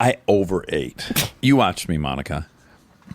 I overate. You watched me, Monica.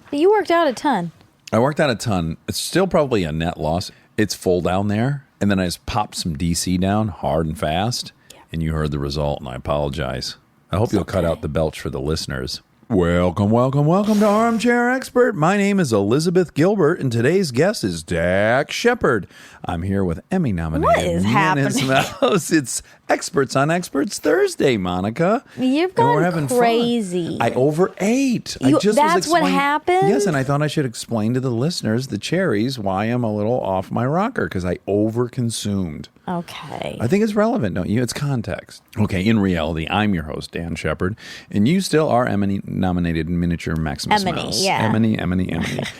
But you worked out a ton. I worked out a ton. It's still probably a net loss. It's full down there. And then I just popped some DC down hard and fast. Yeah. And you heard the result, and I apologize. I hope you'll cut out the belch for the listeners. Welcome to Armchair Expert. My name is Elizabeth Gilbert, and today's guest is Dax Shepard. I'm here with Emmy-nominated What is happening? It's Experts on Experts Thursday, Monica. You've gone crazy. I overate. That's what happened? Yes, and I thought I should explain to the listeners, the cherries, why I'm a little off my rocker, because I overconsumed. Okay. I think it's relevant, don't you? It's context. Okay, in reality, I'm your host, Dan Shepard, and you still are Emmy-nominated miniature Maximus Mouse. Yeah. Emmy.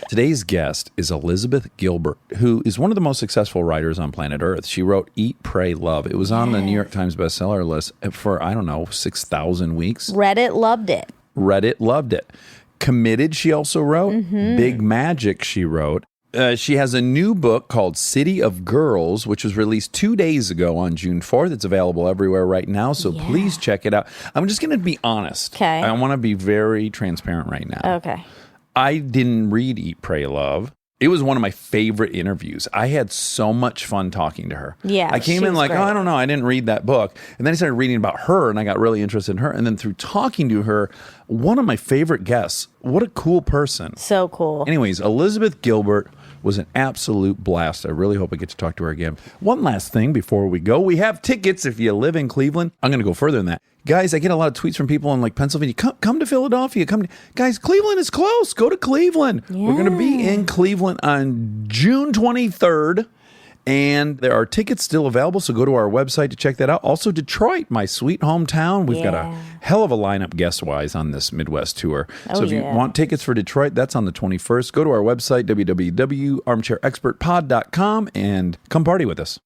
Today's guest is Elizabeth Gilbert, who is one of the most successful writers on planet Earth. She wrote Eat, Pray, Love. It was on the New York Times bestseller list for, 6,000 weeks. Reddit loved it. Committed, she also wrote. Mm-hmm. Big Magic, she wrote. She has a new book called City of Girls, which was released 2 days ago on June 4th. It's available everywhere right now, so please check it out. I'm just going to be honest. Okay. I want to be very transparent right now. Okay. I didn't read Eat, Pray, Love. It was one of my favorite interviews. I had so much fun talking to her. Yeah, I came in like, great. I don't know, I didn't read that book. And then I started reading about her, and I got really interested in her. And then through talking to her, one of my favorite guests. What a cool person. So cool. Anyways, Elizabeth Gilbert was an absolute blast. I really hope I get to talk to her again. One last thing before we go. We have tickets if you live in Cleveland. I'm going to go further than that. Guys, I get a lot of tweets from people in like Pennsylvania. Come to Philadelphia. Guys, Cleveland is close. Go to Cleveland. Yeah. We're going to be in Cleveland on June 23rd. And there are tickets still available, so go to our website to check that out. Also, Detroit, my sweet hometown. We've got a hell of a lineup guest-wise on this Midwest tour. So if you want tickets for Detroit, that's on the 21st. Go to our website, www.armchairexpertpod.com, and come party with us.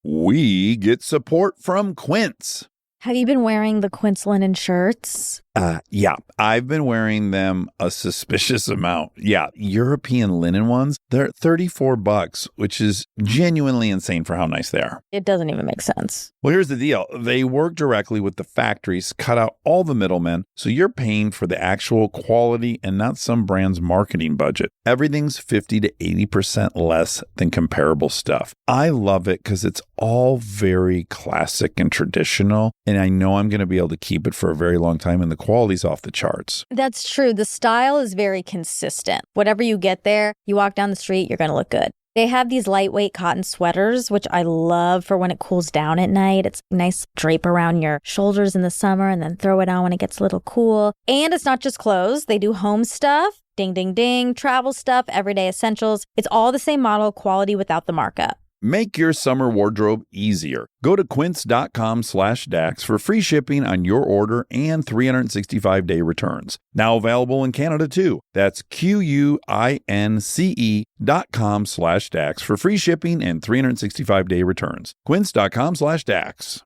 We get support from Quince. Have you been wearing the Quince linen shirts? Yeah, I've been wearing them a suspicious amount. Yeah, European linen ones, they're $34, which is genuinely insane for how nice they are. It doesn't even make sense. Well, here's the deal. They work directly with the factories, cut out all the middlemen, so you're paying for the actual quality and not some brand's marketing budget. Everything's 50 to 80% less than comparable stuff. I love it because it's all very classic and traditional, and I know I'm going to be able to keep it for a very long time, and the quality's off the charts. That's true. The style is very consistent. Whatever you get there, you walk down the street, you're going to look good. They have these lightweight cotton sweaters, which I love for when it cools down at night. It's a nice drape around your shoulders in the summer and then throw it on when it gets a little cool. And it's not just clothes. They do home stuff, ding, ding, ding, travel stuff, everyday essentials. It's all the same model, quality without the markup. Make your summer wardrobe easier. Go to quince.com/Dax for free shipping on your order and 365-day returns. Now available in Canada too. That's QUINCE.com/Dax for free shipping and 365-day returns. Quince.com/Dax.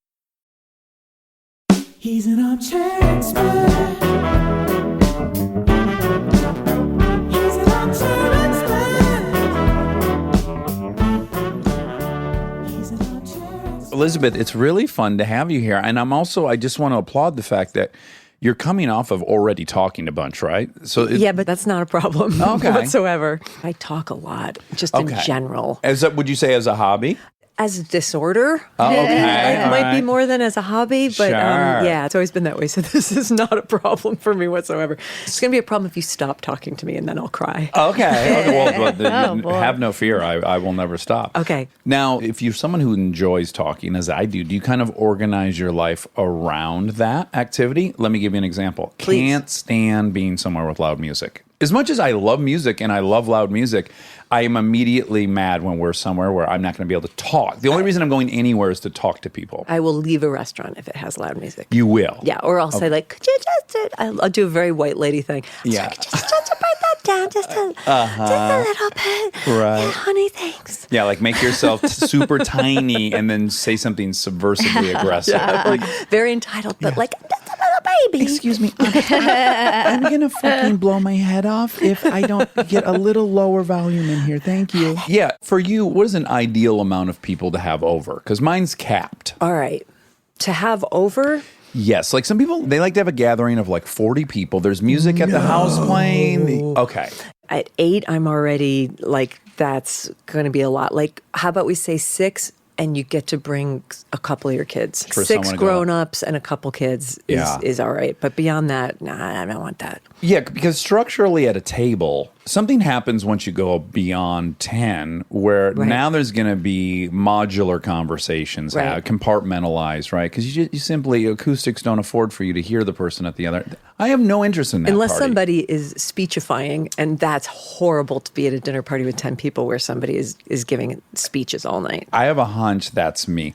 He's an armchair expert. He's an armchair expert. Elizabeth, it's really fun to have you here. And I just want to applaud the fact that you're coming off of already talking a bunch, right? Yeah, but that's not a problem whatsoever. I talk a lot, just in general. Would you say as a hobby? As a disorder. Oh, okay. It might be more than as a hobby, but Sure. Yeah, it's always been that way. So this is not a problem for me whatsoever. It's going to be a problem if you stop talking to me and then I'll cry. Okay. Well, have no fear. I will never stop. Okay. Now, if you're someone who enjoys talking, as I do you kind of organize your life around that activity? Let me give you an example. Please. Can't stand being somewhere with loud music. As much as I love music and I love loud music, I am immediately mad when we're somewhere where I'm not going to be able to talk. The only reason I'm going anywhere is to talk to people. I will leave a restaurant if it has loud music. You will? Yeah, or I'll say like, could you just, I'll do a very white lady thing. Yeah. Just bring that down just a little bit. Right. Yeah, honey, thanks. Yeah, like make yourself super tiny and then say something subversively aggressive. Yeah, like very entitled, but like just a little baby. Excuse me, I'm going to fucking blow my head off if I don't get a little lower volume in here. Thank you. Yeah, for you, what is an ideal amount of people to have over? Because mine's capped. All right. To have over? Yes, like some people, they like to have a gathering of like 40 people. There's music at the house playing. Okay. At 8, I'm already like, that's going to be a lot. Like, how about we say 6 and you get to bring a couple of your kids? For 6 someone to go. grown-ups and a couple kids is all right. But beyond that, nah, I don't want that. Yeah, because structurally at a table, something happens once you go beyond 10 where now there's going to be modular conversations, compartmentalized, right? Because you simply, acoustics don't afford for you to hear the person at the other. I have no interest in that Unless party. somebody is speechifying, and that's horrible to be at a dinner party with 10 people where somebody is giving speeches all night. I have a hunch that's me.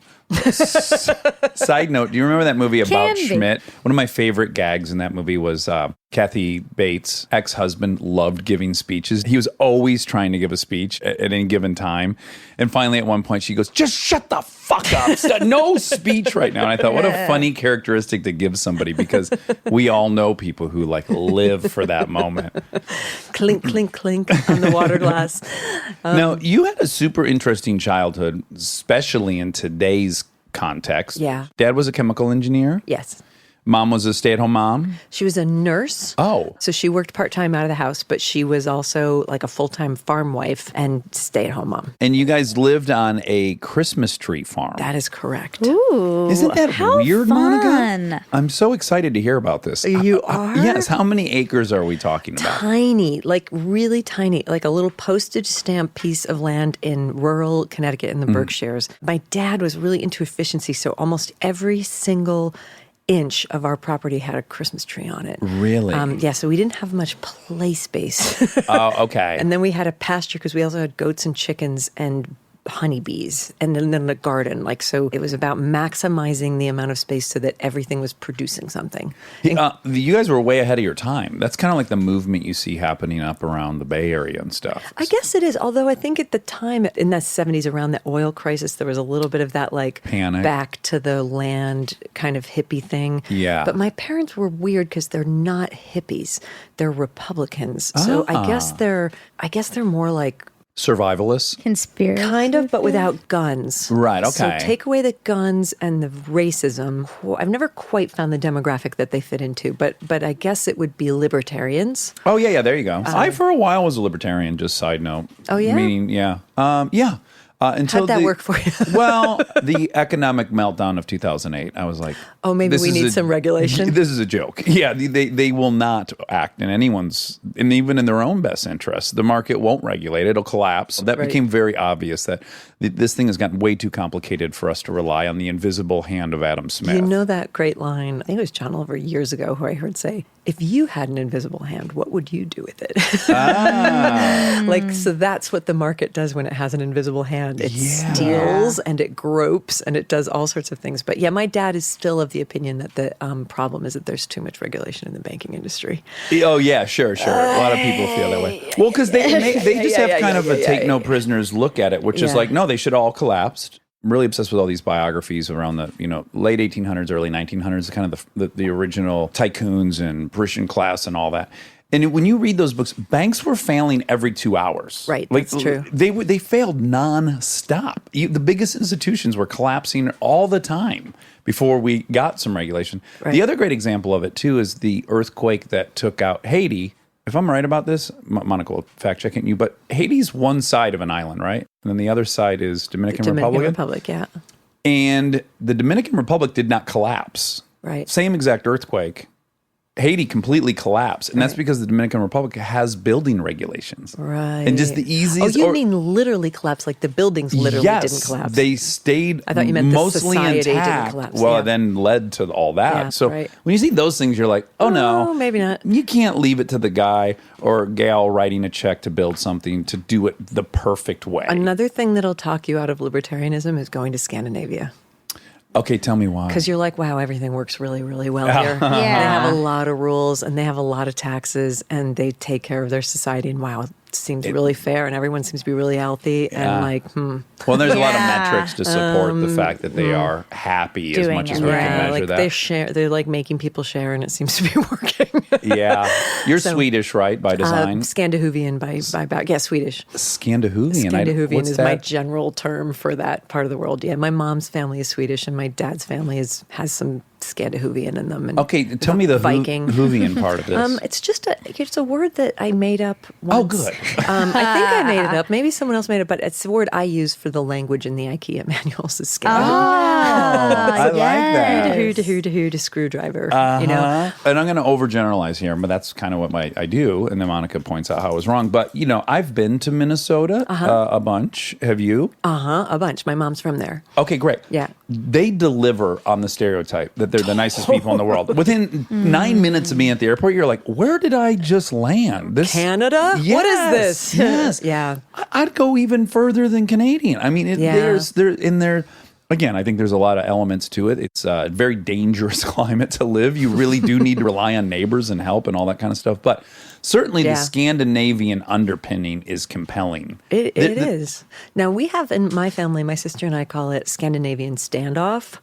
Side note, do you remember that movie about Can be. Schmidt? One of my favorite gags in that movie was Kathy Bates' ex-husband loved giving speeches. He was always trying to give a speech at any given time. And finally, at one point, she goes, just shut the fuck up. No speech right now. And I thought, what a funny characteristic to give somebody, because we all know people who like live for that moment. Clink, clink, clink on the water glass. Now, you had a super interesting childhood, especially in today's context. Yeah. Dad was a chemical engineer. Yes. Mom was a stay-at-home mom. She was a nurse. Oh. So she worked part-time out of the house, but she was also like a full-time farm wife and stay-at-home mom. And you guys lived on a Christmas tree farm. That is correct. Ooh, Isn't that how weird, Monica? fun. I'm so excited to hear about this. You are? Yes. How many acres are we talking about? Tiny, like really tiny, like a little postage stamp piece of land in rural Connecticut in the Berkshires. My dad was really into efficiency, so almost every single inch of our property had a Christmas tree on it. Really? Yeah, so we didn't have much play space. Oh, okay. And then we had a pasture because we also had goats and chickens and honeybees, and then the garden. Like, so it was about maximizing the amount of space so that everything was producing something. You guys were way ahead of your time. That's kind of like the movement you see happening up around the Bay Area and stuff. I guess it is. Although I think at the time in the 70s, around the oil crisis, there was a little bit of that like Panic. back to the land kind of hippie thing. Yeah. But my parents were weird because they're not hippies; they're Republicans. So I guess they're more like Survivalists? Conspiracy. kind of, but without guns. Right, So okay. take away the guns and the racism. I've never quite found the demographic that they fit into, but I guess it would be libertarians. Oh, yeah, there you go. I, for a while, was a libertarian, just side note. Oh, yeah? Meaning, yeah. Yeah. Until How'd that work for you? Well, the economic meltdown of 2008, I was like, Oh, maybe this we is need some regulation. This is a joke. Yeah, they will not act in anyone's, and even in their own best interest. The market won't regulate; it'll collapse. That Right. became very obvious that this thing has gotten way too complicated for us to rely on the invisible hand of Adam Smith. You know that great line, I think it was John Oliver years ago, who I heard say, if you had an invisible hand, what would you do with it? Like, so that's what the market does when it has an invisible hand. It steals and it gropes and it does all sorts of things. But yeah, my dad is still of the opinion that the problem is that there's too much regulation in the banking industry. Oh yeah, sure. A lot of people feel that way. Well, because they just have kind of a take no prisoners look at it, which is Yeah. like, no, they should all collapse. I'm really obsessed with all these biographies around the late 1800s, early 1900s, kind of the original tycoons and Parisian class and all that. And when you read those books, banks were failing every 2 hours. Right, that's true. They failed nonstop. The biggest institutions were collapsing all the time before we got some regulation. Right. The other great example of it, too, is the earthquake that took out Haiti. If I'm right about this, Monica will fact checking you, but Haiti's one side of an island, right? And then the other side is Dominican Republic, yeah. And the Dominican Republic did not collapse. Right. Same exact earthquake. Haiti completely collapsed. And that's because the Dominican Republic has building regulations. Right. And just the easiest... Oh, you mean literally collapse, like the buildings literally yes, didn't collapse? they stayed I thought you meant the mostly society didn't intact. collapse, Well, yeah. it then led to all that. Yeah, so right. when you see those things, you're like, oh no. maybe not. You can't leave it to the guy or gal writing a check to build something to do it the perfect way. Another thing that'll talk you out of libertarianism is going to Scandinavia. Okay, tell me why. Because you're like, wow, everything works really, really well here. Yeah. They have a lot of rules and they have a lot of taxes and they take care of their society. And wow, it seems really fair and everyone seems to be really healthy. And like, Well, there's a lot of Yeah. metrics to support the fact that they are happy as Doing much as it we right. can measure like that. they share, they're like making people share and it seems to be working. Yeah. You're Swedish, right, by design? Scandinavian by back. Yeah, Swedish. Scandinavian. Scandinavian What's is that? my general term for that part of the world. Yeah, my mom's family is Swedish and my dad's family has some Scandinavian in them. And Okay, tell me the Viking. Hoovian part of this. It's a word that I made up once. Oh, good. I think I made it up. Maybe someone else made it, but it's the word I use for the language in the IKEA manuals is Scandinavian. I like that. To screwdriver. You know, And I'm going to overgeneralize here, but that's kind of what I do. And then Monica points out how I was wrong. But, I've been to Minnesota a bunch. Have you? a bunch. My mom's from there. Okay, great. Yeah. They deliver on the stereotype that they're the nicest people in the world. Within 9 minutes of being at the airport, you're like, where did I just land? Canada? Yes, What is this? Yes. Yeah. I'd go even further than Canadian. I mean, Yeah. Again, I think there's a lot of elements to it. It's a very dangerous climate to live. You really do need to rely on neighbors and help and all that kind of stuff. But certainly the Scandinavian underpinning is compelling. It is. Now, we have in my family, my sister and I call it Scandinavian standoff,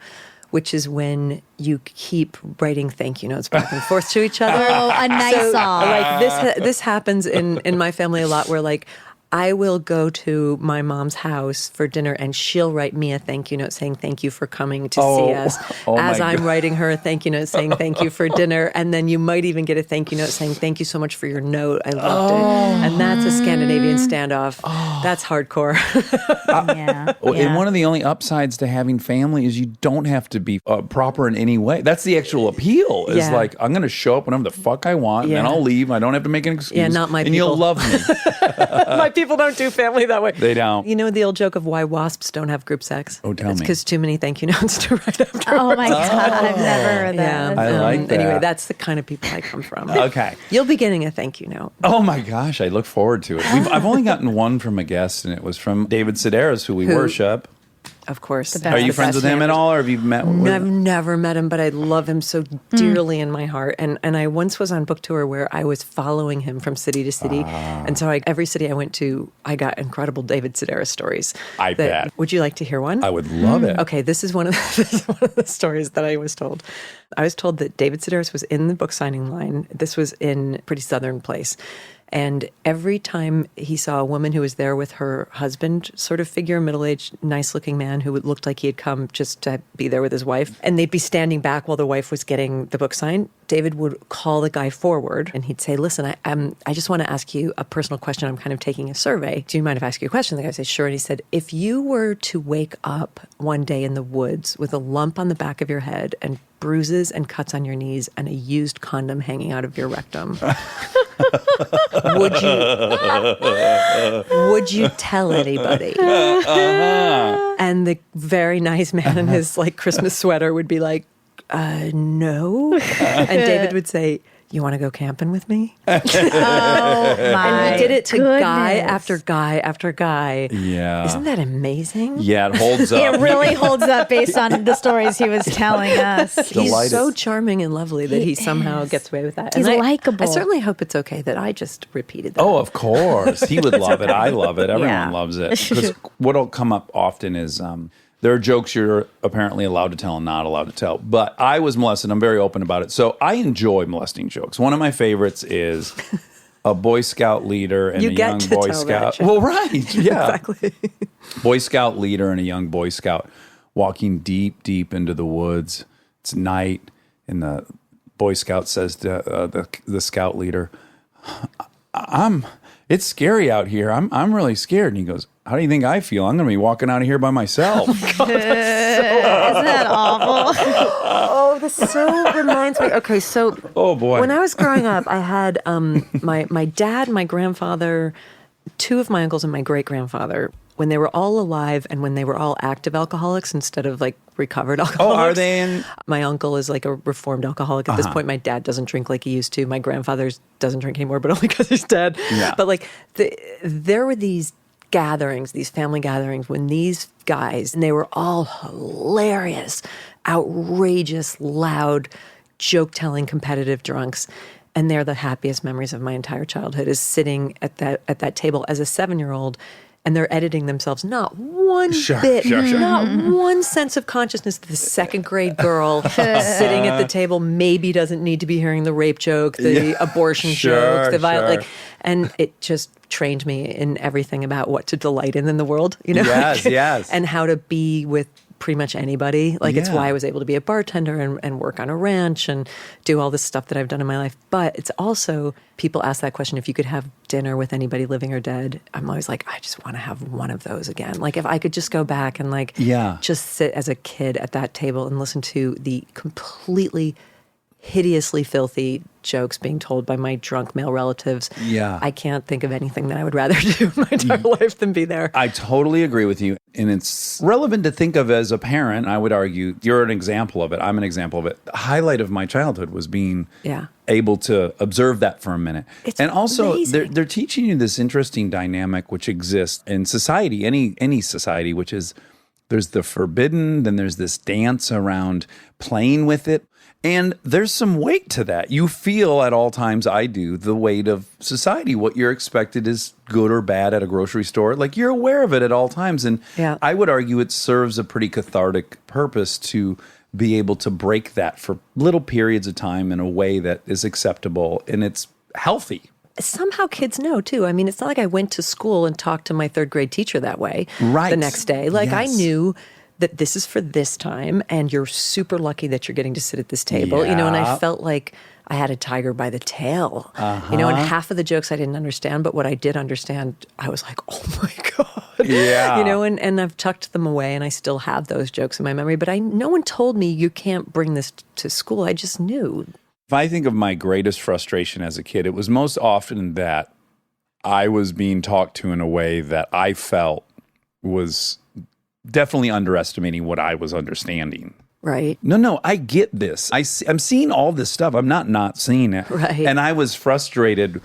which is when you keep writing thank you notes back and forth to each other. Oh, a nice song. Like this happens in my family a lot where like I will go to my mom's house for dinner and she'll write me a thank you note saying thank you for coming to see us as I'm writing her a thank you note saying thank you for dinner. And then you might even get a thank you note saying thank you so much for your note. I loved it. And that's a Scandinavian standoff. That's hardcore. Yeah. And one of the only upsides to having family is you don't have to be proper in any way. That's the actual appeal. Is like, I'm going to show up whenever the fuck I want and then I'll leave. I don't have to make an excuse. Yeah, not my and people. you'll love me. My people don't do family that way. They don't. You know the old joke of why wasps don't have group sex? Oh, tell me. It's because too many thank you notes to write after. Oh my God, I've never heard that. I like that. Anyway, that's the kind of people I come from. Okay. You'll be getting a thank you note. Oh my gosh, I look forward to it. I've only gotten one from a guest, and it was from David Sedaris, who we worship. Of course. best. Are you the friends with him at all, or have you met with I've never met him, but I love him so dearly in my heart. And I once was on book tour where I was following him from city to city. And so every city I went to, I got incredible David Sedaris stories. I bet. Would you like to hear one? I would love it. Okay, this is one of the stories that I was told. I was told that David Sedaris was in the book signing line. This was in a pretty southern place. And every time he saw a woman who was there with her husband, sort of figure, middle-aged, nice-looking man who looked like he had come just to be there with his wife, and they'd be standing back while the wife was getting the book signed, David would call the guy forward, and he'd say, listen, I just want to ask you a personal question. I'm kind of taking a survey. Do you mind if I ask you a question? The guy said, sure. And he said, if you were to wake up one day in the woods with a lump on the back of your head and bruises and cuts on your knees and a used condom hanging out of your rectum, would you tell anybody? And the very nice man in his like Christmas sweater would be like, no. And David would say, you want to go camping with me? Oh my And he did it to guy goodness. after guy after guy. Yeah. Isn't that amazing? Yeah, it holds up. It really holds up based on the stories he was telling us. He's Delighted. so charming and lovely that he somehow gets away with that. He's And likable. I certainly hope it's okay that I just repeated that. Oh, of course. He would love it. I love it. Everyone Yeah. loves it. Because what'll come up often is there are jokes you're apparently allowed to tell and not allowed to tell. But I was molested. I'm very open about it. So I enjoy molesting jokes. One of my favorites is a Boy Scout leader and You a get young to Boy tell Scout. that joke. Well, right. Yeah. Exactly. Boy Scout leader and a young Boy Scout walking deep, deep into the woods. It's night, and the Boy Scout says to the Scout leader, it's scary out here. I'm really scared. And he goes, how do you think I feel? I'm going to be walking out of here by myself. Isn't that awful? Oh, this so reminds me. Okay, so Oh, boy. when I was growing up, I had my dad, my grandfather, two of my uncles, and my great grandfather. When they were all alive and when they were all active alcoholics instead of like recovered alcoholics. Oh, are they in? My uncle is like a reformed alcoholic at this point. My dad doesn't drink like he used to. My grandfather doesn't drink anymore, but only because he's dead. Yeah. But like there were these gatherings, these family gatherings, when these guys, and they were all hilarious, outrageous, loud, joke-telling, competitive drunks. And they're the happiest memories of my entire childhood, is sitting at that table as a 7-year-old, and they're editing themselves. Not one bit, not one sense of consciousness. The second grade girl sitting at the table maybe doesn't need to be hearing the rape joke, the abortion joke, the violence. And it just trained me in everything about what to delight in the world, you know? Yes, yes. And how to be with pretty much anybody. Like, it's Yeah. why I was able to be a bartender and work on a ranch and do all this stuff that I've done in my life. But it's also, people ask that question, if you could have dinner with anybody living or dead, I'm always like, I just want to have one of those again. Like, if I could just go back and like Yeah. just sit as a kid at that table and listen to the completely hideously filthy jokes being told by my drunk male relatives. Yeah. I can't think of anything that I would rather do my entire life than be there. I totally agree with you. And it's relevant to think of as a parent. I would argue you're an example of it. I'm an example of it. The highlight of my childhood was being Yeah. able to observe that for a minute. It's and also, amazing. they're teaching you this interesting dynamic which exists in society, any society, which is there's the forbidden, then there's this dance around playing with it. And there's some weight to that. You feel at all times, I do, the weight of society. What you're expected is good or bad at a grocery store. Like, you're aware of it at all times. And Yeah. I would argue it serves a pretty cathartic purpose to be able to break that for little periods of time in a way that is acceptable and it's healthy. Somehow kids know too. I mean, it's not like I went to school and talked to my third grade teacher that way Right. the next day. Like, I Yes. knew that this is for this time and you're super lucky that you're getting to sit at this table, and I Yeah. felt like I had a tiger by the tail, and half of the jokes I didn't understand, but what I did understand, I was like, oh my God. Yeah. And I've tucked them away and I still have those jokes in my memory, but no one told me you can't bring this to school. I just knew. If I think of my greatest frustration as a kid, it was most often that I was being talked to in a way that I felt was definitely underestimating what I was understanding. Right. No, I get this. I'm seeing all this stuff. I'm not seeing it. Right. And I was frustrated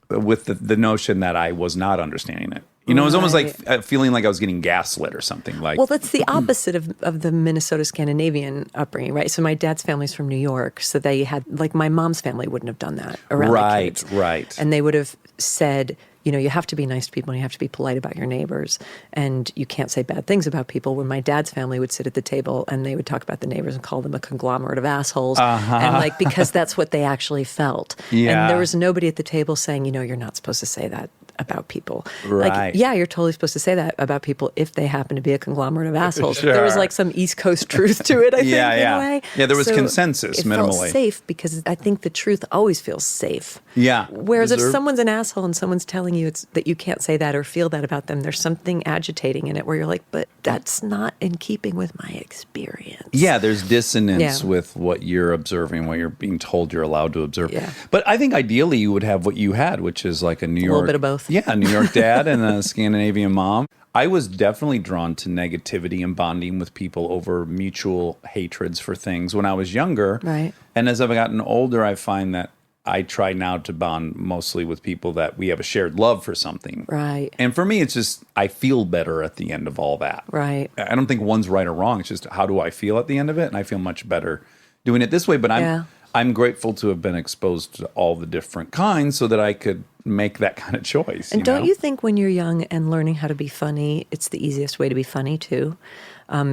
with the notion that I was not understanding it. You know, it was almost like feeling like I was getting gaslit or something. Like, Well, that's the opposite of the Minnesota Scandinavian upbringing, right? So my dad's family's from New York, so they had, like, my mom's family wouldn't have done that around the Right, kids. right. And they would have said, you have to be nice to people and you have to be polite about your neighbors and you can't say bad things about people. When my dad's family would sit at the table and they would talk about the neighbors and call them a conglomerate of assholes. And like, because that's what they actually felt. Yeah. And there was nobody at the table saying, you're not supposed to say that about people. Right. Like, yeah, you're totally supposed to say that about people if they happen to be a conglomerate of assholes. Sure. There was like some East Coast truth to it, I think, Yeah, in yeah. a way. Yeah, there was So consensus, it minimally. felt safe because I think the truth always feels safe. Yeah. Whereas if Deserved. someone's an asshole and someone's telling you that you can't say that or feel that about them, there's something agitating in it where you're like, but that's not in keeping with my experience. Yeah, there's dissonance Yeah. with what you're observing, what you're being told you're allowed to observe. Yeah. But I think ideally you would have what you had, which is like a New York... little bit of both. Yeah, a New York dad and a Scandinavian mom. I was definitely drawn to negativity and bonding with people over mutual hatreds for things when I was younger. Right. And as I've gotten older, I find that I try now to bond mostly with people that we have a shared love for something. Right. And for me, it's just, I feel better at the end of all that. Right. I don't think one's right or wrong. It's just, how do I feel at the end of it? And I feel much better doing it this way. But Yeah. I'm grateful to have been exposed to all the different kinds so that I could make that kind of choice. And don't know? you think when you're young and learning how to be funny, it's the easiest way to be funny too,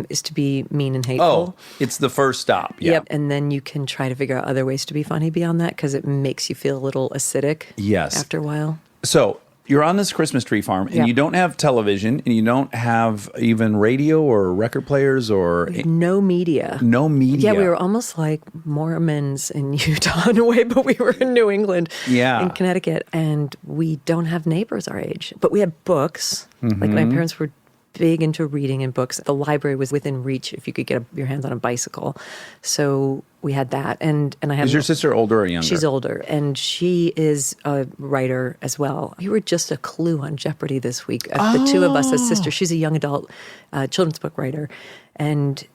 is to be mean and hateful? Oh, it's the first stop. Yeah. Yep. And then you can try to figure out other ways to be funny beyond that because it makes you feel a little acidic. Yes. After a while. So you're on this Christmas tree farm and Yep. you don't have television and you don't have even radio or record players or No media. no media. Yeah, we were almost like Mormons in Utah in a way, but we were in New England, Yeah. in Connecticut, and we don't have neighbors our age. But we had books. Like Mm-hmm. my parents were big into reading and books. The library was within reach if you could get your hands on a bicycle. So we had that. And I have Is your sister older or younger? She's older, and she is a writer as well. You were just a clue on Jeopardy this week. The two of us as sisters. She's a young adult children's book writer, and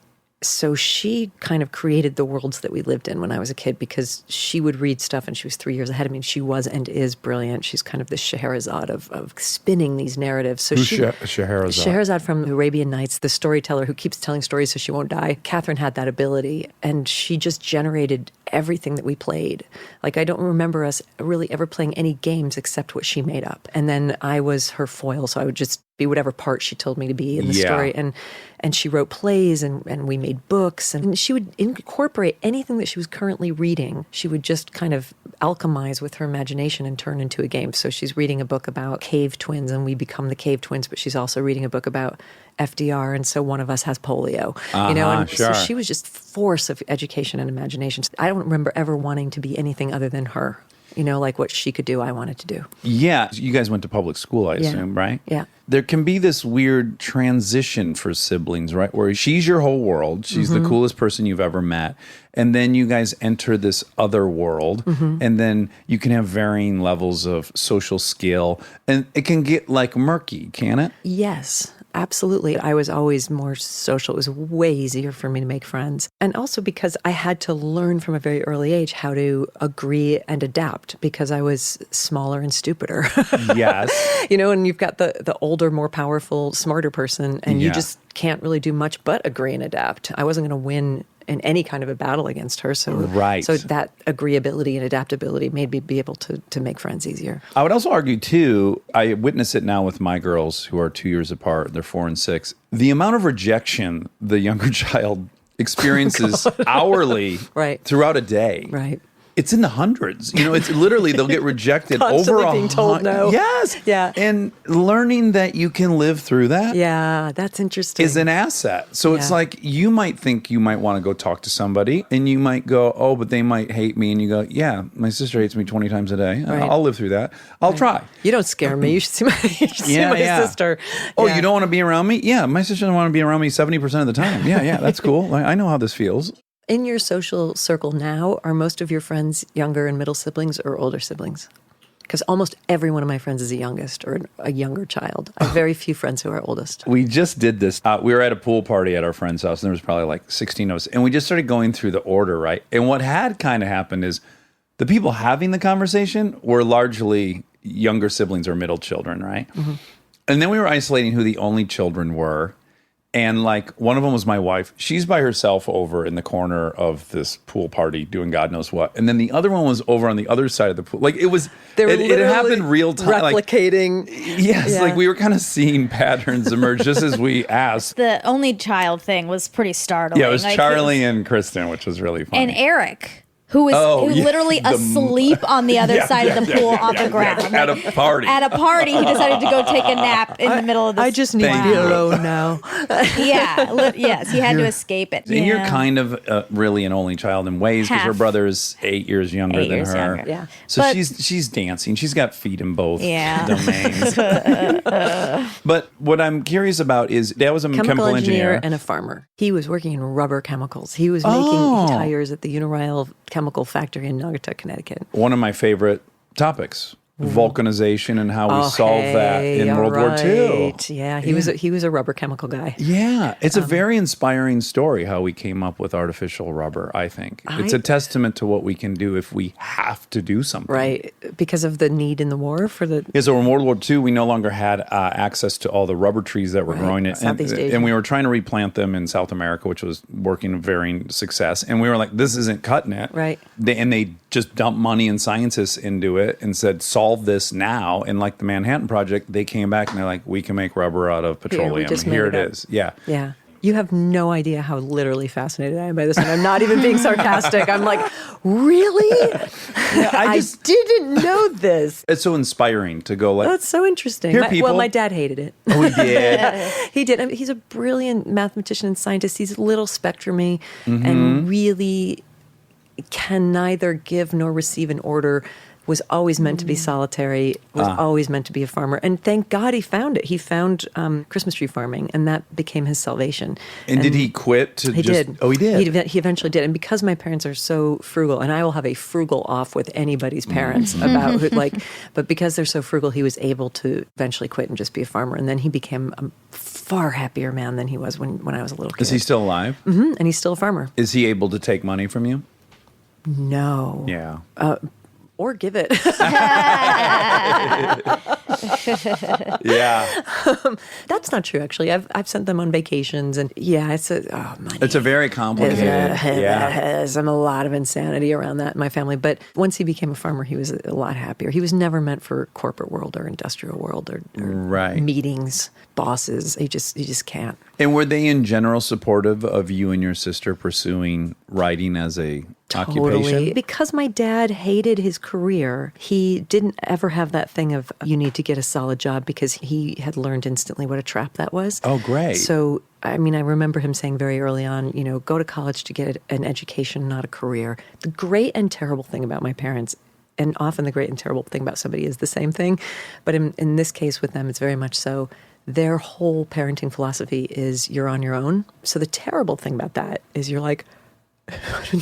so she kind of created the worlds that we lived in when I was a kid because she would read stuff, and she was 3 years ahead of me. And she was and is brilliant. She's kind of the Scheherazade of spinning these narratives. So Who's she, Scheherazade? Scheherazade from the Arabian Nights, the storyteller who keeps telling stories so she won't die. Catherine had that ability, and she just generated everything that we played. Like, I don't remember us really ever playing any games except what she made up. And then I was her foil, so I would just be whatever part she told me to be in the Yeah. story. And she wrote plays and we made books. And she would incorporate anything that she was currently reading. She would just kind of alchemize with her imagination and turn into a game. So she's reading a book about cave twins and we become the cave twins, but she's also reading a book about FDR. And so one of us has polio, and sure. so she was just force of education and imagination. I don't remember ever wanting to be anything other than her. Like what she could do, I wanted to do. Yeah. You guys went to public school, I Yeah. assume, right? Yeah. There can be this weird transition for siblings, right? Where she's your whole world. She's the coolest person you've ever met. And then you guys enter this other world. And then you can have varying levels of social skill. And it can get like murky, can it? Yes, absolutely. I was always more social. It was way easier for me to make friends. And also because I had to learn from a very early age how to agree and adapt because I was smaller and stupider. Yes. And you've got the older, more powerful, smarter person, and you Yeah. just can't really do much but agree and adapt. I wasn't going to win in any kind of a battle against her. So, Right. so that agreeability and adaptability made me be able to make friends easier. I would also argue, too, I witness it now with my girls who are 2 years apart. They're 4 and 6. The amount of rejection the younger child experiences hourly Right. throughout a day. Right. It's in the hundreds. It's literally they'll get rejected Constantly over being told no. Yes. Yeah. And learning that you can live through that Yeah, that's interesting. is an asset. So it's Yeah. like you might think you might want to go talk to somebody and you might go, oh, but they might hate me. And you go, yeah, my sister hates me 20 times a day. Right. I'll live through that. I'll try. You don't scare me. You should see my sister. Oh, Yeah. you don't want to be around me? Yeah, my sister doesn't want to be around me 70% of the time. Yeah, that's cool. Like, I know how this feels. In your social circle now, are most of your friends younger and middle siblings or older siblings? Because almost every one of my friends is a youngest or a younger child. I have very few friends who are oldest. We just did this. We were at a pool party at our friend's house, and there was probably like 16 of us. And we just started going through the order, right? And what had kind of happened is the people having the conversation were largely younger siblings or middle children, right? And then we were isolating who the only children were. And like one of them was my wife. She's by herself over in the corner of this pool party doing God knows what. And then the other one was over on the other side of the pool. Like it was, it happened real time. Replicating. Yes, like we were kind of seeing patterns emerge just as we asked. The only child thing was pretty startling. Yeah, it was Like, Charlie and Kristen, which was really funny. and Eric, who was literally asleep on the other side of the pool on the ground. At a party. At a party, he decided to go take a nap in the middle of the I just need to Thank be you. alone now. yes, he had to escape it. And you're kind of really an only child in ways because her Half. brother is 8 years younger 8 than years her. younger. Yeah. So But- she's dancing. She's got feet in both Yeah. domains. But what I'm curious about is Dad was a chemical engineer. and a farmer. He was working in rubber chemicals. He was making tires at the Uniryl chemical factory in Naugatuck, Connecticut. One of my favorite topics, vulcanization and how we solved that in all World War II. right. Yeah, he was a rubber chemical guy. Yeah, it's a very inspiring story how we came up with artificial rubber, I think. It's a testament to what we can do if we have to do something. Right, because of the need in the war for the Yeah, so in World War II, we no longer had access to all the rubber trees that were growing in Southeast Asia. and we were trying to replant them in South America, which was working varying success. And we were like, this isn't cutting it. Right. And they just dumped money and scientists into it and said, solve this now. And like the Manhattan Project, they came back and they're like, we can make rubber out of petroleum. just Here made it it up. is. Yeah. Yeah. You have no idea how literally fascinated I am by this. And I'm not even being sarcastic. I'm like, really? I didn't know this. It's so inspiring to go like, That's so interesting. Here, people- my dad hated it. oh, we did. He did. I mean, he's a brilliant mathematician and scientist. He's a little spectrumy Mm-hmm. and really can neither give nor receive an order. Was always meant to be solitary, was always meant to be a farmer. And thank God he found it. He found Christmas tree farming, and that became his salvation. And did he quit to He just... did. Oh, he did? He eventually did. And because my parents are so frugal, and I will have a frugal off with anybody's parents about who, but because they're so frugal, he was able to eventually quit and just be a farmer. And then he became a far happier man than he was when I was a little kid. Is he still alive? And he's still a farmer. Is he able to take money from you? No. Yeah. or give it. Yeah. That's not true, actually. I've sent them on vacations, and money. It's a very complicated. There's a lot of insanity around that in my family. But once he became a farmer, he was a lot happier. He was never meant for corporate world or industrial world or Right. meetings, bosses. You just can't. And were they in general supportive of you and your sister pursuing writing as a occupation? Because my dad hated his career, he didn't ever have that thing of you need to get a solid job, because he had learned instantly what a trap that was. Oh, great. So, I mean, I remember him saying very early on, go to college to get an education, not a career. The great and terrible thing about my parents, and often the great and terrible thing about somebody is the same thing, but in this case with them, it's very much so. Their whole parenting philosophy is you're on your own. So the terrible thing about that is you're like,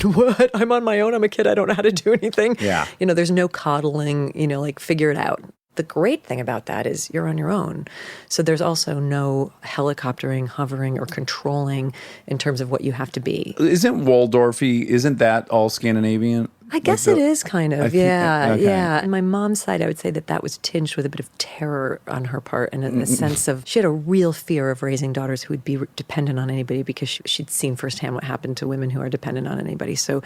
what? I'm on my own. I'm a kid. I don't know how to do anything. Yeah. There's no coddling, like figure it out. The great thing about that is you're on your own. So there's also no helicoptering, hovering, or controlling in terms of what you have to be. Isn't Waldorfy, isn't that all Scandinavian? I guess it is kind of, yeah. okay. And my mom's side, I would say that was tinged with a bit of terror on her part, and a sense of, she had a real fear of raising daughters who would be dependent on anybody, because she'd seen firsthand what happened to women who are dependent on anybody. So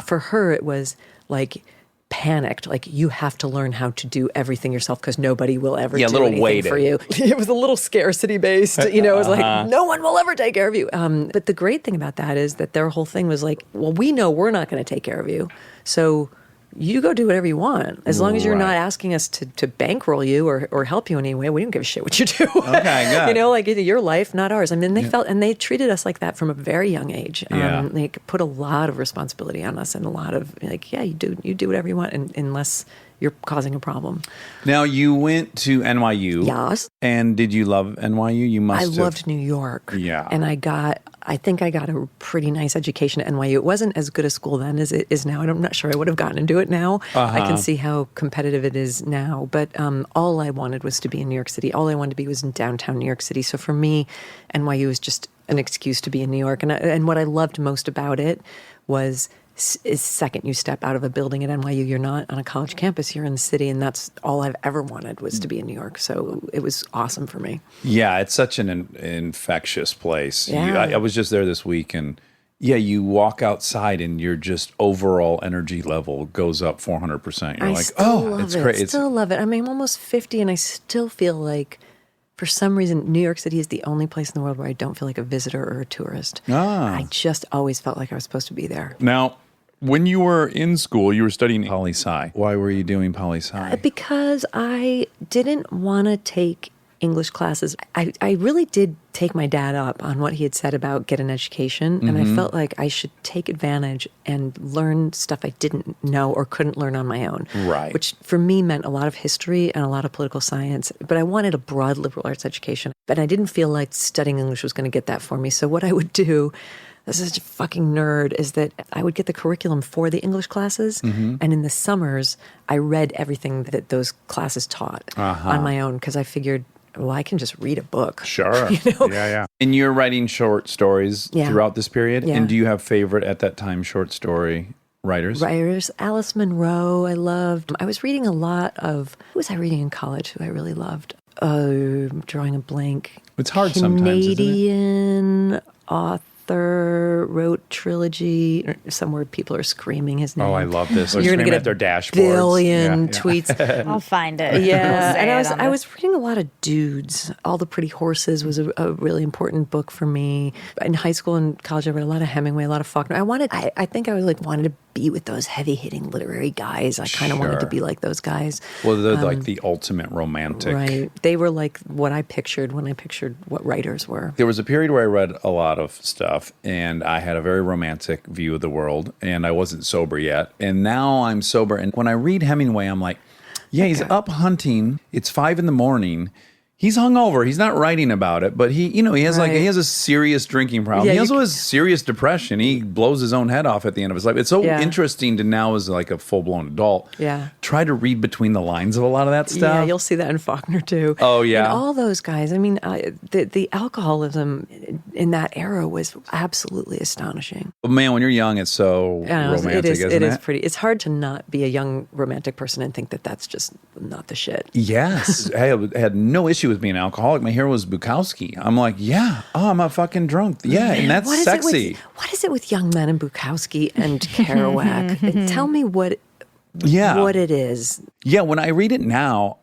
for her, it was like panicked, like you have to learn how to do everything yourself because nobody will ever do anything for you. It was a little scarcity based, it was like no one will ever take care of you. But the great thing about that is that their whole thing was like, well, we know we're not going to take care of you, so you go do whatever you want. As long as you're not asking us to bankroll you or help you in any way, we don't give a shit what you do. Okay, good. Like your life, not ours. I mean, they felt, and they treated us like that from a very young age. They put a lot of responsibility on us, and a lot of like, you do whatever you want, unless you're causing a problem. Now, you went to NYU. Yes. And did you love NYU? You must have. I loved New York. Yeah. And I think I got a pretty nice education at NYU. It wasn't as good a school then as it is now, and I'm not sure I would have gotten into it now. I can see how competitive it is now. But all I wanted was to be in New York City. All I wanted to be was in downtown New York City. So for me, NYU was just an excuse to be in New York. And what I loved most about it was second you step out of a building at NYU, you're not on a college campus, you're in the city, and that's all I've ever wanted was to be in New York. So it was awesome for me. Yeah, it's such an infectious place. Yeah. I was just there this week, and you walk outside and your just overall energy level goes up 400%. You're like, it's great. I still love it. I mean, I'm almost 50, and I still feel like, for some reason, New York City is the only place in the world where I don't feel like a visitor or a tourist. I just always felt like I was supposed to be there. Now, when you were in school, you were studying poli-sci. Why were you doing poli-sci? Because I didn't want to take English classes. I really did take my dad up on what he had said about get an education, and I felt like I should take advantage and learn stuff I didn't know or couldn't learn on my own. Right. Which for me meant a lot of history and a lot of political science, but I wanted a broad liberal arts education. But I didn't feel like studying English was going to get that for me. So what I would do, this is such a fucking nerd, is that I would get the curriculum for the English classes, and in the summers, I read everything that those classes taught on my own, because I figured, well, I can just read a book. Sure. Yeah. And you're writing short stories throughout this period? Yeah. And do you have favorite, at that time, short story writers? Alice Munro, I loved. I was reading a lot of, who was I reading in college who I really loved? Drawing a blank. It's hard sometimes, isn't it? Canadian author, wrote trilogy. Somewhere people are screaming his name. Oh, I love this. They're You're going to screaming get at their dashboards. billion tweets. I'll find it. Yeah, We'll say and I was reading a lot of dudes. All the Pretty Horses was a really important book for me. In high school and college, I read a lot of Hemingway, a lot of Faulkner. I think I was like wanted to be with those heavy-hitting literary guys. I kind of wanted to be like those guys. Well, they're like the ultimate romantic. Right. They were like what I pictured when I pictured what writers were. There was a period where I read a lot of stuff, and I had a very romantic view of the world, and I wasn't sober yet. And now I'm sober, and when I read Hemingway, I'm like, he's up hunting. It's 5 a.m. He's hungover. He's not writing about it, but he has Right. he has a serious drinking problem. Yeah, he you also has serious depression. He blows his own head off at the end of his life. It's so Yeah. interesting to now as like a full blown adult. Yeah. Try to read between the lines of a lot of that stuff. Yeah, you'll see that in Faulkner too. Oh, yeah. And all those guys. I mean, the alcoholism in that era was absolutely astonishing. But man, when you're young, it's so romantic, isn't it? It is pretty. It's hard to not be a young romantic person and think that that's just not the shit. Yes. I had no issue with being an alcoholic. My hero was Bukowski. I'm like, yeah, I'm a fucking drunk. Yeah, and that's What is sexy. What is it with young men and Bukowski and Kerouac? Tell me what it is. Yeah, when I read it now,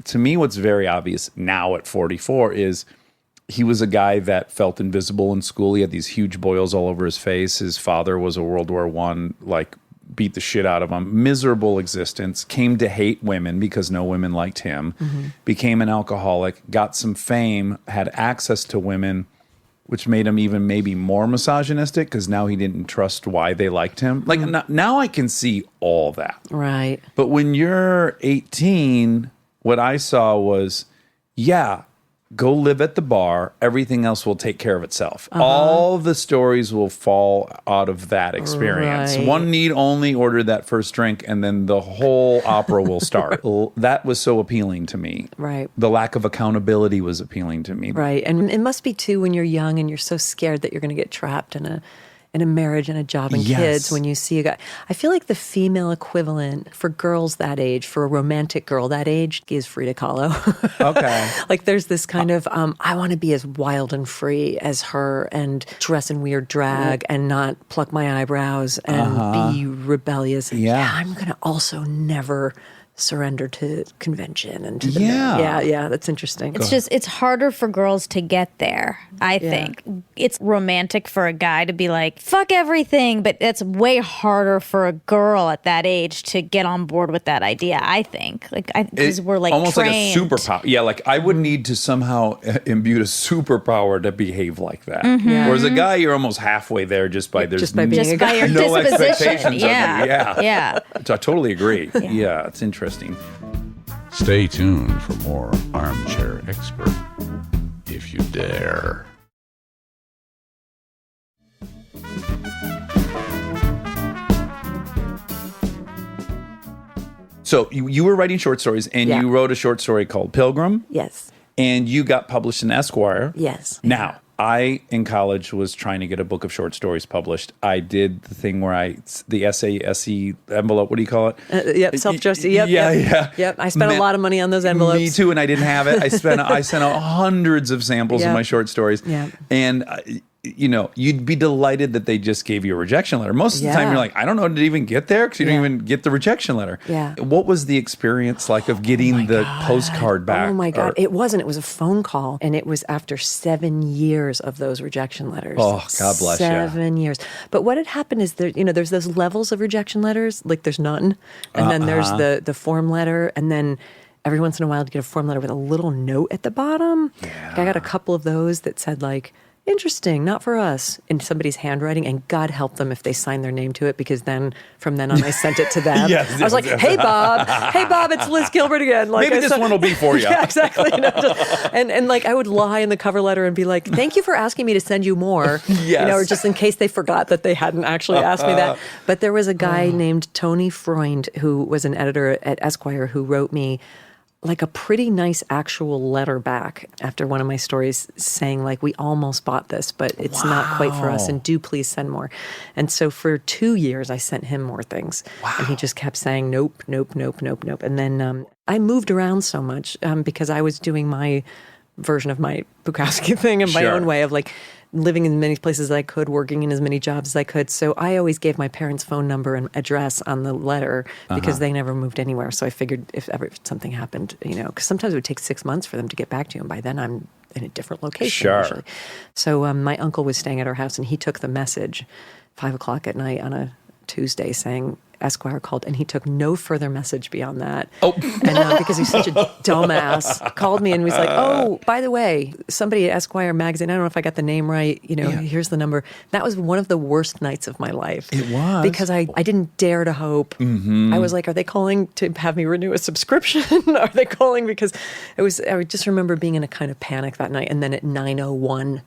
to me, what's very obvious now at 44 is he was a guy that felt invisible in school. He had these huge boils all over his face. His father was a World War I, beat the shit out of him. Miserable existence. Came to hate women because no women liked him. Became an alcoholic. Got some fame. Had access to women, which made him even maybe more misogynistic because now he didn't trust why they liked him. Now I can see all that. Right. But when you're 18, what I saw was, go live at the bar. Everything else will take care of itself. All the stories will fall out of that experience. Right. One need only order that first drink, and then the whole opera will start. That was so appealing to me. Right. The lack of accountability was appealing to me. Right. And it must be too when you're young and you're so scared that you're going to get trapped in a marriage and a job and Yes. kids when you see a guy. I feel like the female equivalent for girls that age, for a romantic girl that age, is Frida Kahlo. Okay. Like there's this kind of, I want to be as wild and free as her and dress in weird drag and not pluck my eyebrows and be rebellious. Yeah. I'm going to also never surrender to convention and to the Yeah. yeah, that's interesting. It's harder for girls to get there, I think. It's romantic for a guy to be like, fuck everything, but it's way harder for a girl at that age to get on board with that idea, I think. Because we're like almost trained. like a superpower. Yeah, I would need to somehow imbue a superpower to behave like that. Whereas a guy, you're almost halfway there just by being Just a by your no disposition. expectations Yeah. of you. Yeah. I totally agree. Yeah, it's interesting. Stay tuned for more Armchair Expert, if you dare. So you were writing short stories, and Yeah. you wrote a short story called Pilgrim, Yes. and you got published in Esquire. Yes. Now, I, in college, was trying to get a book of short stories published. I did the thing where the SE envelope, what do you call it? Yep, self-adjusted. Yep, Yeah. Yep, I spent a lot of money on those envelopes. Me too, and I didn't have it. I sent out hundreds of samples of Yeah. my short stories. Yeah. And, you'd be delighted that they just gave you a rejection letter. Most of the time, Yeah. you're like, I don't know, did it even get there? Because you didn't Yeah. even get the rejection letter. Yeah. What was the experience like of getting the postcard back? Oh my God. Or- It wasn't. It was a phone call. And it was after 7 years of those rejection letters. Oh, God bless ya. 7 years. But what had happened is there's those levels of rejection letters. Like there's none. And then there's the form letter. And then every once in a while you get a form letter with a little note at the bottom. Yeah. I got a couple of those that said interesting, not for us, in somebody's handwriting, and God help them if they sign their name to it, because then from then on I sent it to them. Yes, I was like, yes. hey Bob, it's Liz Gilbert again. Maybe this one will be for you. Yeah, exactly. And I would lie in the cover letter and be like, thank you for asking me to send you more. Yes. Or just in case they forgot that they hadn't actually asked me that. But there was a guy named Tony Freund, who was an editor at Esquire, who wrote me a pretty nice actual letter back after one of my stories saying we almost bought this, but it's not quite for us, and do please send more. And so for 2 years I sent him more things. Wow. And he just kept saying nope. And then I moved around so much because I was doing my version of my Bukowski thing in my own way of living in as many places as I could, working in as many jobs as I could. So I always gave my parents' phone number and address on the letter because they never moved anywhere. So I figured if ever something happened, because sometimes it would take 6 months for them to get back to you. And by then I'm in a different location. Sure. Usually. So my uncle was staying at our house, and he took the message 5:00 at night on a Tuesday saying, Esquire called, and he took no further message beyond that. Oh. And because he's such a dumbass, called me and was like, oh, by the way, somebody at Esquire magazine, I don't know if I got the name right, here's the number. That was one of the worst nights of my life. It was. Because I didn't dare to hope. I was like, are they calling to have me renew a subscription? Are they calling? Because I just remember being in a kind of panic that night. And then at 9:01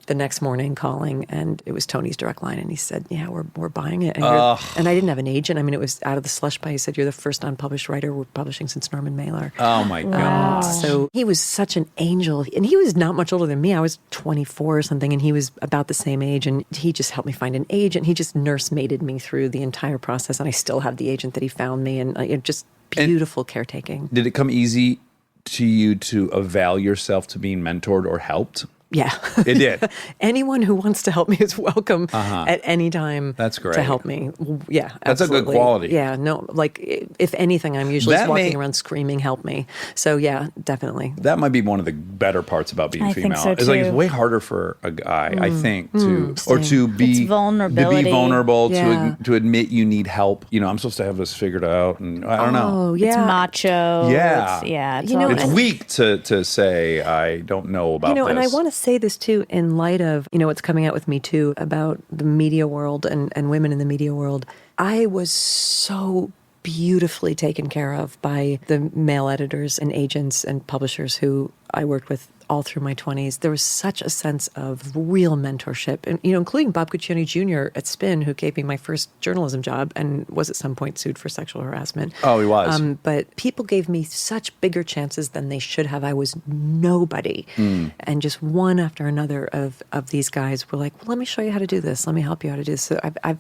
the next morning calling, and it was Tony's direct line, and he said, yeah, we're buying it. And I didn't have an agent. I mean, it was out of the slush pile. He said, you're the first unpublished writer we're publishing since Norman Mailer. Oh, my God. So he was such an angel. And he was not much older than me. I was 24 or something, and he was about the same age. And he just helped me find an agent. He just nursemaided me through the entire process. And I still have the agent that he found me. And just beautiful caretaking. Did it come easy to you to avail yourself to being mentored or helped? Yeah. It did. Anyone who wants to help me is welcome at any time. That's great. To help me. Yeah, That's absolutely. a good quality. Yeah, no, like if anything, I'm usually just walking around screaming, help me. So yeah, definitely. That might be one of the better parts about being I female. think so, It's like too. it's way harder for a guy, I think, to be It's vulnerability. to be vulnerable, Yeah. to admit you need help. I'm supposed to have this figured out, and I don't know. Oh, yeah. It's macho. Yeah. It's You know, all- It's weak to say I don't know about this. And I want to say this too in light of, what's coming out with Me Too about the media world and women in the media world. I was so beautifully taken care of by the male editors and agents and publishers who I worked with all through my 20s. There was such a sense of real mentorship, and including Bob Guccione Jr. at Spin, who gave me my first journalism job and was at some point sued for sexual harassment. Oh, he was. But people gave me such bigger chances than they should have. I was nobody, and just one after another of these guys were like, "Well, let me show you how to do this. Let me help you how to do this." So I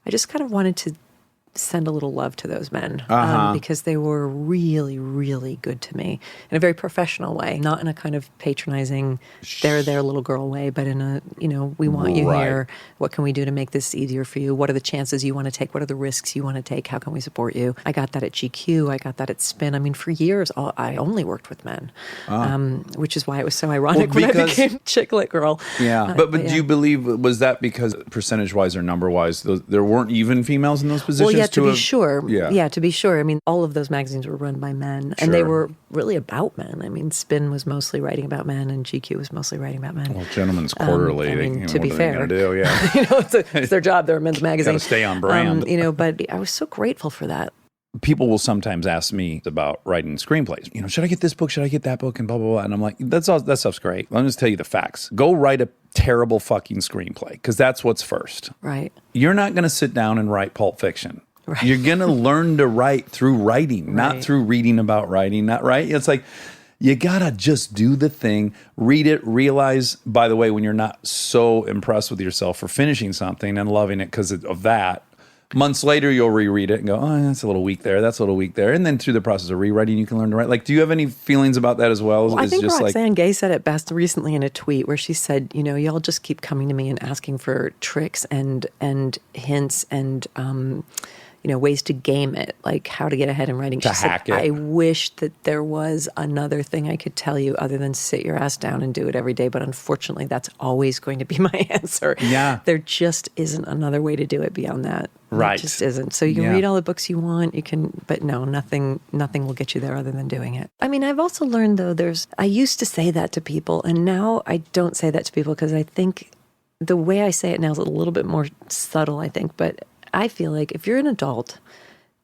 just kind of wanted to send a little love to those men because they were really, really good to me in a very professional way, not in a kind of patronizing, they're their little girl way, but in a, we want you Right. here. What can we do to make this easier for you? What are the chances you want to take? What are the risks you want to take? How can we support you? I got that at GQ. I got that at Spin. I mean, for years, I only worked with men, which is why it was so ironic when I because- became Chick Lit Girl. Yeah, but do you believe, was that because percentage-wise or number-wise, there weren't even females in those positions? Well, yeah, to be sure. Yeah. Yeah, to be sure. I mean, all of those magazines were run by men, and they were really about men. I mean, Spin was mostly writing about men, and GQ was mostly writing about men. Well, Gentlemen's Quarterly, I mean, to what be are fair, they gonna do? Yeah. it's their job. They're a men's magazine. Gotta stay on brand. But I was so grateful for that. People will sometimes ask me about writing screenplays. Should I get this book? Should I get that book? And blah, blah, blah. And I'm like, that stuff's great. Let me just tell you the facts. Go write a terrible fucking screenplay, because that's what's first. Right. You're not going to sit down and write Pulp Fiction. Right. You're going to learn to write through writing, not Right. through reading about writing, not right. It's like, you got to just do the thing, read it, realize, by the way, when you're not so impressed with yourself for finishing something and loving it because of that, months later, you'll reread it and go, oh, that's a little weak there. That's a little weak there. And then through the process of rewriting, you can learn to write. Like, do you have any feelings about that as well? I think just Roxane Gay said it best recently in a tweet where she said, y'all just keep coming to me and asking for tricks and hints and ways to game it, like how to get ahead in writing. To She said, hack it. I wish that there was another thing I could tell you other than sit your ass down and do it every day. But unfortunately, that's always going to be my answer. Yeah. There just isn't another way to do it beyond that. Right. It just isn't. So you can Yeah. read all the books you want. You can, but no, nothing will get you there other than doing it. I mean, I've also learned though, I used to say that to people, and now I don't say that to people because I think the way I say it now is a little bit more subtle, I think, but I feel like if you're an adult,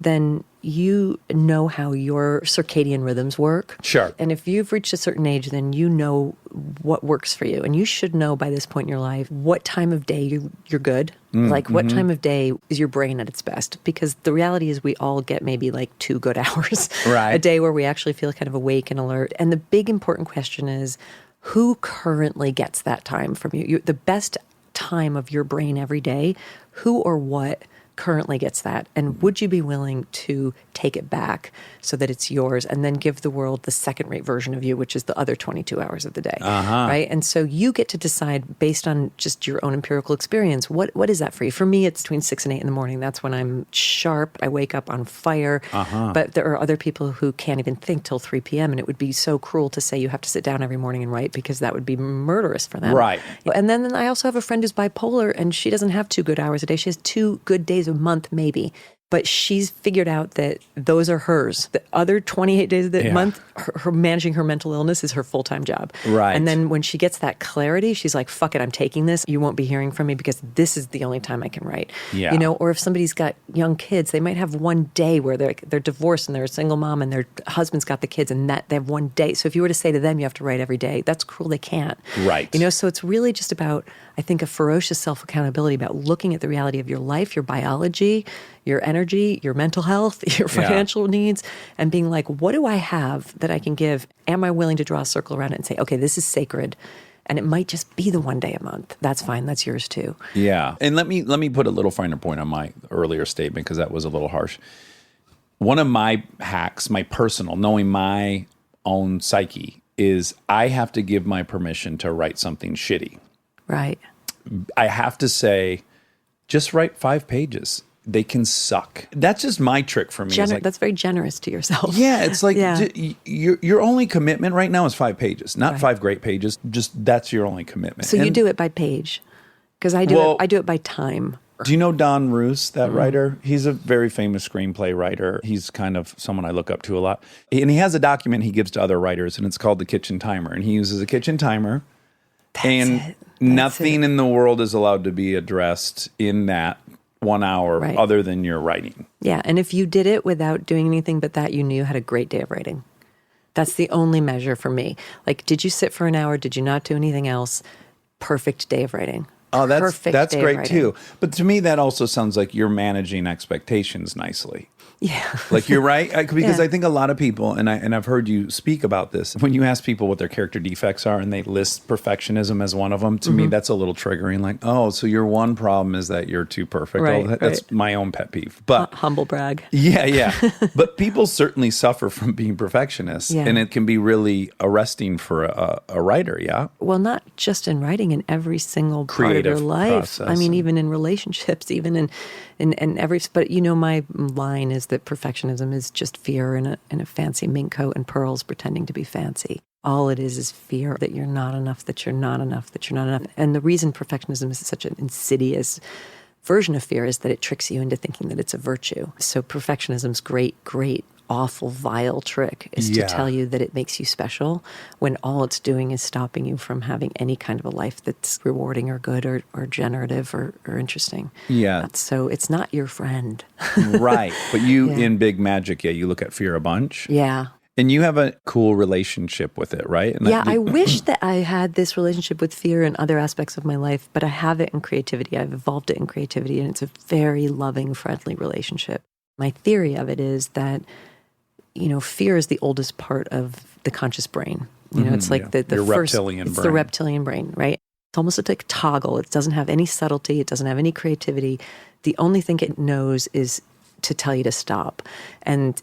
then you know how your circadian rhythms work. Sure. And if you've reached a certain age, then you know what works for you. And you should know by this point in your life what time of day you're good. Like what time of day is your brain at its best? Because the reality is we all get maybe like 2 good hours Right. a day where we actually feel kind of awake and alert. And the big important question is, who currently gets that time from you? The best time of your brain every day, who or what currently gets that? And would you be willing to take it back so that it's yours and then give the world the second-rate version of you, which is the other 22 hours of the day, right? And so you get to decide based on just your own empirical experience, what is that for you? For me, it's between 6 and 8 in the morning. That's when I'm sharp. I wake up on fire. But there are other people who can't even think till 3 p.m. And it would be so cruel to say you have to sit down every morning and write because that would be murderous for them. Right. And then I also have a friend who's bipolar and she doesn't have 2 good hours a day. She has 2 good days a month, maybe. But she's figured out that those are hers. The other 28 days of the month, her managing her mental illness is her full-time job. Right. And then when she gets that clarity, she's like, fuck it, I'm taking this. You won't be hearing from me because this is the only time I can write. Yeah. You know, or if somebody's got young kids, they might have one day where they're divorced and they're a single mom and their husband's got the kids and that they have one day. So if you were to say to them, you have to write every day, that's cruel. They can't. Right. You know, so it's really just about, I think, a ferocious self-accountability about looking at the reality of your life, your biology, your energy, your mental health, your financial needs, and being like, what do I have that I can give? Am I willing to draw a circle around it and say, okay, this is sacred, and it might just be the one day a month. That's fine. That's yours too. Yeah. And let me put a little finer point on my earlier statement because that was a little harsh. One of my hacks, my personal, knowing my own psyche, is I have to give my permission to write something shitty. Right. I have to say, just write 5 pages. They can suck. That's just my trick for me. That's very generous to yourself. Yeah, it's like Yeah. your only commitment right now is 5 pages, not 5 great pages. Just that's your only commitment. So you do it by page, because I do it by time. Do you know Don Roos, that writer? He's a very famous screenplay writer. He's kind of someone I look up to a lot. And he has a document he gives to other writers, and it's called The Kitchen Timer. And he uses a kitchen timer. Nothing in the world is allowed to be addressed in that 1 hour other than your writing. Yeah, and if you did it without doing anything but that, you knew you had a great day of writing. That's the only measure for me. Like, did you sit for an hour? Did you not do anything else? Perfect day of writing. Oh, that's day of great writing. too. But to me, that also sounds like you're managing expectations nicely. Yeah. Like you're right, because Yeah. I think a lot of people, and I've heard you speak about this, when you ask people what their character defects are and they list perfectionism as one of them, to me that's a little triggering. Like, oh, so your one problem is that you're too perfect. Right, That's my own pet peeve. But Humble brag. yeah. But people certainly suffer from being perfectionists, Yeah. and it can be really arresting for a writer. Yeah. Well, not just in writing, in every single part of Creative your life. process. I mean, even in relationships, even in every. But you know, my line is that perfectionism is just fear in a fancy mink coat and pearls pretending to be fancy. All it is fear that you're not enough, that you're not enough, that you're not enough. And the reason perfectionism is such an insidious version of fear is that it tricks you into thinking that it's a virtue. So perfectionism's great, awful, vile trick is to tell you that it makes you special when all it's doing is stopping you from having any kind of a life that's rewarding or good or generative or interesting. Yeah. So it's not your friend. Right. But you, in Big Magic, you look at fear a bunch. Yeah. And you have a cool relationship with it, right? And Yeah, I wish that I had this relationship with fear in other aspects of my life, but I have it in creativity. I've evolved it in creativity, and it's a very loving, friendly relationship. My theory of it is that, you know, fear is the oldest part of the conscious brain. You know, it's like the Your first, reptilian it's brain. the reptilian brain, right? It's almost like a toggle. It doesn't have any subtlety. It doesn't have any creativity. The only thing it knows is to tell you to stop. And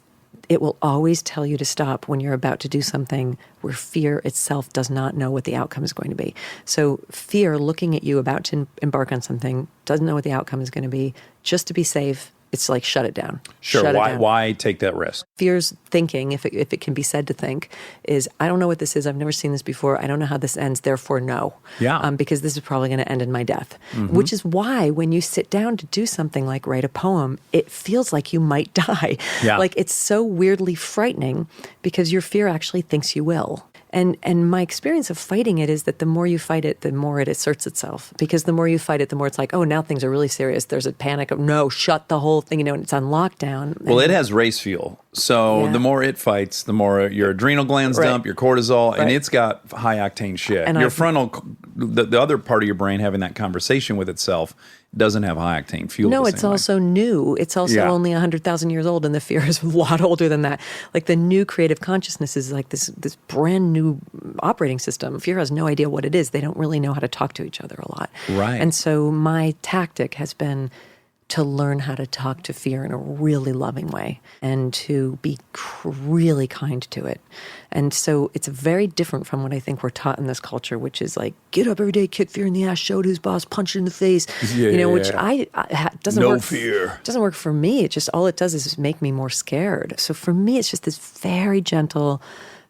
it will always tell you to stop when you're about to do something where fear itself does not know what the outcome is going to be. So fear, looking at you about to embark on something, doesn't know what the outcome is going to be. Just to be safe, it's like, shut it down. Sure. Shut it down. Why take that risk? Fear's thinking, if it can be said to think, is, I don't know what this is. I've never seen this before. I don't know how this ends. Therefore, no. Yeah. Because this is probably going to end in my death. Which is why when you sit down to do something like write a poem, it feels like you might die. Yeah. Like it's so weirdly frightening because your fear actually thinks you will. And my experience of fighting it is that the more you fight it, the more it asserts itself. Because the more you fight it, the more it's like, oh, now things are really serious. There's a panic of, no, shut the whole thing, you know, and it's on lockdown. Well, it has race fuel. So the more it fights, the more your adrenal glands dump, your cortisol, and it's got high octane shit. And your frontal, the other part of your brain having that conversation with itself doesn't have high octane fuel. No, the it's same way. also new. It's also only 100,000 years old, and the fear is a lot older than that. Like the new creative consciousness is like this brand new operating system. Fear has no idea what it is. They don't really know how to talk to each other a lot. Right. And so my tactic has been to learn how to talk to fear in a really loving way and to be really kind to it. And so it's very different from what I think we're taught in this culture, which is like, get up every day, kick fear in the ass, show it who's boss, punch it in the face. Which doesn't No work. fear. Doesn't work for me. It just, all it does is make me more scared. So for me, it's just this very gentle,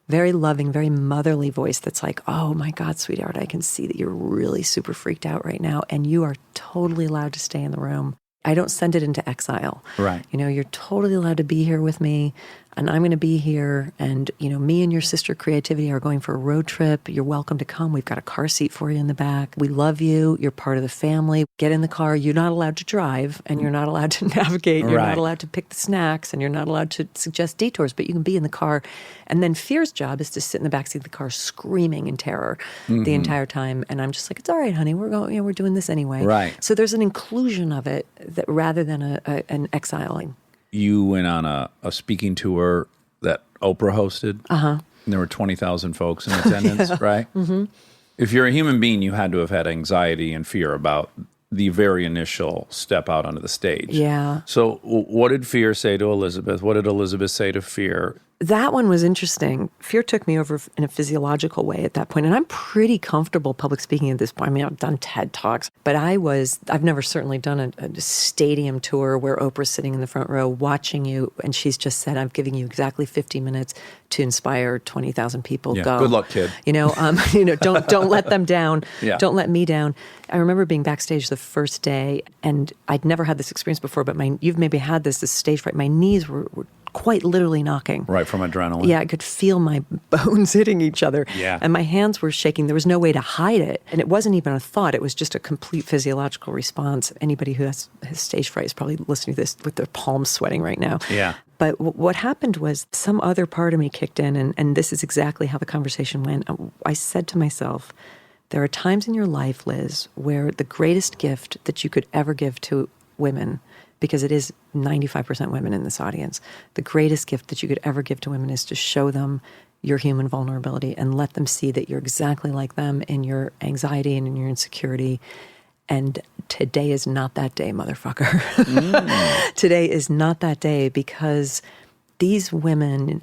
very loving, very motherly voice that's like, oh my God, sweetheart, I can see that you're really super freaked out right now, and you are totally allowed to stay in the room. I don't send it into exile. Right. You know, you're totally allowed to be here with me, and I'm going to be here. And, you know, me and your sister Creativity are going for a road trip. You're welcome to come. We've got a car seat for you in the back. We love you. You're part of the family. Get in the car. You're not allowed to drive, and you're not allowed to navigate. You're Right. not allowed to pick the snacks, and you're not allowed to suggest detours, but you can be in the car. And then Fear's job is to sit in the backseat of the car screaming in terror the entire time. And I'm just like, it's all right, honey. We're going, you know, we're doing this anyway. Right. So there's an inclusion of it that rather than an exiling. You went on a speaking tour that Oprah hosted. And there were 20,000 folks in attendance, right? Mm-hmm. If you're a human being, you had to have had anxiety and fear about the very initial step out onto the stage. Yeah. So what did Fear say to Elizabeth? What did Elizabeth say to Fear? That one was interesting. Fear took me over in a physiological way at that point. And I'm pretty comfortable public speaking at this point. I mean, I've done TED Talks, but I've never certainly done a stadium tour where Oprah's sitting in the front row watching you. And she's just said, I'm giving you exactly 50 minutes to inspire 20,000 people. Yeah, Go. good luck, kid. You know, don't let them down. Yeah. Don't let me down. I remember being backstage the first day, and I'd never had this experience before, but you've maybe had this stage fright. My knees were quite literally knocking. Right, from adrenaline. Yeah, I could feel my bones hitting each other. Yeah. And my hands were shaking. There was no way to hide it. And it wasn't even a thought. It was just a complete physiological response. Anybody who has stage fright is probably listening to this with their palms sweating right now. Yeah. But what happened was some other part of me kicked in, and this is exactly how the conversation went. I said to myself, there are times in your life, Liz, where the greatest gift that you could ever give to women, because it is 95% women in this audience, the greatest gift that you could ever give to women is to show them your human vulnerability and let them see that you're exactly like them in your anxiety and in your insecurity. And today is not that day, motherfucker. Today is not that day, because these women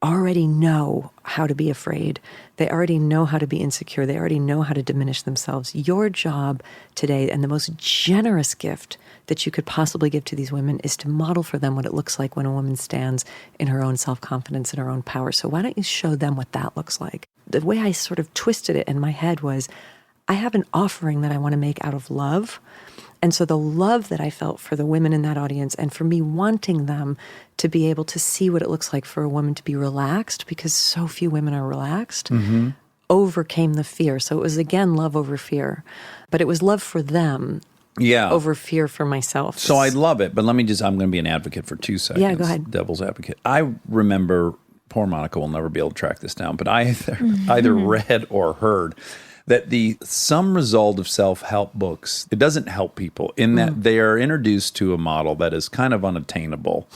already know how to be afraid. They already know how to be insecure. They already know how to diminish themselves. Your job today, and the most generous gift that you could possibly give to these women, is to model for them what it looks like when a woman stands in her own self-confidence and her own power. So why don't you show them what that looks like? The way I sort of twisted it in my head was, I have an offering that I want to make out of love. And so the love that I felt for the women in that audience, and for me wanting them to be able to see what it looks like for a woman to be relaxed, because so few women are relaxed, overcame the fear. So it was, again, love over fear. But it was love for them over fear for myself. So I love it, but I'm going to be an advocate for 2 seconds. Yeah, go ahead. Devil's advocate. I remember, poor Monica will never be able to track this down, but I either read or heard that some result of self-help books, it doesn't help people in that they are introduced to a model that is kind of unattainable.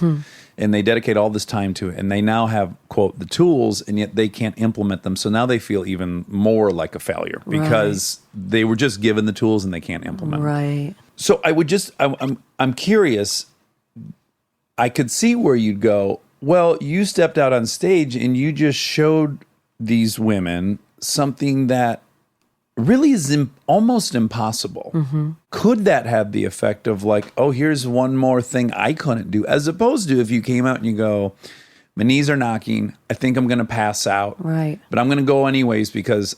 And they dedicate all this time to it, and they now have, quote, the tools, and yet they can't implement them. So now they feel even more like a failure because they were just given the tools and they can't implement them. Right. So I'm curious, I could see where you'd go, well, you stepped out on stage and you just showed these women something that really is almost impossible. Could that have the effect of like, oh, here's one more thing I couldn't do, as opposed to if you came out and you go, my knees are knocking, I think I'm going to pass out, Right. but I'm going to go anyways because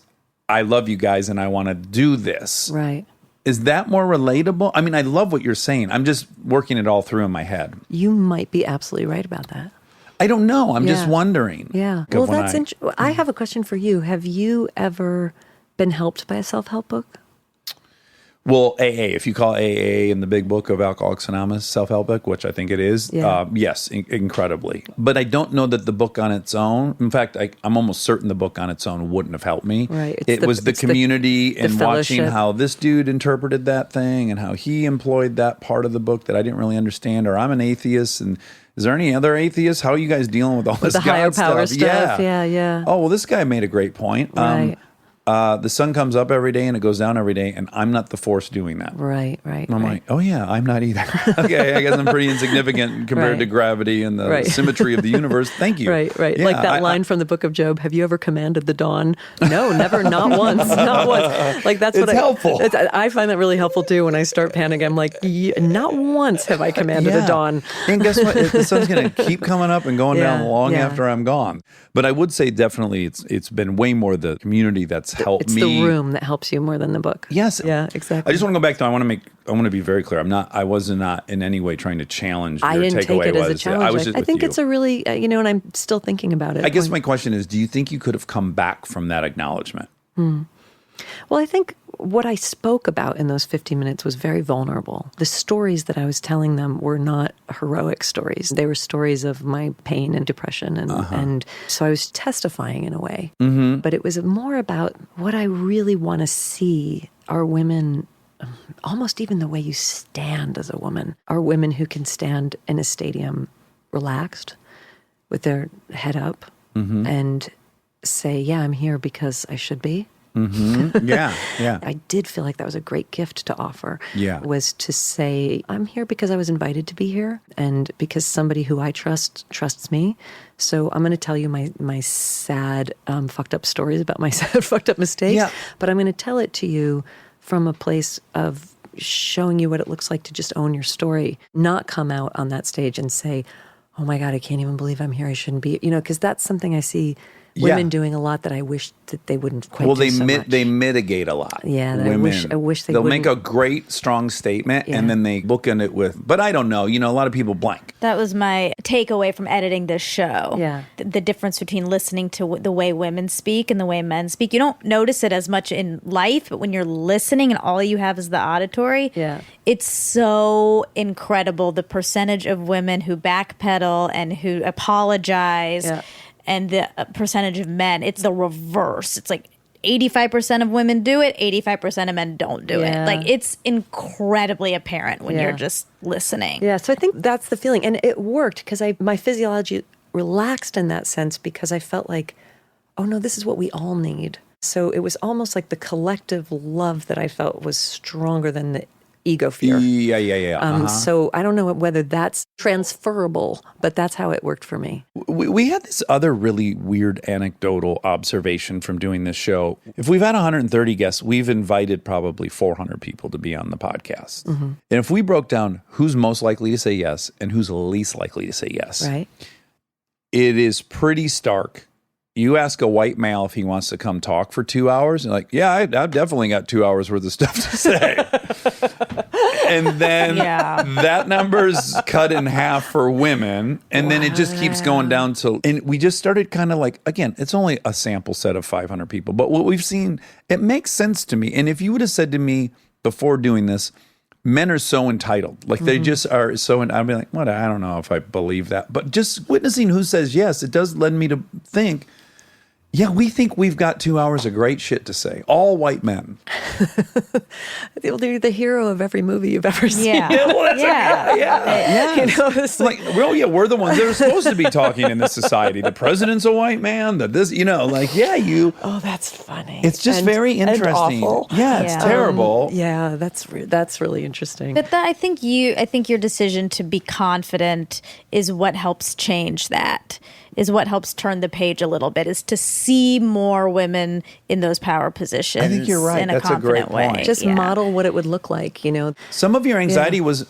I love you guys and I want to do this. Right. Is that more relatable? I mean, I love what you're saying. I'm just working it all through in my head. You might be absolutely right about that. I don't know. I'm just Yeah. wondering. Yeah. Well, that's interesting. I have a question for you. Have you ever been helped by a self-help book? Well, AA, if you call AA in the big book of Alcoholics Anonymous, self-help book, which I think it is, yes, incredibly. But I don't know that the book on its own, in fact, I'm almost certain the book on its own wouldn't have helped me. Right. It was the community and watching fellowship. how this dude interpreted that thing and how he employed that part of the book that I didn't really understand, or I'm an atheist, and is there any other atheists? How are you guys dealing with all this The higher God power stuff. Yeah. Yeah. Oh, well, this guy made a great point. Right. The sun comes up every day and it goes down every day, and I'm not the force doing that. Right. And I'm like, oh yeah, I'm not either. Okay, I guess I'm pretty insignificant compared to gravity and the symmetry of the universe. Thank you. Right. Yeah, Like that line from the book of Job, have you ever commanded the dawn? No, never, not once, not once. Like that's what It's helpful. I find that really helpful too. When I start panicking, I'm like, not once have I commanded the dawn. And guess what? The sun's going to keep coming up and going down long after I'm gone. But I would say definitely it's been way more the community that's helped it's me. the room that helps you more than the book. Yes. Yeah, exactly. I just want to go back to, I want to be very clear. I was not in any way trying to challenge your I didn't takeaway. take it as a was, challenge. I was just I with think you. it's a really, and I'm still thinking about it. I guess my question is, do you think you could have come back from that acknowledgement? Well, I think what I spoke about in those 50 minutes was very vulnerable. The stories that I was telling them were not heroic stories. They were stories of my pain and depression. And so I was testifying in a way. But it was more about what I really want to see are women, almost even the way you stand as a woman, are women who can stand in a stadium relaxed with their head up and say, yeah, I'm here because I should be. Yeah. I did feel like that was a great gift to offer. Yeah. Was to say, I'm here because I was invited to be here and because somebody who I trust trusts me. So I'm going to tell you my sad, fucked up stories about my sad, fucked up mistakes. Yeah. But I'm going to tell it to you from a place of showing you what it looks like to just own your story, not come out on that stage and say, oh my God, I can't even believe I'm here. I shouldn't be, because that's something I see women doing a lot that I wish that they wouldn't quite do so much. They mitigate a lot. Yeah, I wish they They'll wouldn't. make a great, strong statement, and then they bookend it with, but I don't know. A lot of people blank. That was my takeaway from editing this show. Yeah. The difference between listening to the way women speak and the way men speak. You don't notice it as much in life, but when you're listening and all you have is the auditory, it's so incredible the percentage of women who backpedal and who apologize. Yeah. And the percentage of men, it's the reverse. It's like 85% of women do it, 85% of men don't do it. Like, it's incredibly apparent when you're just listening. Yeah, so I think that's the feeling. And it worked because my physiology relaxed in that sense because I felt like, oh no, this is what we all need. So it was almost like the collective love that I felt was stronger than the ego fear. Yeah. So I don't know whether that's transferable, but that's how it worked for me. We had this other really weird anecdotal observation from doing this show. If we've had 130 guests, we've invited probably 400 people to be on the podcast. And if we broke down who's most likely to say yes and who's least likely to say yes, Right. it is pretty stark. You ask a white male if he wants to come talk for 2 hours, and like, yeah, I've definitely got 2 hours worth of stuff to say. And then that number's cut in half for women, and then it just keeps going down to, and we just started kind of like, again, it's only a sample set of 500 people, but what we've seen, it makes sense to me. And if you would have said to me before doing this, men are so entitled, like they just are so, and I'd be like, what? I don't know if I believe that, but just witnessing who says yes, it does lead me to think, yeah, we think we've got 2 hours of great shit to say. All white men. They're the hero of every movie you've ever seen. Yeah. It's Like, well, yeah, we're the ones that are supposed to be talking in this society. The president's a white man. Oh, that's funny. It's just very interesting. And awful. Yeah, it's terrible. Yeah, that's really interesting. But I think your decision to be confident is what helps change that. Is what helps turn the page a little bit, is to see more women in those power positions. I think you're right. In a That's a great confident way. point. Just model what it would look like, Some of your anxiety was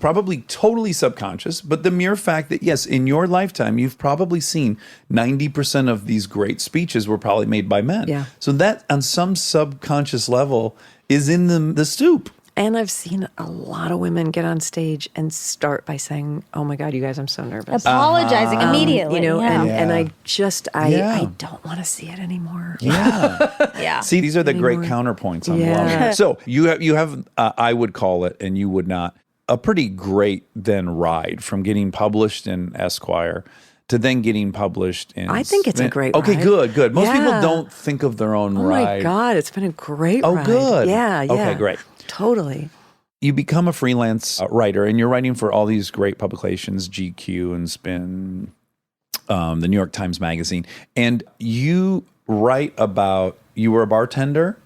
probably totally subconscious, but the mere fact that, yes, in your lifetime, you've probably seen 90% of these great speeches were probably made by men. Yeah. So that, on some subconscious level, is in the soup. And I've seen a lot of women get on stage and start by saying, "Oh my God, you guys, I'm so nervous." Apologizing immediately. And I Yeah. don't want to see it anymore. Yeah. See, these are the great counterpoints on love. So you have I would call it, and you would not, a pretty great then ride from getting published in Esquire to then getting published in. I think it's a great Okay, ride. good. Most people Yeah. don't think of their own Oh ride. my God, it's been a great ride. Oh, good. Yeah. Okay, great. Totally. You become a freelance writer, and you're writing for all these great publications, GQ and Spin, the New York Times Magazine, and you write about, you were a bartender.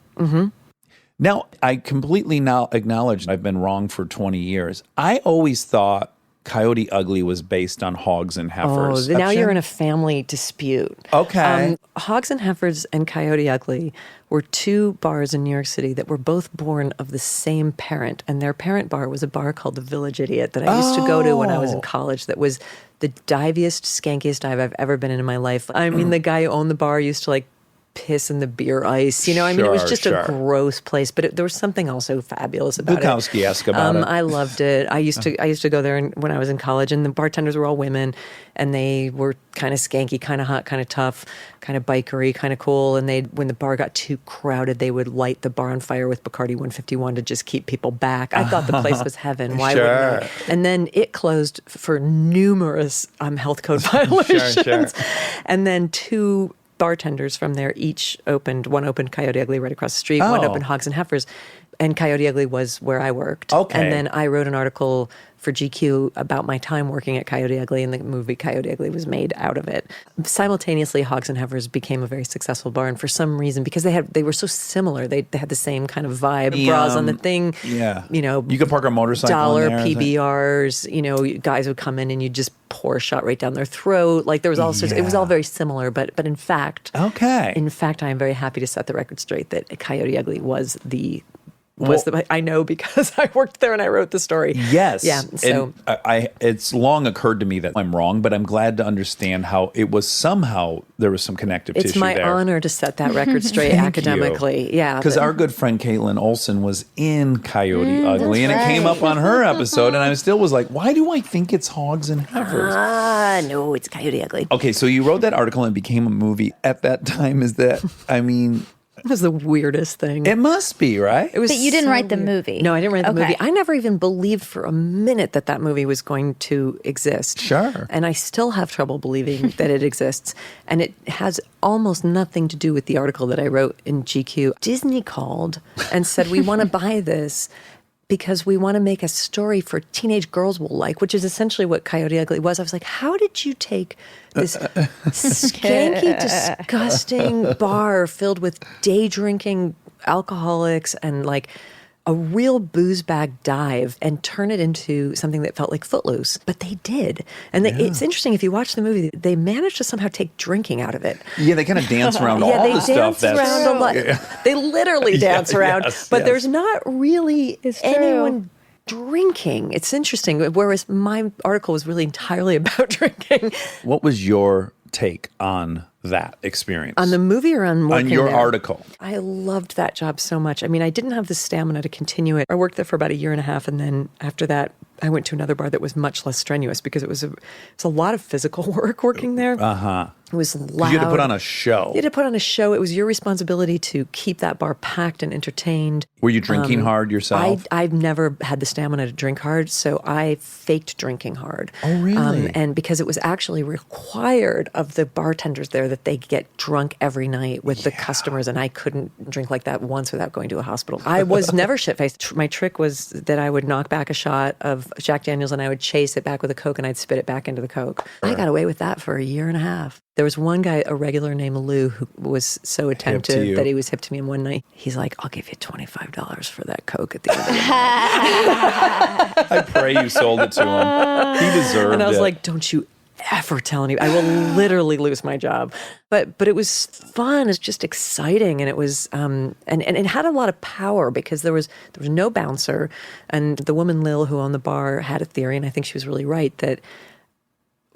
Now, I completely now acknowledge I've been wrong for 20 years. I always thought Coyote Ugly was based on Hogs and Heifers. Oh, now you're in a family dispute. Okay. Hogs and Heifers and Coyote Ugly were two bars in New York City that were both born of the same parent. And their parent bar was a bar called the Village Idiot that I used to go to when I was in college. That was the diviest, skankiest dive I've ever been in my life. I mean, the guy who owned the bar used to piss in the beer ice. I mean, it was Sure, just sure. a gross place, but there was something also fabulous about Bukowski-esque it. about it. I loved it. I used to go there when I was in college, and the bartenders were all women, and they were kind of skanky, kind of hot, kind of tough, kind of bikery, kind of cool. And when the bar got too crowded, they would light the bar on fire with Bacardi 151 to just keep people back. I thought the place was heaven. Why wouldn't I? Sure. And then it closed for numerous health code violations. Sure. And then two bartenders from there each opened. One opened Coyote Ugly right across the street. One Oh. opened Hogs and Heifers. And Coyote Ugly was where I worked. Okay. And then I wrote an article for GQ about my time working at Coyote Ugly, and the movie Coyote Ugly was made out of it. Simultaneously, Hogs and Heifers became a very successful bar, and for some reason, because they were so similar, they had the same kind of vibe. Bras on the thing, Yeah. you know, You could park a motorcycle dollar in there, isn't it? PBRs. Guys would come in and you just pour a shot right down their throat. Like there was all sorts. It was all very similar, but in fact, Okay. I am very happy to set the record straight that Coyote Ugly was the. I know because I worked there and I wrote the story. Yes. Yeah. So And it's long occurred to me that I'm wrong, but I'm glad to understand how it was somehow there was some connective it's tissue my there. honor to set that record straight Thank academically. you. Yeah. Because our good friend Caitlin Olsen was in Coyote Ugly, and it came up on her episode, and I still was like, why do I think it's Hogs and Heifers? No, it's Coyote Ugly. Okay, so you wrote that article and it became a movie. At that time, It was the weirdest thing. it must be, right? It was But you didn't so write the weird. movie. No, I didn't write the Okay. movie. I never even believed for a minute that movie was going to exist. Sure. And I still have trouble believing that it exists. And it has almost nothing to do with the article that I wrote in GQ. Disney called and said, we want to buy this because we want to make a story for teenage girls will like, which is essentially what Coyote Ugly was. I was like, how did you take this skanky, disgusting bar filled with day drinking alcoholics and like a real booze bag dive and turn it into something that felt like Footloose? But they did. And it's interesting, if you watch the movie, they managed to somehow take drinking out of it. Yeah, they kind of dance around all They the stuff. dance around a lot. They literally dance around, yes, but yes. there's not really It's true. anyone drinking. It's interesting. Whereas my article was really entirely about drinking. What was your take on that experience? On the movie or on working on your there? article? I loved that job so much. I mean, I didn't have the stamina to continue it. I worked there for about a year and a half, and then after that, I went to another bar that was much less strenuous because it was a lot of physical work working there. It was loud. You had to put on a show. You had to put on a show. It was your responsibility to keep that bar packed and entertained. Were you drinking hard yourself? I've never had the stamina to drink hard, so I faked drinking hard. Oh, really? And because it was actually required of the bartenders there that they get drunk every night with the customers, and I couldn't drink like that once without going to a hospital. I was never shit-faced. My trick was that I would knock back a shot of Jack Daniels and I would chase it back with a Coke and I'd spit it back into the Coke. I got away with that for a year and a half. There was one guy, a regular named Lou, who was so you. attentive that he was hip to me. And one night, he's like, I'll give you $25 for that Coke at the end of the night. I pray you sold it to him. He deserved it. And I was like, don't you ever tell anybody. I will literally lose my job. But it was fun. It's just exciting. And it was, and it had a lot of power because there was no bouncer. And the woman, Lil, who owned the bar, had a theory, and I think she was really right, that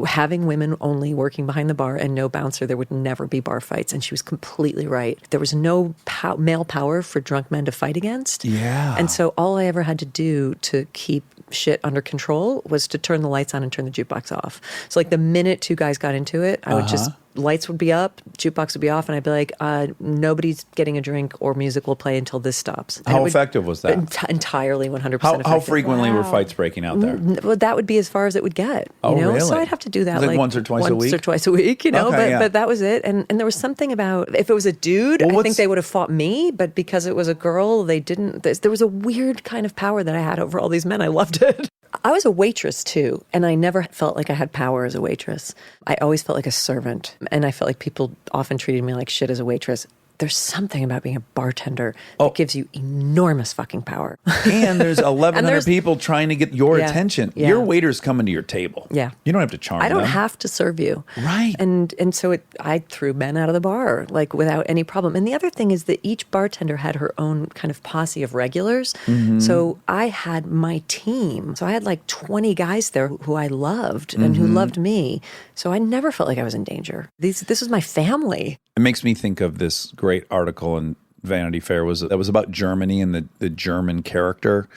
having women only working behind the bar and no bouncer, there would never be bar fights. And she was completely right. There was no male power for drunk men to fight against. Yeah. And so all I ever had to do to keep shit under control was to turn the lights on and turn the jukebox off. So like the minute two guys got into it, I would just, lights would be up, jukebox would be off, and I'd be like, nobody's getting a drink or music will play until this stops. And How effective was that? Entirely 100% How effective. frequently were fights breaking out there? Well, that would be as far as it would get. Oh, you know? really? So I'd have to do that Like once or twice a week? Once or twice a week, you know. Okay, but that was it. And there was something about, if it was a dude, Well, I what's- think they would have fought me. But because it was a girl, they didn't. There was a weird kind of power that I had over all these men. I loved it. I was a waitress too, and I never felt like I had power as a waitress. I always felt like a servant, and I felt like people often treated me like shit as a waitress. there's something about being a bartender that gives you enormous fucking power. And there's 1,100 there's- people trying to get your Yeah, attention. yeah. Your waiter's coming to your table. Yeah. You don't have to charm I don't them. have to serve you. Right. And so I threw men out of the bar, like without any problem. And the other thing is that each bartender had her own kind of posse of regulars. Mm-hmm. So I had my team. So I had like 20 guys there who I loved and Mm-hmm. who loved me. So I never felt like I was in danger. This was my family. It makes me think of this great article in Vanity Fair that was about Germany and the German character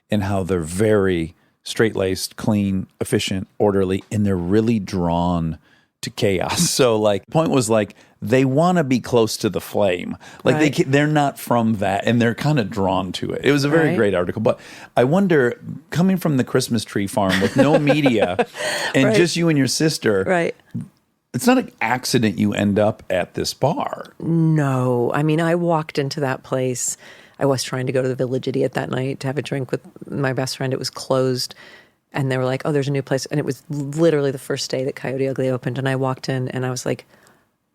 and how they're very straight-laced, clean, efficient, orderly, and they're really drawn to chaos. So like the point was like they want to be close to the flame. Like Right. they're not from that and they're kind of drawn to it. It was a very Right. great article, but I wonder, coming from the Christmas tree farm with no media and Right. just you and your sister, Right. it's not an accident you end up at this bar. No. I mean, I walked into that place. I was trying to go to the Village Idiot that night to have a drink with my best friend. It was closed. And they were like, oh, there's a new place. And it was literally the first day that Coyote Ugly opened. And I walked in and I was like,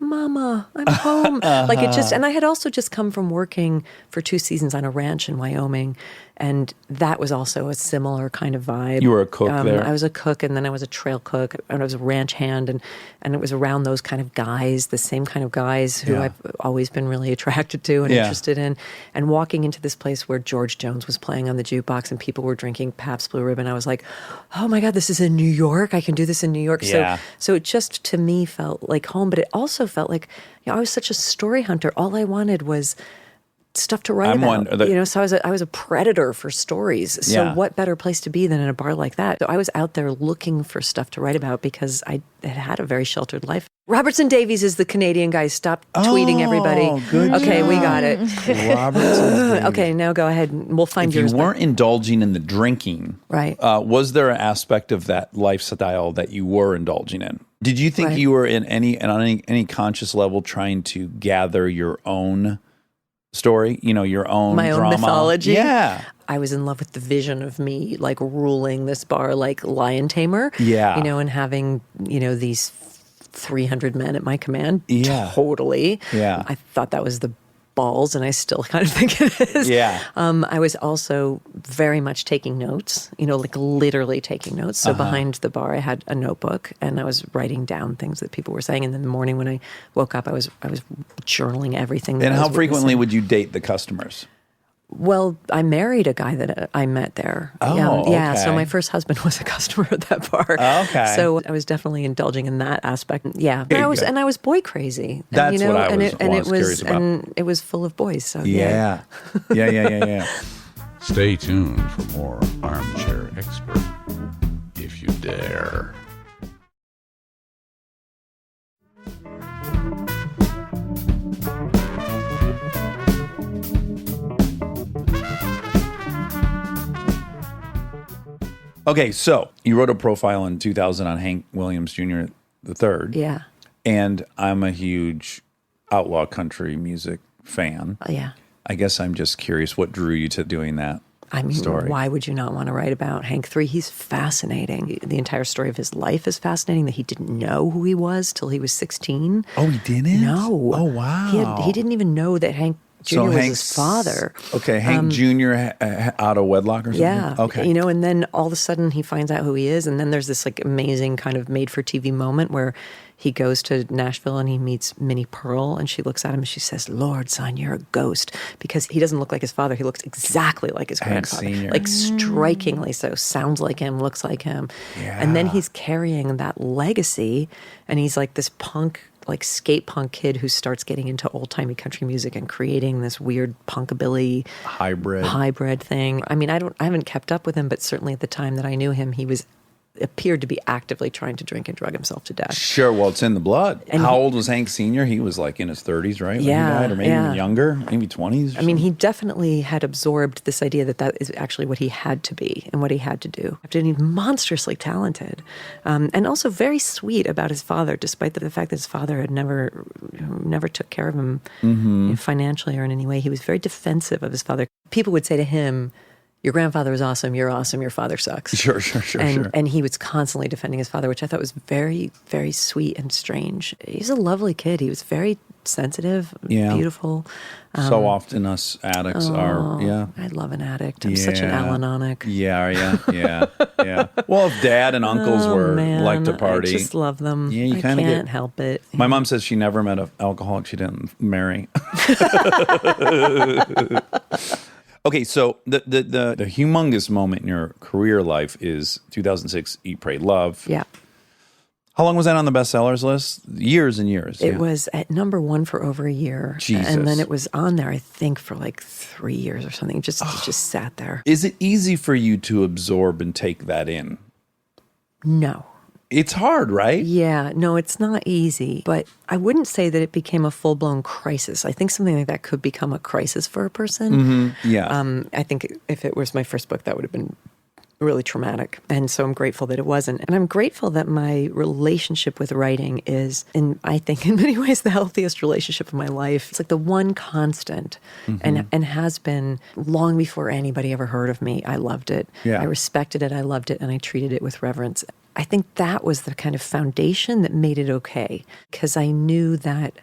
Mama, I'm home. Like it just, and I had also just come from working for 2 seasons on a ranch in Wyoming. And that was also a similar kind of vibe. You were a cook there? I was a cook, and then I was a trail cook, and I was a ranch hand. And it was around those kind of guys, the same kind of guys who Yeah. I've always been really attracted to and Yeah. interested in. And walking into this place where George Jones was playing on the jukebox and people were drinking Pabst Blue Ribbon, I was like, oh my God, this is in New York. I can do this in New York. Yeah. So it just, to me, felt like home, but it also felt like, I was such a story hunter. All I wanted was stuff to write I'm about. one- So I was a predator for stories. So Yeah. what better place to be than in a bar like that? So I was out there looking for stuff to write about because I had had a very sheltered life. Robertson Davies is the Canadian guy. Stop tweeting, everybody. Good Okay, job. we got it. Robertson. Okay, now go ahead. We'll find If you yours. but- weren't indulging in the drinking, Right. was there an aspect of that lifestyle that you were indulging in? Did you think Right. you were on any conscious level trying to gather your own story? Your own My own drama? mythology? Yeah. I was in love with the vision of me like ruling this bar like lion tamer. Yeah. And having, these 300 men at my command. Yeah. Totally. Yeah. I thought that was the balls, and I still kind of think it is. Yeah. I was also very much taking notes, like literally taking notes. So behind the bar, I had a notebook, and I was writing down things that people were saying. And in the morning when I woke up, I was journaling everything. That And I how was frequently witnessing. would you date the customers? Well, I married a guy that I met there. Oh, yeah. So okay. my first husband was a customer at that bar. Okay. So I was definitely indulging in that aspect. Yeah. There you go. And I was boy crazy. That's what I was curious about. And it was full of boys. So Yeah. Yeah. Stay tuned for more Armchair Expert, if you dare. Okay, so you wrote a profile in 2000 on Hank Williams Jr. the third. Yeah. And I'm a huge outlaw country music fan. Yeah. I guess I'm just curious what drew you to doing that I mean, story. why would you not want to write about Hank III? He's fascinating. The entire story of his life is fascinating, that he didn't know who he was till he was 16. Oh, he didn't? No. Oh, wow. He didn't even know that Hank Jr. was Hank's his father. Okay, Hank Jr. Out of wedlock or something? Yeah. Okay. And then all of a sudden he finds out who he is. And then there's this like amazing kind of made for TV moment where he goes to Nashville and he meets Minnie Pearl, and she looks at him and she says, Lord, son, you're a ghost. Because he doesn't look like his father. He looks exactly like his Hank grandfather. Sr.. Like strikingly so. Sounds like him, looks like him. Yeah. And then he's carrying that legacy, and he's like this punk, like skate punk kid who starts getting into old timey country music and creating this weird punkabilly hybrid thing. I mean, I haven't kept up with him, but certainly at the time that I knew him, he appeared to be actively trying to drink and drug himself to death. Sure, well, it's in the blood. And How old was Hank Sr.? He was like in his 30s, right? When Yeah, he died, or maybe yeah. even younger, maybe 20s? I mean, he definitely had absorbed this idea that is actually what he had to be and what he had to do. And he's monstrously talented, and also very sweet about his father, despite the fact that his father had never took care of him financially or in any way. He was very defensive of his father. People would say to him, your grandfather was awesome, you're awesome, your father sucks. Sure. And he was constantly defending his father, which I thought was very, very sweet and strange. He's a lovely kid. He was very sensitive, Yeah. beautiful. So often us addicts are, yeah. I love an addict. I'm such an Al-Anonic. Yeah, yeah. Well, if dad and uncles were like to party. I just love them. Yeah, you I kind of can't help it. My mom says she never met an alcoholic she didn't marry. Okay, so the humongous moment in your career life is 2006, Eat, Pray, Love. Yeah. How long was that on the bestsellers list? Years and years. It was at number 1 for over a year. Jesus. And then it was on there, I think, for like 3 years or something. It just sat there. Is it easy for you to absorb and take that in? No. It's hard, right? Yeah, no, it's not easy, but I wouldn't say that it became a full-blown crisis. I think something like that could become a crisis for a person. Yeah. I think if it was my first book, that would have been really traumatic. And so I'm grateful that it wasn't. And I'm grateful that my relationship with writing is, I think, in many ways, the healthiest relationship of my life. It's like the one constant and has been long before anybody ever heard of me. I loved it. Yeah. I respected it. I loved it. And I treated it with reverence. I think that was the kind of foundation that made it okay, because I knew that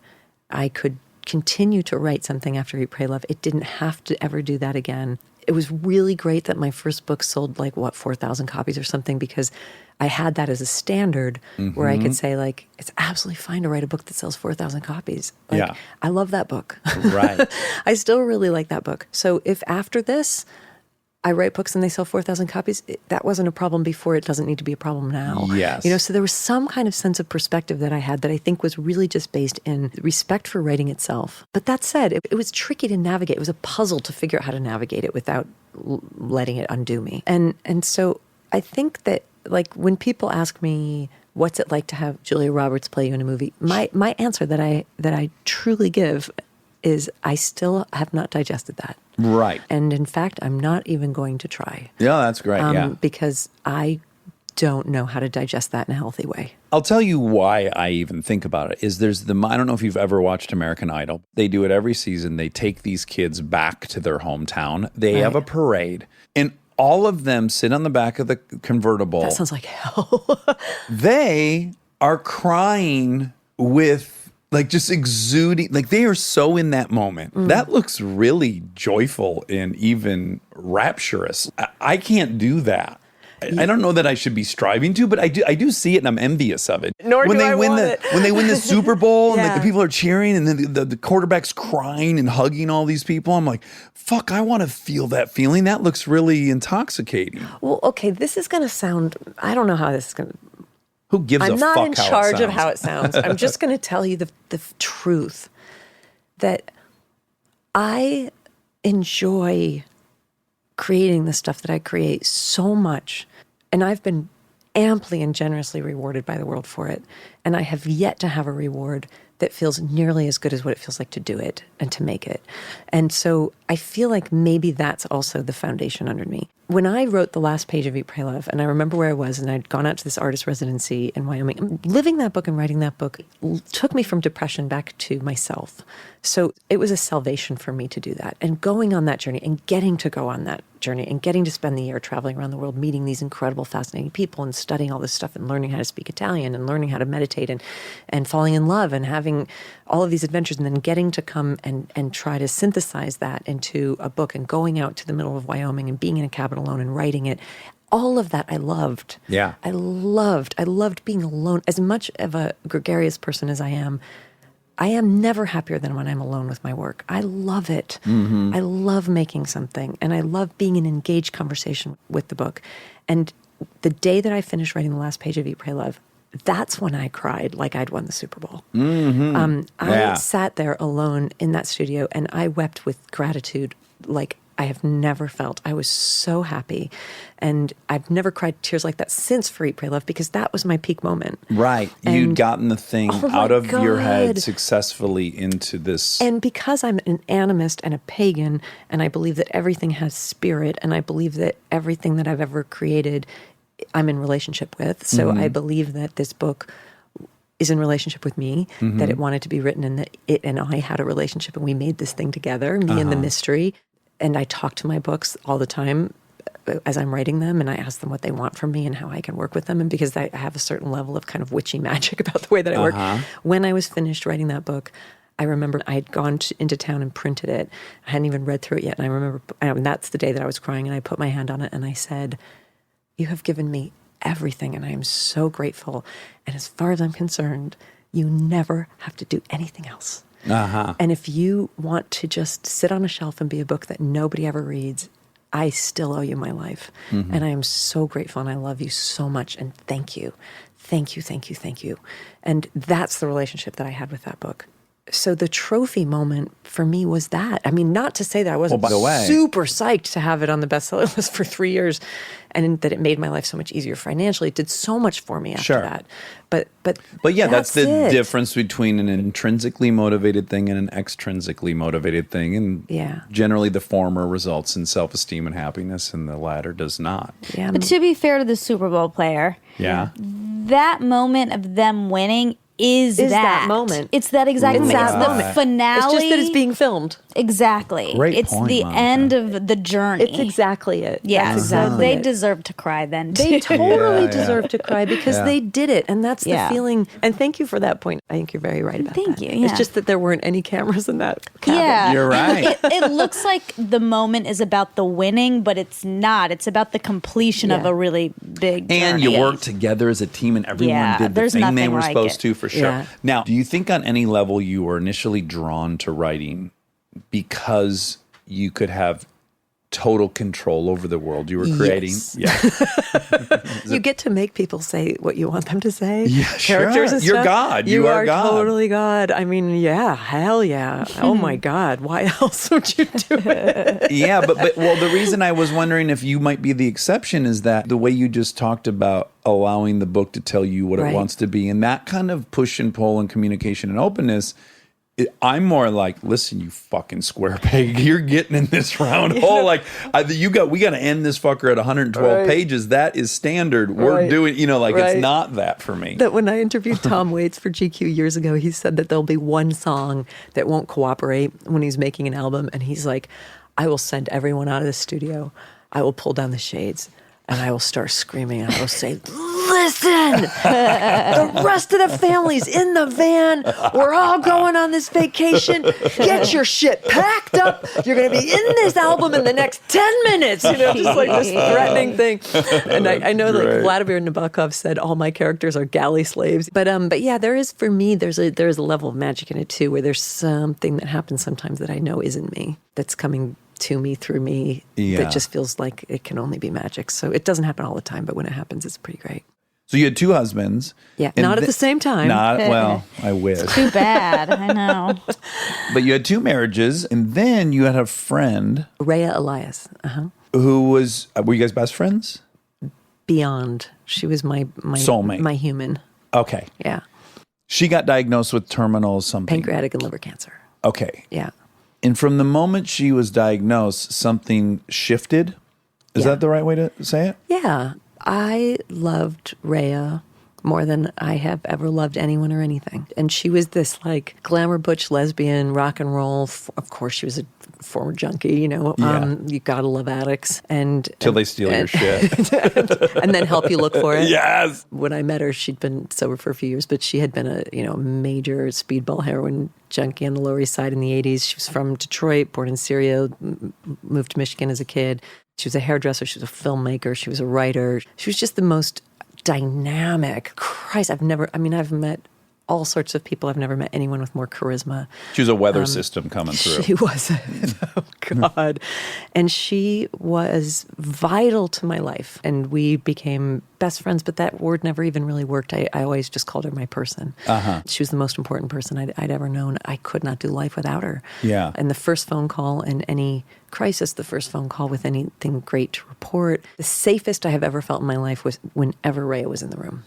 I could continue to write something after Eat, Pray, Love. It didn't have to ever do that again. It was really great that my first book sold 4,000 copies or something, because I had that as a standard where I could say, it's absolutely fine to write a book that sells 4,000 copies. Yeah. I love that book. Right. I still really like that book. So if after this, I write books and they sell 4,000 copies, that wasn't a problem before. It doesn't need to be a problem now. Yes. So there was some kind of sense of perspective that I had that I think was really just based in respect for writing itself. But that said, it was tricky to navigate. It was a puzzle to figure out how to navigate it without letting it undo me. And so I think that, when people ask me, what's it like to have Julia Roberts play you in a movie? My answer that I truly give is I still have not digested that. Right. And in fact, I'm not even going to try. Yeah, that's great. Because I don't know how to digest that in a healthy way. I'll tell you why I even think about it. I don't know if you've ever watched American Idol. They do it every season. They take these kids back to their hometown. They have a parade, and all of them sit on the back of the convertible. That sounds like hell. They are crying with just exuding, they are so in that moment. That looks really joyful and even rapturous. I can't do that. I don't know that I should be striving to, but I do see it and I'm envious of it. Nor do I want it. When they win the Super Bowl and Yeah. the people are cheering and then the quarterback's crying and hugging all these people, I'm like, fuck, I want to feel that feeling. That looks really intoxicating. Well, okay, this is going to sound, I don't know how this is going to, Who gives a I'm fuck not in how it charge of sounds? how it sounds. I'm just going to tell you the truth that I enjoy creating the stuff that I create so much. And I've been amply and generously rewarded by the world for it. And I have yet to have a reward that feels nearly as good as what it feels like to do it and to make it. And so I feel like maybe that's also the foundation under me. When I wrote the last page of Eat, Pray, Love, and I remember where I was, and I'd gone out to this artist residency in Wyoming, living that book and writing that book took me from depression back to myself. So it was a salvation for me to do that. And going on that journey and getting to go on that journey and getting to spend the year traveling around the world, meeting these incredible, fascinating people and studying all this stuff and learning how to speak Italian and learning how to meditate and falling in love and having all of these adventures and then getting to come and try to synthesize that into a book and going out to the middle of Wyoming and being in a cabin alone and writing it. All of that I loved. Yeah. I loved being alone. As much of a gregarious person as I am never happier than when I'm alone with my work. I love it. I love making something, and I love being in engaged conversation with the book. And the day that I finished writing the last page of Eat, Pray, Love, that's when I cried like I'd won the Super Bowl. I sat there alone in that studio, and I wept with gratitude like I have never felt. I was so happy. And I've never cried tears like that since for Eat, Pray, Love, because that was my peak moment. Right. And- You'd gotten the thing Oh my out of your head God. successfully into this. And because I'm an animist and a pagan, and I believe that everything has spirit, and I believe that everything that I've ever created, I'm in relationship with. So I believe that this book is in relationship with me, that it wanted to be written, and that it and I had a relationship, and we made this thing together, me and the mystery. And I talk to my books all the time as I'm writing them, and I ask them what they want from me and how I can work with them. And because I have a certain level of kind of witchy magic about the way that I work. When I was finished writing that book, I remember I had gone into town and printed it. I hadn't even read through it yet. And I remember, and that's the day that I was crying, and I put my hand on it and I said, "You have given me everything, and I am so grateful. And as far as I'm concerned, you never have to do anything else. And if you want to just sit on a shelf and be a book that nobody ever reads, I still owe you my life. And I am so grateful, and I love you so much, and thank you. Thank you, thank you, thank you." And that's the relationship that I had with that book. So the trophy moment for me was that. I mean, not to say that I wasn't by the way, super psyched to have it on the bestseller list for 3 years, and that it made my life so much easier financially. It did so much for me after that. But yeah, that's the it. difference between an intrinsically motivated thing and an extrinsically motivated thing. And generally the former results in self-esteem and happiness, and the latter does not. Yeah. But to be fair to the Super Bowl player, that moment of them winning is that moment. It's that exact moment. that It's moment. the finale. It's just that it's being filmed. Exactly. Great it's point, the Monica. end of the journey. It's exactly it. Yeah, That's so exactly they it. deserve to cry then, too. They totally deserve to cry because they did it. And that's the feeling. And thank you for that point. I think you're very right about Thank that. you, yeah. It's just that there weren't any cameras in that cabin. Yeah. You're right. It looks like the moment is about the winning, but it's not. It's about the completion of a really big And journey. you work together as a team, and everyone did the there's thing they nothing were like supposed it. to, for sure. Yeah. Now, do you think on any level you were initially drawn to writing because you could have total control over the world you were creating? Yes. Yeah. You get to make people say what you want them to say. Yeah, Characters sure. and You're stuff. God. You are God. Totally God. I mean, yeah, hell yeah. Oh my God. Why else would you do it? Yeah, but well, the reason I was wondering if you might be the exception is that the way you just talked about allowing the book to tell you what it Right. wants to be, and that kind of push and pull and communication and openness. I'm more like, listen, you fucking square peg, you're getting in this round hole. Like, we got to end this fucker at 112 pages. That is standard. We're doing, it's not that for me. That when I interviewed Tom Waits for GQ years ago, he said that there'll be one song that won't cooperate when he's making an album. And he's like, I will send everyone out of the studio. I will pull down the shades. And I will start screaming. And I will say, listen, the rest of the family's in the van. We're all going on this vacation. Get your shit packed up. You're going to be in this album in the next 10 minutes. Just like this threatening thing. And I know that Vladimir Nabokov said all my characters are galley slaves. But yeah, there is, for me, there's a level of magic in it too, where there's something that happens sometimes that I know isn't me, that's coming to me through me, that just feels like it can only be magic. So it doesn't happen all the time, but when it happens, it's pretty great. So you had two husbands. Yeah, and not at the same time. Well, I wish. Too bad. I know. But you had two marriages, and then you had a friend Rhea Elias. who was, were you guys best friends? Beyond. She was my Soulmate. my human. Okay. Yeah. She got diagnosed with terminal something. Pancreatic and liver cancer. Okay. Yeah. And from the moment she was diagnosed, something shifted. Is that the right way to say it? Yeah. I loved Rhea more than I have ever loved anyone or anything. And she was this like glamour butch lesbian, rock and roll. Of course, she was a former junkie, you gotta love addicts. Till they steal your shit. And then help you look for it. Yes. When I met her, she'd been sober for a few years, but she had been a major speedball heroin junkie on the Lower East Side in the 80s. She was from Detroit, born in Syria, moved to Michigan as a kid. She was a hairdresser. She was a filmmaker. She was a writer. She was just the most dynamic. Christ, I've met all sorts of people. I've never met anyone with more charisma. She was a weather system coming through. She was. Oh, God. And she was vital to my life. And we became best friends, but that word never even really worked. I always just called her my person. She was the most important person I'd ever known. I could not do life without her. Yeah. And the first phone call in any crisis, the first phone call with anything great to report, the safest I have ever felt in my life was whenever Rhea was in the room.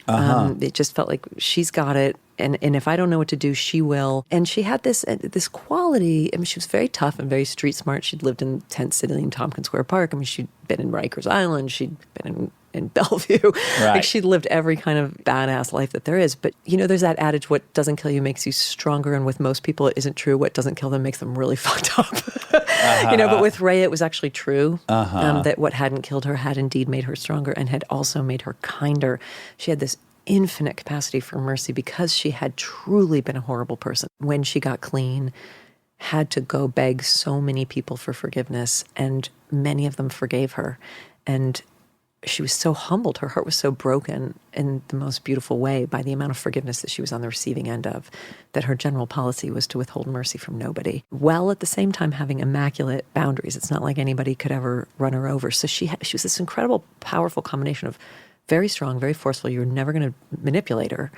It just felt like she's got it. And if I don't know what to do, she will. And she had this quality. I mean, she was very tough and very street smart. She'd lived in Tent City in Tompkins Square Park. I mean, she'd been in Rikers Island. She'd been in Bellevue. Right. Like she'd lived every kind of badass life that there is. But, there's that adage, what doesn't kill you makes you stronger. And with most people, it isn't true. What doesn't kill them makes them really fucked up. But with Rhea, it was actually true. That what hadn't killed her had indeed made her stronger and had also made her kinder. She had this infinite capacity for mercy because she had truly been a horrible person. When she got clean, had to go beg so many people for forgiveness, and many of them forgave her. And she was so humbled. Her heart was so broken in the most beautiful way by the amount of forgiveness that she was on the receiving end of, that her general policy was to withhold mercy from nobody, while at the same time having immaculate boundaries. It's not like anybody could ever run her over. So she was this incredible, powerful combination of very strong, very forceful. You're never going to manipulate her.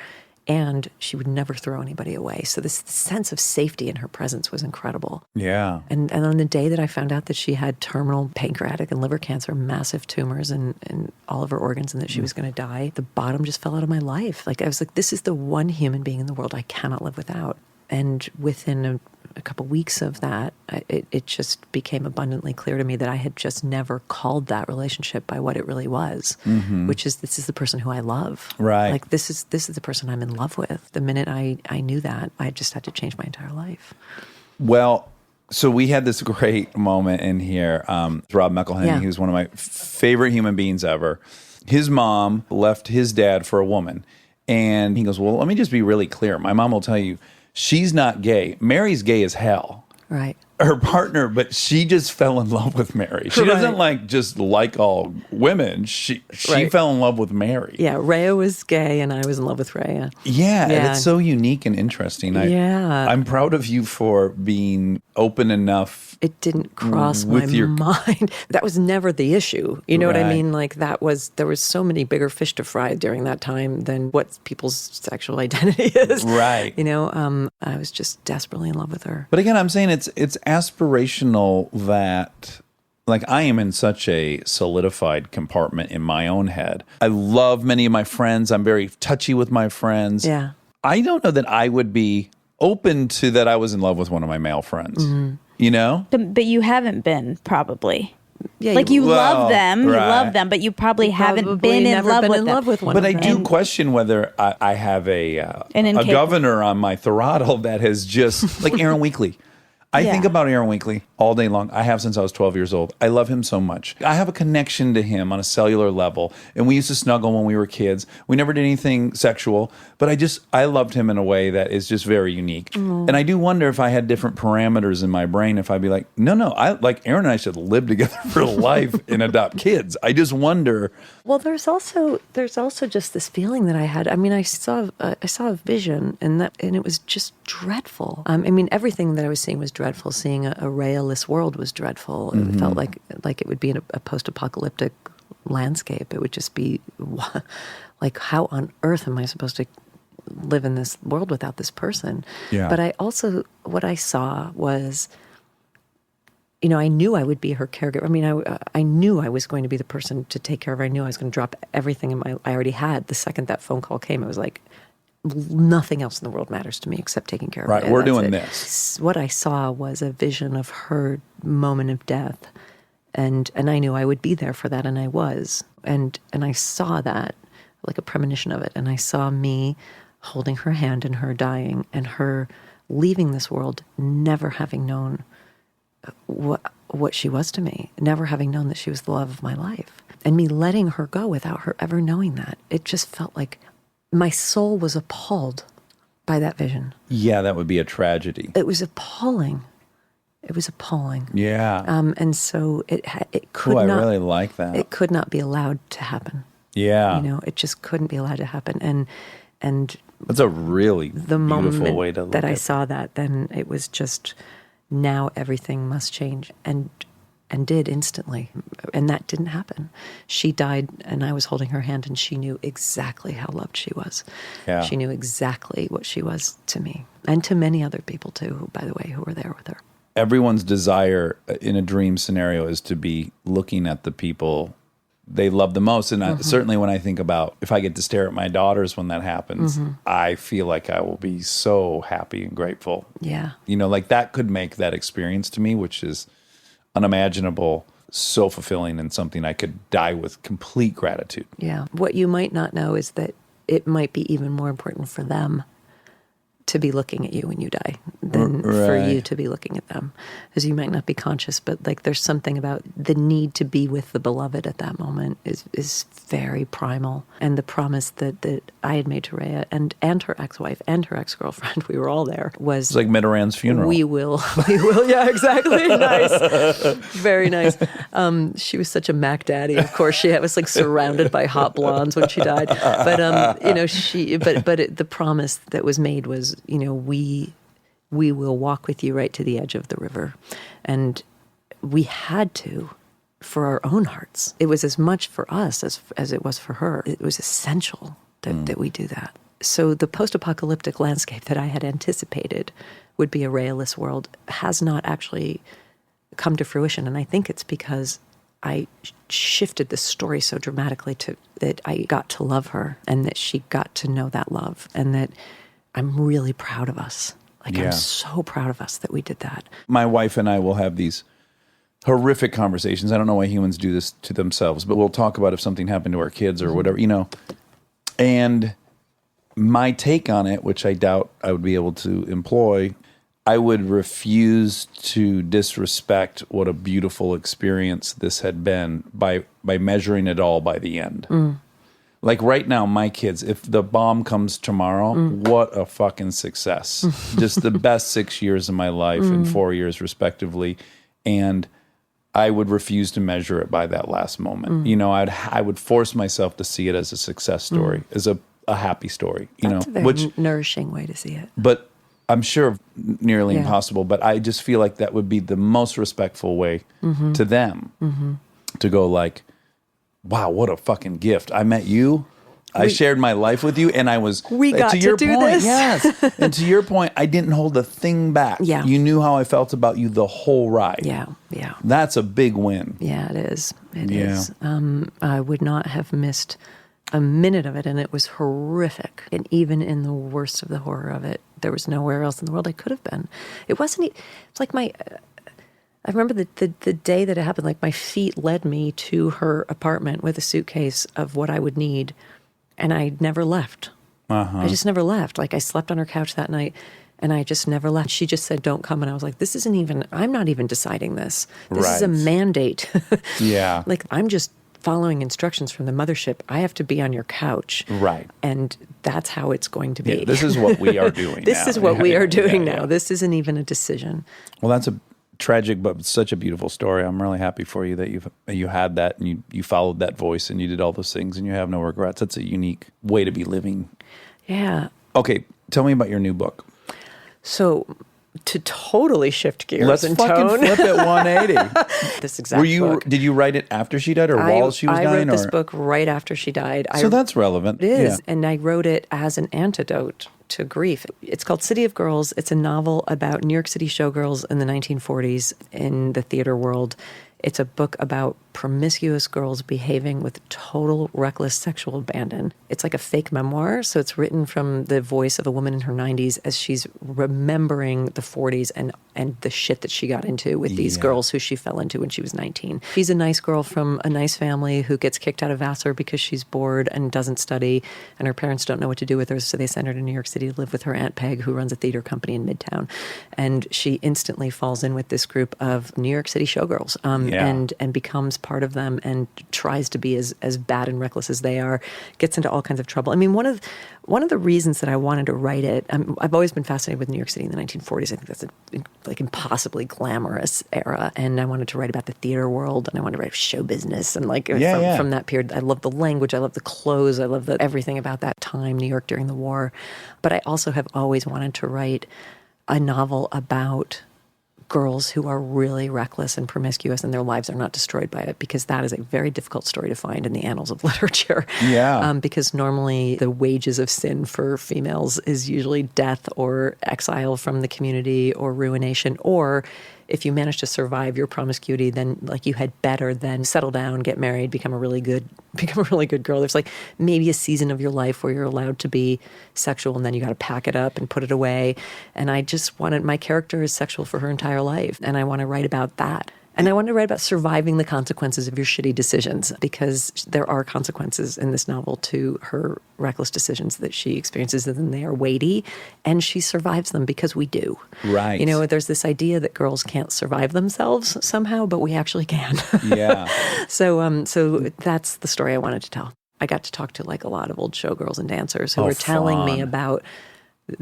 And she would never throw anybody away. So this sense of safety in her presence was incredible. Yeah. And on the day that I found out that she had terminal pancreatic and liver cancer, massive tumors in all of her organs, and that she was going to die, the bottom just fell out of my life. Like, I was like, this is the one human being in the world I cannot live without. And within a couple weeks of that, it just became abundantly clear to me that I had just never called that relationship by what it really was, which is, this is the person who I love. Right. Like, this is the person I'm in love with. The minute I knew that, I just had to change my entire life. Well, so we had this great moment in here. Rob McElhenney, Yeah. he was one of my favorite human beings ever. His mom left his dad for a woman. And he goes, well, let me just be really clear. My mom will tell you, she's not gay. Mary's gay as hell. Right. Her partner, but she just fell in love with Mary. She doesn't just like all women. She Right. fell in love with Mary. Yeah, Rhea was gay, and I was in love with Rhea. Yeah, and Yeah. it's so unique and interesting. Yeah. I'm proud of you for being open enough. It didn't cross With my your- mind. That was never the issue. You know what I Right. mean? Like, there was so many bigger fish to fry during that time than what people's sexual identity is. Right. You know, I was just desperately in love with her. But again, I'm saying it's aspirational that, like, I am in such a solidified compartment in my own head. I love many of my friends. I'm very touchy with my friends. Yeah. I don't know that I would be open to that I was in love with one of my male friends. Mm-hmm. You know? But you haven't been, probably. Yeah, Like, you Well, love them, you right. love them, but you probably haven't probably been in never love been with in them. love with one But of I them. do question whether I have a An incapable- governor on my throttle that has just, like Aaron Weekly. I Yeah. think about Aaron Weekly all day long. I have since I was 12 years old. I love him so much. I have a connection to him on a cellular level. And we used to snuggle when we were kids. We never did anything sexual, but I loved him in a way that is just very unique. And I do wonder if I had different parameters in my brain, if I'd be like, no, I like Aaron and I should live together for life and adopt kids. I just wonder. Well, there's also just this feeling that I had. I mean, I saw a vision, and it was just dreadful. I mean, everything that I was seeing was dreadful. Seeing a Rhea-less world was dreadful. It felt like it would be in a post-apocalyptic landscape. It would just be like, how on earth am I supposed to live in this world without this person? Yeah. But what I saw was, you know, I knew I would be her caregiver. I mean, I knew I was going to be the person to take care of her. I knew I was going to drop everything I already had. The second that phone call came, it was like, nothing else in the world matters to me except taking care of Right, her. we're That's doing it. this. What I saw was a vision of her moment of death. And I knew I would be there for that, and I was. And I saw that, like a premonition of it. And I saw me holding her hand and her dying, and her leaving this world never having known what she was to me, never having known that she was the love of my life, and me letting her go without her ever knowing that. It just felt like my soul was appalled by that vision. Yeah, that would be a tragedy. It was appalling. It was appalling. Yeah. And so it could Oh, I not. really like that. It could not be allowed to happen. Yeah. You know, it just couldn't be allowed to happen. And That's a really the beautiful moment way to look that I at it. saw that, then it was just, now everything must change, and did instantly. And that didn't happen. She died, and I was holding her hand, and she knew exactly how loved she was. Yeah. She knew exactly what she was to me, and to many other people too, who, by the way, who were there with her. Everyone's desire in a dream scenario is to be looking at the people they love the most. And I, certainly when I think about if I get to stare at my daughters when that happens, I feel like I will be so happy and grateful. Yeah. You know, like that could make that experience to me, which is unimaginable, so fulfilling, and something I could die with complete gratitude. Yeah. What you might not know is that it might be even more important for them to be looking at you when you die than for Right. you to be looking at them, because you might not be conscious, but like there's something about the need to be with the beloved at that moment is very primal. And the promise that I had made to Rhea and her ex-wife and her ex-girlfriend, we were all there, was It's like Mitterrand's funeral. we will, yeah, exactly. Nice. Very nice. She was such a Mac daddy. Of course, she was like surrounded by hot blondes when she died. But, the promise that was made was, we will walk with you right to the edge of the river. And we had to, for our own hearts. It was as much for us as it was for her. It was essential that we do that. So the post-apocalyptic landscape that I had anticipated would be a Rhea-less world has not actually come to fruition. And I think it's because I shifted the story so dramatically that I got to love her and that she got to know that love, and that I'm really proud of us. I'm so proud of us that we did that. My wife and I will have these horrific conversations. I don't know why humans do this to themselves, but we'll talk about if something happened to our kids or whatever, And my take on it, which I doubt I would be able to employ, I would refuse to disrespect what a beautiful experience this had been by measuring it all by the end. Like right now, my kids, if the bomb comes tomorrow, what a fucking success. Just the best 6 years of my life and 4 years respectively. And I would refuse to measure it by that last moment. I would force myself to see it as a success story, as a happy story, That's a very nourishing way to see it. But I'm sure nearly impossible, but I just feel like that would be the most respectful way to them to go like, wow, what a fucking gift. I met you. I shared my life with you, and I was... We got to your do point, this. Yes. And to your point, I didn't hold a thing back. Yeah. You knew how I felt about you the whole ride. Yeah. That's a big win. Yeah, it is. It is. I would not have missed a minute of it, and it was horrific. And even in the worst of the horror of it, there was nowhere else in the world I could have been. It wasn't... It's like my... I remember the day that it happened, like my feet led me to her apartment with a suitcase of what I would need, and I never left. I just never left. Like I slept on her couch that night, and I just never left. She just said, don't come. And I was like, this isn't even, I'm not even deciding this. This is a mandate. Yeah. Like I'm just following instructions from the mothership. I have to be on your couch. Right. And that's how it's going to be. Yeah, this is what we are doing This now. is what we are doing Yeah. now. This isn't even a decision. Well, that's a tragic but such a beautiful story. I'm really happy for you that you had that and you followed that voice and you did all those things and you have no regrets. That's a unique way to be living. Yeah. Okay, tell me about your new book. So to totally shift gears Let's and fucking tone, flip it 180. this exact book. Did you write it after she died or while she was I dying? wrote this book right after she died. So that's relevant. It is. Yeah. And I wrote it as an antidote to grief. It's called City of Girls. It's a novel about New York City showgirls in the 1940s in the theater world. It's a book about promiscuous girls behaving with total reckless sexual abandon. It's like a fake memoir, so it's written from the voice of a woman in her 90s as she's remembering the 40s and the shit that she got into with these girls who she fell into when she was 19. She's a nice girl from a nice family who gets kicked out of Vassar because she's bored and doesn't study, and her parents don't know what to do with her, so they send her to New York City to live with her Aunt Peg, who runs a theater company in Midtown. And she instantly falls in with this group of New York City showgirls and becomes part of them and tries to be as bad and reckless as they are, gets into all kinds of trouble. I mean, one of the reasons that I wanted to write it, I've always been fascinated with New York City in the 1940s. I think that's a impossibly glamorous era. And I wanted to write about the theater world, and I wanted to write show business. And from that period, I love the language, I love the clothes, I love everything about that time, New York during the war. But I also have always wanted to write a novel about girls who are really reckless and promiscuous and their lives are not destroyed by it, because that is a very difficult story to find in the annals of literature. Yeah. Because normally the wages of sin for females is usually death or exile from the community or ruination, or if you manage to survive your promiscuity, then like you had better than settle down, get married, become a really good girl. There's like maybe a season of your life where you're allowed to be sexual, and then you got to pack it up and put it away. And I just wanted, my character is sexual for her entire life, and I want to write about that. And I wanted to write about surviving the consequences of your shitty decisions, because there are consequences in this novel to her reckless decisions that she experiences, and they are weighty, and she survives them because we do. Right. You know, there's this idea that girls can't survive themselves somehow, but we actually can. Yeah. So that's the story I wanted to tell. I got to talk to like a lot of old showgirls and dancers who were telling me about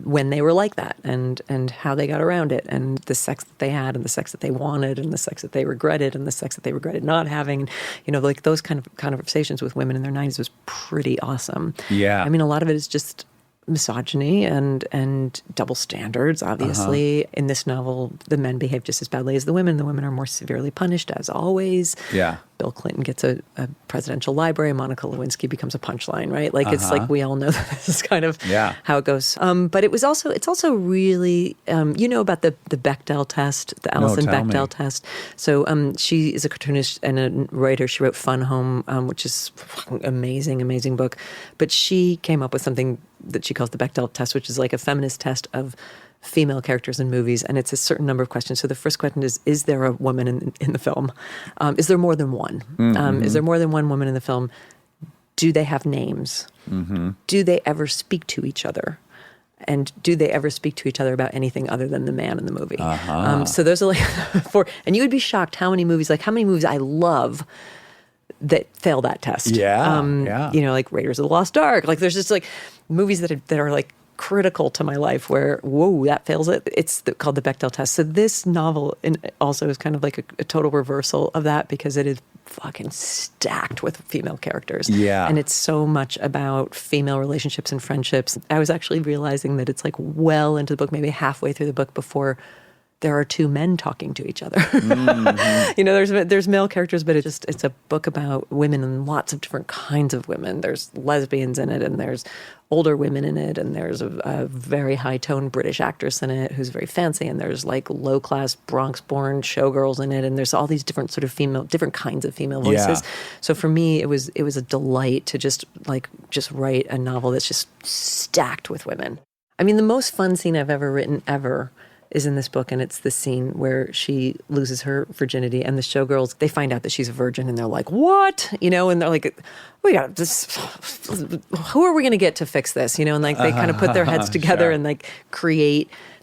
when they were like that and how they got around it, and the sex that they had and the sex that they wanted and the sex that they regretted and the sex that they regretted not having. And, you know, like those kind of conversations with women in their 90s was pretty awesome. Yeah. I mean, a lot of it is just misogyny and double standards, obviously. In this novel, the men behave just as badly as the women. The women are more severely punished, as always. Yeah. Bill Clinton gets a presidential library. Monica Lewinsky becomes a punchline, right? Like, it's like we all know that this is kind of how it goes. But it's also really, you know about the Bechdel test, the Alison Bechdel test. So she is a cartoonist and a writer. She wrote Fun Home, which is an amazing book. But she came up with something that she calls the Bechdel test, which is like a feminist test of female characters in movies, and it's a certain number of questions. So the first question is there a woman in the film? Is there more than one? Is there more than one woman in the film? Do they have names? Do they ever speak to each other? And do they ever speak to each other about anything other than the man in the movie? So those are like four. And you would be shocked how many movies I love that fail that test. Yeah. You know, like Raiders of the Lost Ark. Like, there's just like movies that are like critical to my life where, whoa, that fails it. It's called the Bechdel test. So this novel also is kind of like a total reversal of that, because it is fucking stacked with female characters. Yeah. And it's so much about female relationships and friendships. I was actually realizing that it's like well into the book, maybe halfway through the book, before there are two men talking to each other. You know, there's male characters, but it's a book about women and lots of different kinds of women. There's lesbians in it, and there's older women in it, and there's a very high-toned British actress in it who's very fancy, and there's like low-class Bronx-born showgirls in it, and there's all these different sort of different kinds of female voices. Yeah. So for me, it was a delight to just write a novel that's just stacked with women. I mean, the most fun scene I've ever written is in this book, and it's the scene where she loses her virginity, and the showgirls, they find out that she's a virgin, and they're like, what? You know, and they're like, we got this, who are we going to get to fix this? You know, and like they kind of put their heads together and like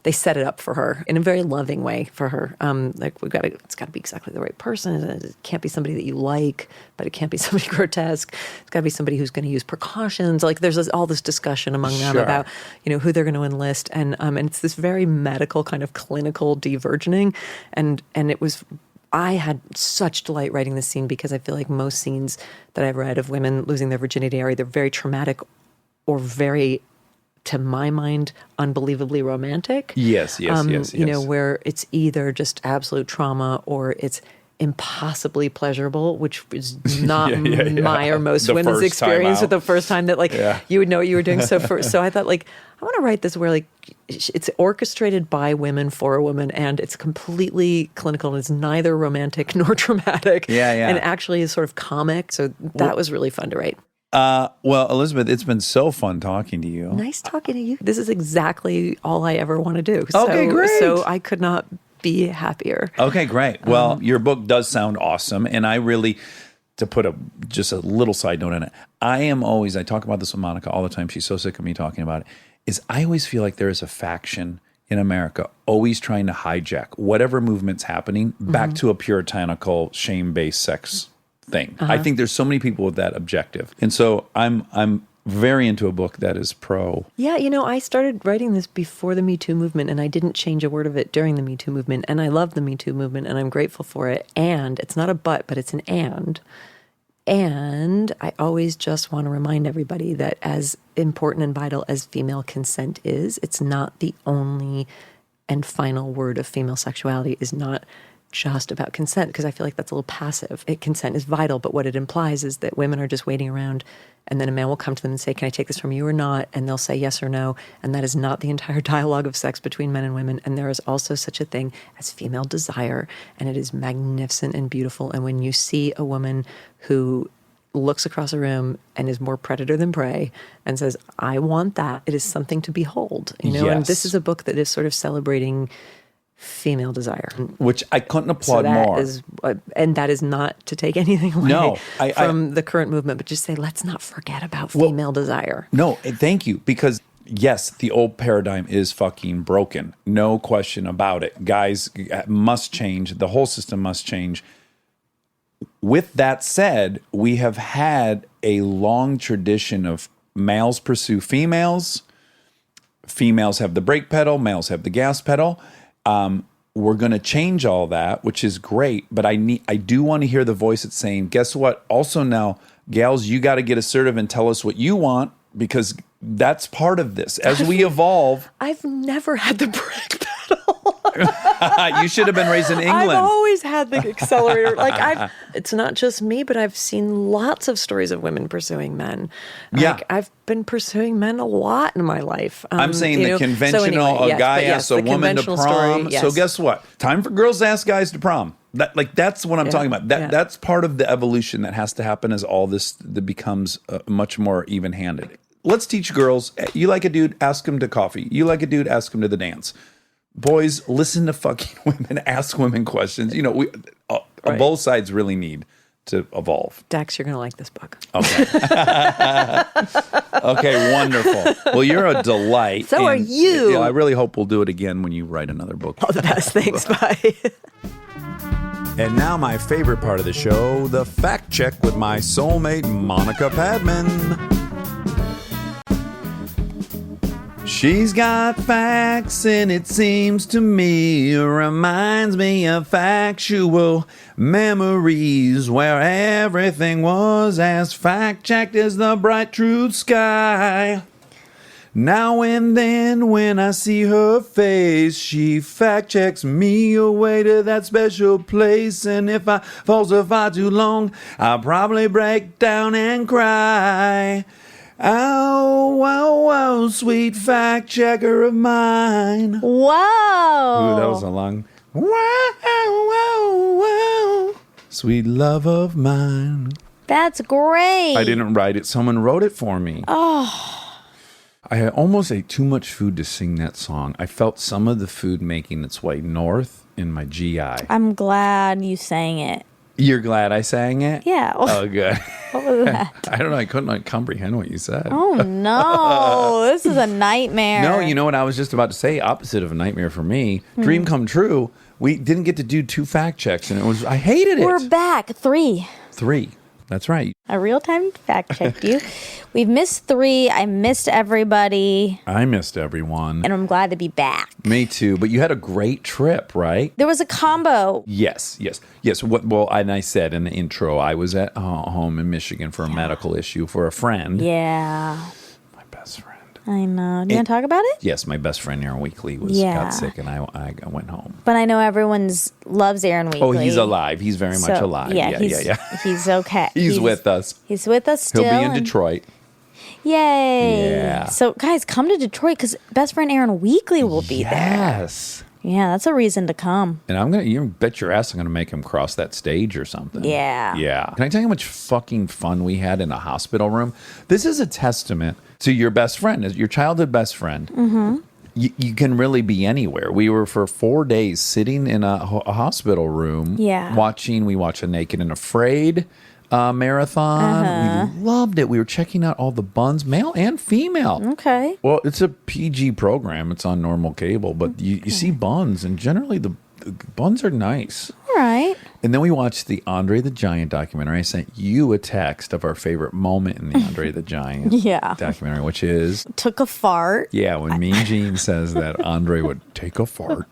they set it up for her in a very loving way for her. Like it's got to be exactly the right person. It can't be somebody that you like, but it can't be somebody grotesque. It's got to be somebody who's going to use precautions. Like there's all this discussion among them about, you know, who they're going to enlist. And it's this very medical kind of clinical de-virgining. And I had such delight writing this scene, because I feel like most scenes that I've read of women losing their virginity are either very traumatic or very, to my mind, unbelievably romantic. Yes. You know, where it's either just absolute trauma or it's impossibly pleasurable, which is not my or most women's experience with the first time that you would know what you were doing. So I thought, like, I want to write this where like it's orchestrated by women for a woman, and it's completely clinical, and it's neither romantic nor traumatic. And actually is sort of comic. So that was really fun to write. Well, Elizabeth, it's been so fun talking to you. Nice talking to you. This is exactly all I ever want to do. Okay, great. So I could not be happier. Okay, great. Well, your book does sound awesome, and I really, to put just a little side note in it, I talk about this with Monica all the time. She's so sick of me talking about it, is I always feel like there is a faction in America always trying to hijack whatever movement's happening back to a puritanical, shame-based sex thing. I think there's so many people with that objective. And so I'm very into a book that is pro. Yeah, you know, I started writing this before the Me Too movement, and I didn't change a word of it during the Me Too movement. And I love the Me Too movement, and I'm grateful for it. And it's not a but it's an and. And I always just want to remind everybody that as important and vital as female consent is, it's not the only and final word of female sexuality is not just about consent, because I feel like that's a little passive. Consent is vital, but what it implies is that women are just waiting around, and then a man will come to them and say, can I take this from you or not? And they'll say yes or no. And that is not the entire dialogue of sex between men and women. And there is also such a thing as female desire, and it is magnificent and beautiful. And when you see a woman who looks across a room and is more predator than prey and says, I want that, it is something to behold, you know? Yes. And this is a book that is sort of celebrating female desire. which I couldn't applaud that more. is, and that is not to take anything away No, from the current movement, but just say, let's not forget about female desire. No, thank you. Because yes, the old paradigm is fucking broken. No question about it. Guys must change. The whole system must change. With that said, we have had a long tradition of males pursue females. Females have the brake pedal. Males have the gas pedal. We're going to change all that, which is great. But I do want to hear the voice that's saying, guess what? Also now, gals, you got to get assertive and tell us what you want, because that's part of this. As we evolve. I've never had the brake pedal. You should have been raised in England. I've always had the accelerator. It's not just me, but I've seen lots of stories of women pursuing men. Yeah. I've been pursuing men a lot in my life. I'm saying the conventional, guy asks a woman to prom. Story, yes. So guess what? Time for girls to ask guys to prom. That's what I'm talking about. That's part of the evolution that has to happen as all this that becomes much more even-handed. Let's teach girls. You like a dude, ask him to coffee. You like a dude, ask him to the dance. Boys, listen to fucking women, ask women questions. Both sides really need to evolve. Dax, you're going to like this book. Okay. Okay, wonderful. Well, you're a delight. So are you. I really hope we'll do it again when you write another book. All the best. Thanks. Bye. And now my favorite part of the show, the fact check with my soulmate, Monica Padman. She's got facts, and it seems to me reminds me of factual memories where everything was as fact-checked as the bright truth sky. Now and then when I see her face, she fact-checks me away to that special place. And if I falsify too long, I'll probably break down and cry. Oh, wow, wow, sweet fact checker of mine. Whoa. Ooh, that was a long. Wow, wow, wow. Sweet love of mine. That's great. I didn't write it. Someone wrote it for me. Oh. I almost ate too much food to sing that song. I felt some of the food making its way north in my GI. I'm glad you sang it. You're glad I sang it? Yeah. Oh, good. What was that? I don't know. I couldn't comprehend what you said. Oh, no. This is a nightmare. No, you know what I was just about to say? Opposite of a nightmare for me. Dream come true. We didn't get to do 2 fact checks, and I hated it. We're back. 3. 3. That's right. I real-time fact-checked you. We've missed 3. I missed everybody. I missed everyone. And I'm glad to be back. Me too. But you had a great trip, right? There was a combo. Yes. And I said in the intro, I was at home in Michigan for a medical issue for a friend. Yeah. My best friend. I know. Do you want to talk about it? Yes, my best friend Aaron Weekly got sick, and I went home. But I know everyone loves Aaron Weekly. Oh, he's alive. He's very much alive. Yeah. He's okay. He's with us. He's with us still. He'll be in Detroit. Yay. Yeah. So, guys, come to Detroit because best friend Aaron Weekly will be there. Yes. Yeah, that's a reason to come. And you bet your ass I'm going to make him cross that stage or something. Yeah. Yeah. Can I tell you how much fucking fun we had in a hospital room? This is a testament to your best friend, your childhood best friend. Mm-hmm. You can really be anywhere. We were for 4 days sitting in a hospital room. Yeah. We watched a Naked and Afraid marathon. We loved it. We were checking out all the buns, male and female. Okay. Well, it's a PG program. It's on normal cable, but you see buns, and generally the buns are nice. All right. And then we watched the Andre the Giant documentary. I sent you a text of our favorite moment in the Andre the Giant documentary, which is... Took a fart. Yeah, when Mean Gene says that Andre would take a fart.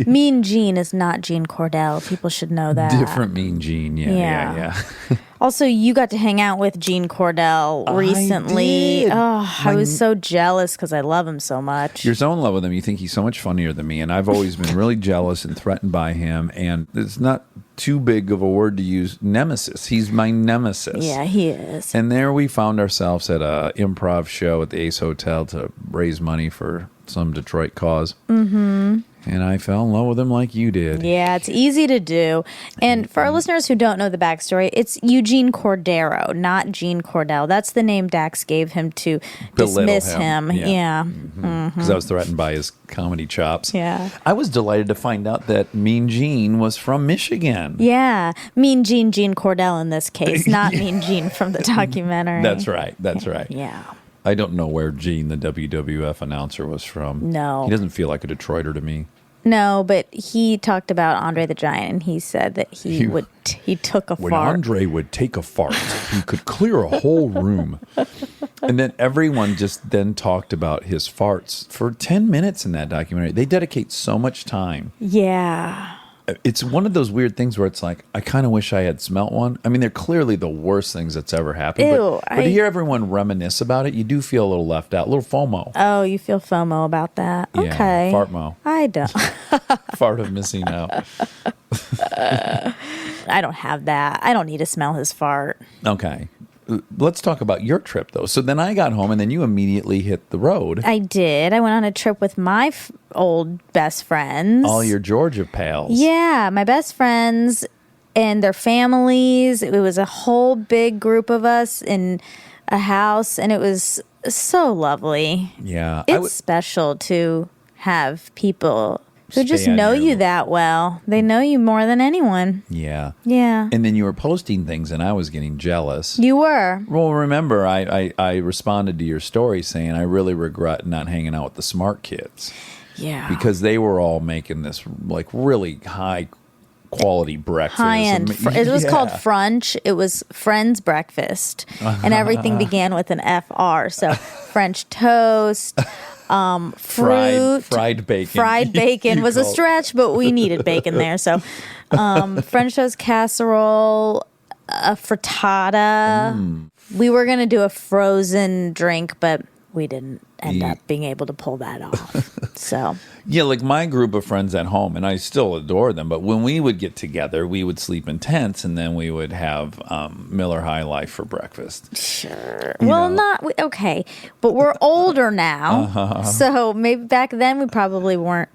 Mean Gene is not Gene Cordell. People should know that. Different Mean Gene. Yeah. Also, you got to hang out with Gene Cordell recently. I did. I was so jealous because I love him so much. You're so in love with him. You think he's so much funnier than me. And I've always been really jealous and threatened by him. And it's not too big of a word to use. Nemesis. He's my nemesis. Yeah, he is. And there we found ourselves at an improv show at the Ace Hotel to raise money for some Detroit cause. Mm-hmm. And I fell in love with him like you did. Yeah, it's easy to do. And for our listeners who don't know the backstory, it's Eugene Cordero, not Gene Cordell. That's the name Dax gave him to dismiss him. Yeah. Because I was threatened by his comedy chops. Yeah. I was delighted to find out that Mean Gene was from Michigan. Yeah. Mean Gene Cordell in this case, not Mean Gene from the documentary. That's right. That's right. Yeah. I don't know where Gene, the WWF announcer, was from. No. He doesn't feel like a Detroiter to me. No, but he talked about Andre the Giant, and he said that he took a When fart. Andre would take a fart, he could clear a whole room. And then everyone just then talked about his farts for 10 minutes in that documentary. They dedicate so much time. Yeah. It's one of those weird things where it's like, I kind of wish I had smelt one. I mean, they're clearly the worst things that's ever happened. Ew, but to hear everyone reminisce about it, you do feel a little left out, a little FOMO. Oh, you feel FOMO about that? Yeah, Okay. Fartmo. I don't. Fart of missing out. I don't have that. I don't need to smell his fart. Okay. Let's talk about your trip, though. So then I got home, and then you immediately hit the road. I did. I went on a trip with my old best friends. All your Georgia pals. Yeah, my best friends and their families. It was a whole big group of us in a house, and it was so lovely. Yeah. It's special to have people who Stay just on know your- you that well. They know you more than anyone. Yeah. Yeah. And then you were posting things, and I was getting jealous. You were. Well, remember, I responded to your story saying I really regret not hanging out with the smart kids Yeah. because they were all making this like really high quality breakfast. High end. It was called Frunch. It was Friends Breakfast. And everything began with an FR. So French toast, fruit. fried bacon. Fried bacon You was a call it. stretch, but we needed bacon there. So French toast casserole, a frittata. We were going to do a frozen drink, but we didn't end up being able to pull that off. So Yeah, like my group of friends at home, and I still adore them, but when we would get together, we would sleep in tents, and then we would have Miller High Life for breakfast. sure. Okay, but we're older now. So maybe back then we probably weren't.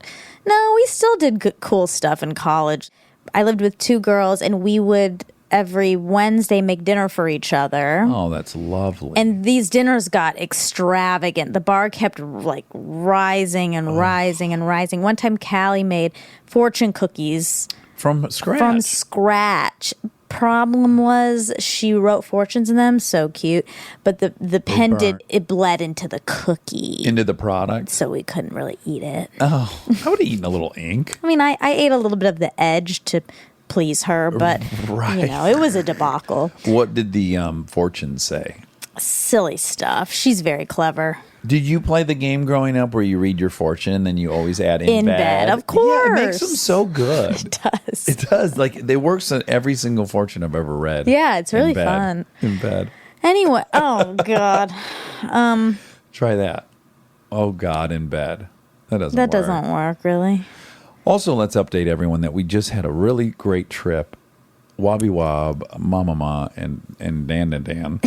No, we still did good, cool stuff in college. I lived with two girls, and we would every Wednesday make dinner for each other. Oh, that's lovely. And these dinners got extravagant. The bar kept like rising and rising and rising. One time Callie made fortune cookies from scratch. from scratch. Problem was she wrote fortunes in them, so cute. But the pen burnt. it bled into the cookie. Into the product. So we couldn't really eat it. Oh, I would have eaten a little ink. I mean, I ate a little bit of the edge to please her, but Right. it was a debacle. What did the fortune say? Silly stuff. She's very clever. Did you play the game growing up where you read your fortune and then you always add In bed, of course. Yeah, it makes them so good. It does. It does. Like, they works on every single fortune I've ever read. Yeah, it's really In bed. fun. In bed. Anyway, oh God, Try that. Oh, God, in bed. That doesn't that work. doesn't work really. Also, let's update everyone that we just had a really great trip. Wobby Wob, Mama, and Dan and Dan.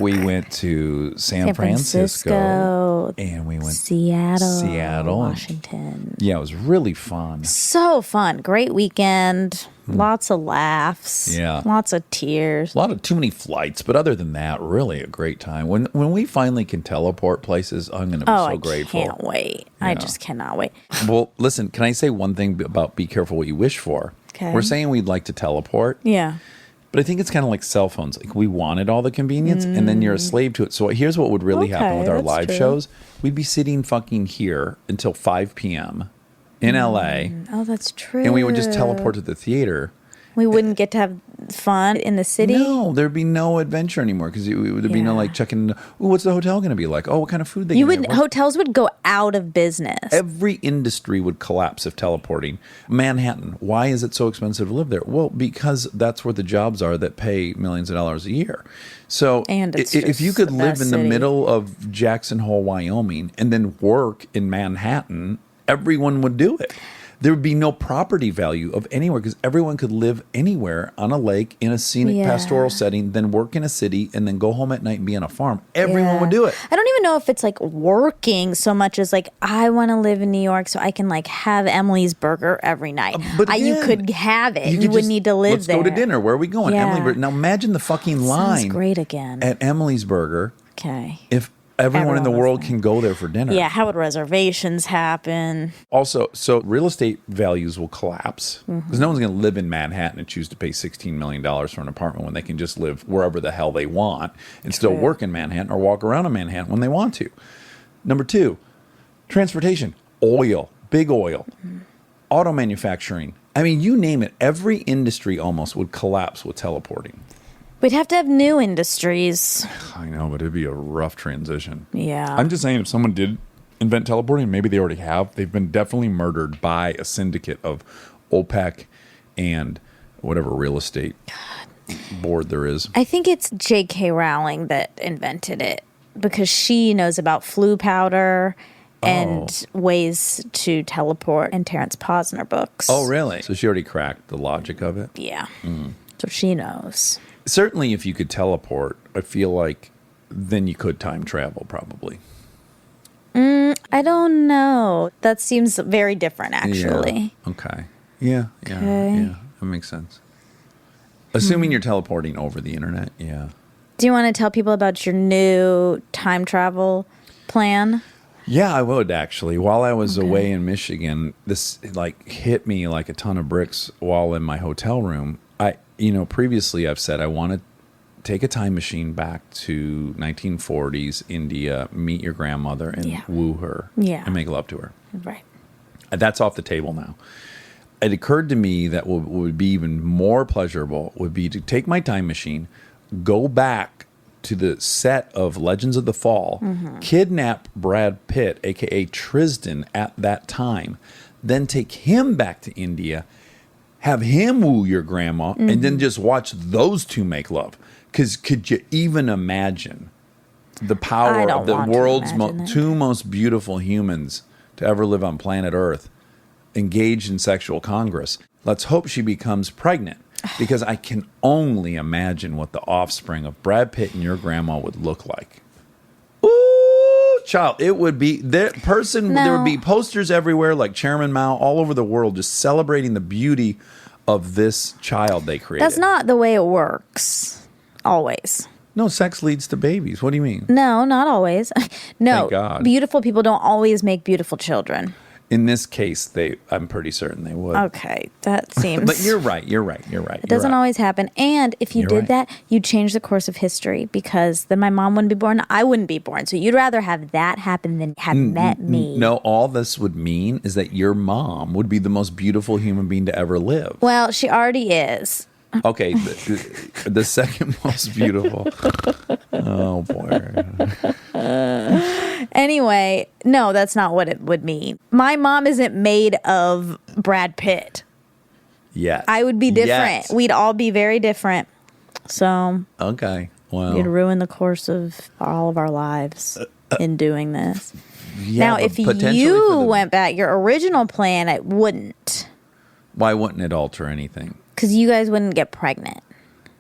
We went to San Francisco, and we went Seattle, and- Washington. Yeah, it was really fun. So fun, great weekend, lots of laughs, Yeah. lots of tears. A lot of too many flights, but other than that, really a great time. When we finally can teleport places, I'm going to be so I grateful. can't wait. I just cannot wait. Well, listen, can I say one thing about be careful what you wish for? Okay. We're saying we'd like to teleport, Yeah. but I think it's kind of like cell phones. Like we wanted all the convenience, and then you're a slave to it. So here's what would really happen with our that's live true. shows: we'd be sitting fucking here until 5 p.m. in LA, Oh, that's true. and we would just teleport to the theater. We wouldn't get to have fun in the city. No, there'd be no adventure anymore because there'd be no Yeah. like checking. Ooh, what's the hotel going to be like? Oh, what kind of food they? You gonna would have? hotels would go out of business. Every industry would collapse if teleporting. Manhattan. Why is it so expensive to live there? Well, because that's where the jobs are that pay millions of dollars a year. So And it's if you just could the live best in the city. middle of Jackson Hole, Wyoming, and then work in Manhattan, everyone would do it. There would be no property value of anywhere because everyone could live anywhere on a lake in a scenic Yeah. pastoral setting, then work in a city, and then go home at night and be on a farm. Everyone Yeah. would do it. I don't even know if it's like working so much as like I want to live in New York so I can like have Emily's Burger every night. But You again, could have it. You, could wouldn't just, need to live let's there. go to dinner. Where are we going? Yeah. Emily Burger. Now imagine the fucking Sounds line great again. at Emily's Burger Okay. if everyone in the Everyone was world there. can go there for dinner. Yeah, how would reservations happen? Also, so real estate values will collapse because no one's going to live in Manhattan and choose to pay $16 million for an apartment when they can just live wherever the hell they want and still True. work in Manhattan or walk around in Manhattan when they want to. Number two, transportation, oil, big oil, auto manufacturing. I mean, you name it. Every industry almost would collapse with teleporting. We'd have to have new industries. I know, but it'd be a rough transition. Yeah. I'm just saying, if someone did invent teleporting, maybe they already have, they've been definitely murdered by a syndicate of OPEC and whatever real estate board there is. I think it's J.K. Rowling that invented it because she knows about flu powder and ways to teleport in Terrence Posner books. Oh, really? So she already cracked the logic of it? Yeah. So she knows. Certainly, if you could teleport, I feel like then you could time travel, probably. I don't know. That seems very different, actually. Yeah. Okay. Yeah. Okay. Yeah. That makes sense. Assuming you're teleporting over the internet, yeah. Do you want to tell people about your new time travel plan? Yeah, I would actually. While I was away in Michigan, this like hit me like a ton of bricks while in my hotel room. Previously I've said I want to take a time machine back to 1940s India, meet your grandmother and woo her and make love to her. Right. That's off the table now. It occurred to me that what would be even more pleasurable would be to take my time machine, go back to the set of Legends of the Fall, kidnap Brad Pitt, a.k.a. Tristan, at that time, then take him back to India, have him woo your grandma, and then just watch those two make love. Because could you even imagine the I power don't of the want to world's imagine it. two most beautiful humans to ever live on planet Earth engaged in sexual congress? Let's hope she becomes pregnant, because I can only imagine what the offspring of Brad Pitt and your grandma would look like. Ooh, child, it would be there would be posters everywhere like Chairman Mao all over the world just celebrating the beauty of this child they created. That's not the way it works. Always. No, sex leads to babies. What do you mean? No, not always. No, Thank God. beautiful people don't always make beautiful children. In this case, I'm pretty certain they would. Okay, that seems. But you're right. It doesn't always happen. And if you You're did right. that, you'd change the course of history because then my mom wouldn't be born. I wouldn't be born. So you'd rather have that happen than have met me. No, all this would mean is that your mom would be the most beautiful human being to ever live. Well, she already is. Okay, the second most beautiful. Oh, boy. Anyway, no, that's not what it would mean. My mom isn't made of Brad Pitt. Yes. I would be different. Yes. We'd all be very different. So Okay, well. you'd ruin the course of all of our lives in doing this. Yeah, Now, but if potentially you for the- went back, your original plan, it wouldn't. Why wouldn't it alter anything? Because you guys wouldn't get pregnant.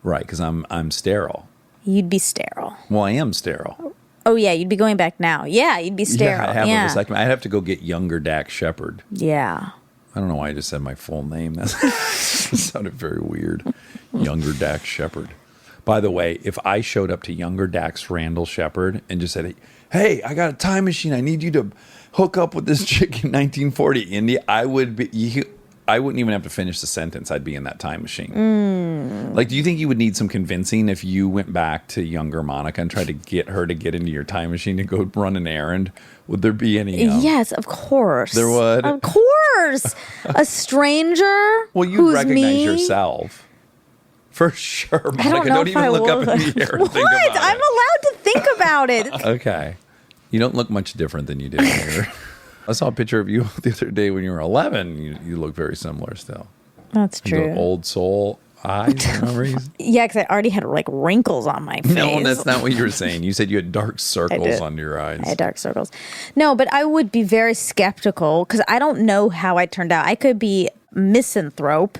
Right, because I'm sterile. You'd be sterile. Well, I am sterile. Oh, yeah, you'd be going back now. Yeah, you'd be sterile. Yeah, I have a Yeah. vasectomy. I'd have to go get younger Dak Shepard. Yeah. I don't know why I just said my full name. That sounded very weird. Younger Dak Shepard. By the way, if I showed up to younger Dax Randall Shepard and just said, "Hey, I got a time machine. I need you to hook up with this chick in 1940 India," I wouldn't even have to finish the sentence. I'd be in that time machine. Like, do you think you would need some convincing if you went back to younger Monica and tried to get her to get into your time machine to go run an errand? Would there be any? Yes, of course. There would? Of course. A stranger. Well, you who's recognize me? yourself. For sure, Monica. I don't know if even I look up in would. the air and What? think about I'm it. allowed to think about it. Okay. You don't look much different than you did when you were. I saw a picture of you the other day when you were 11. You look very similar still. That's The true. old soul. eyes for no reason? Yeah, because I already had like wrinkles on my face. No, that's not what you were saying. You said you had dark circles did. under your eyes. I had dark circles. No, but I would be very skeptical because I don't know how I turned out. I could be misanthrope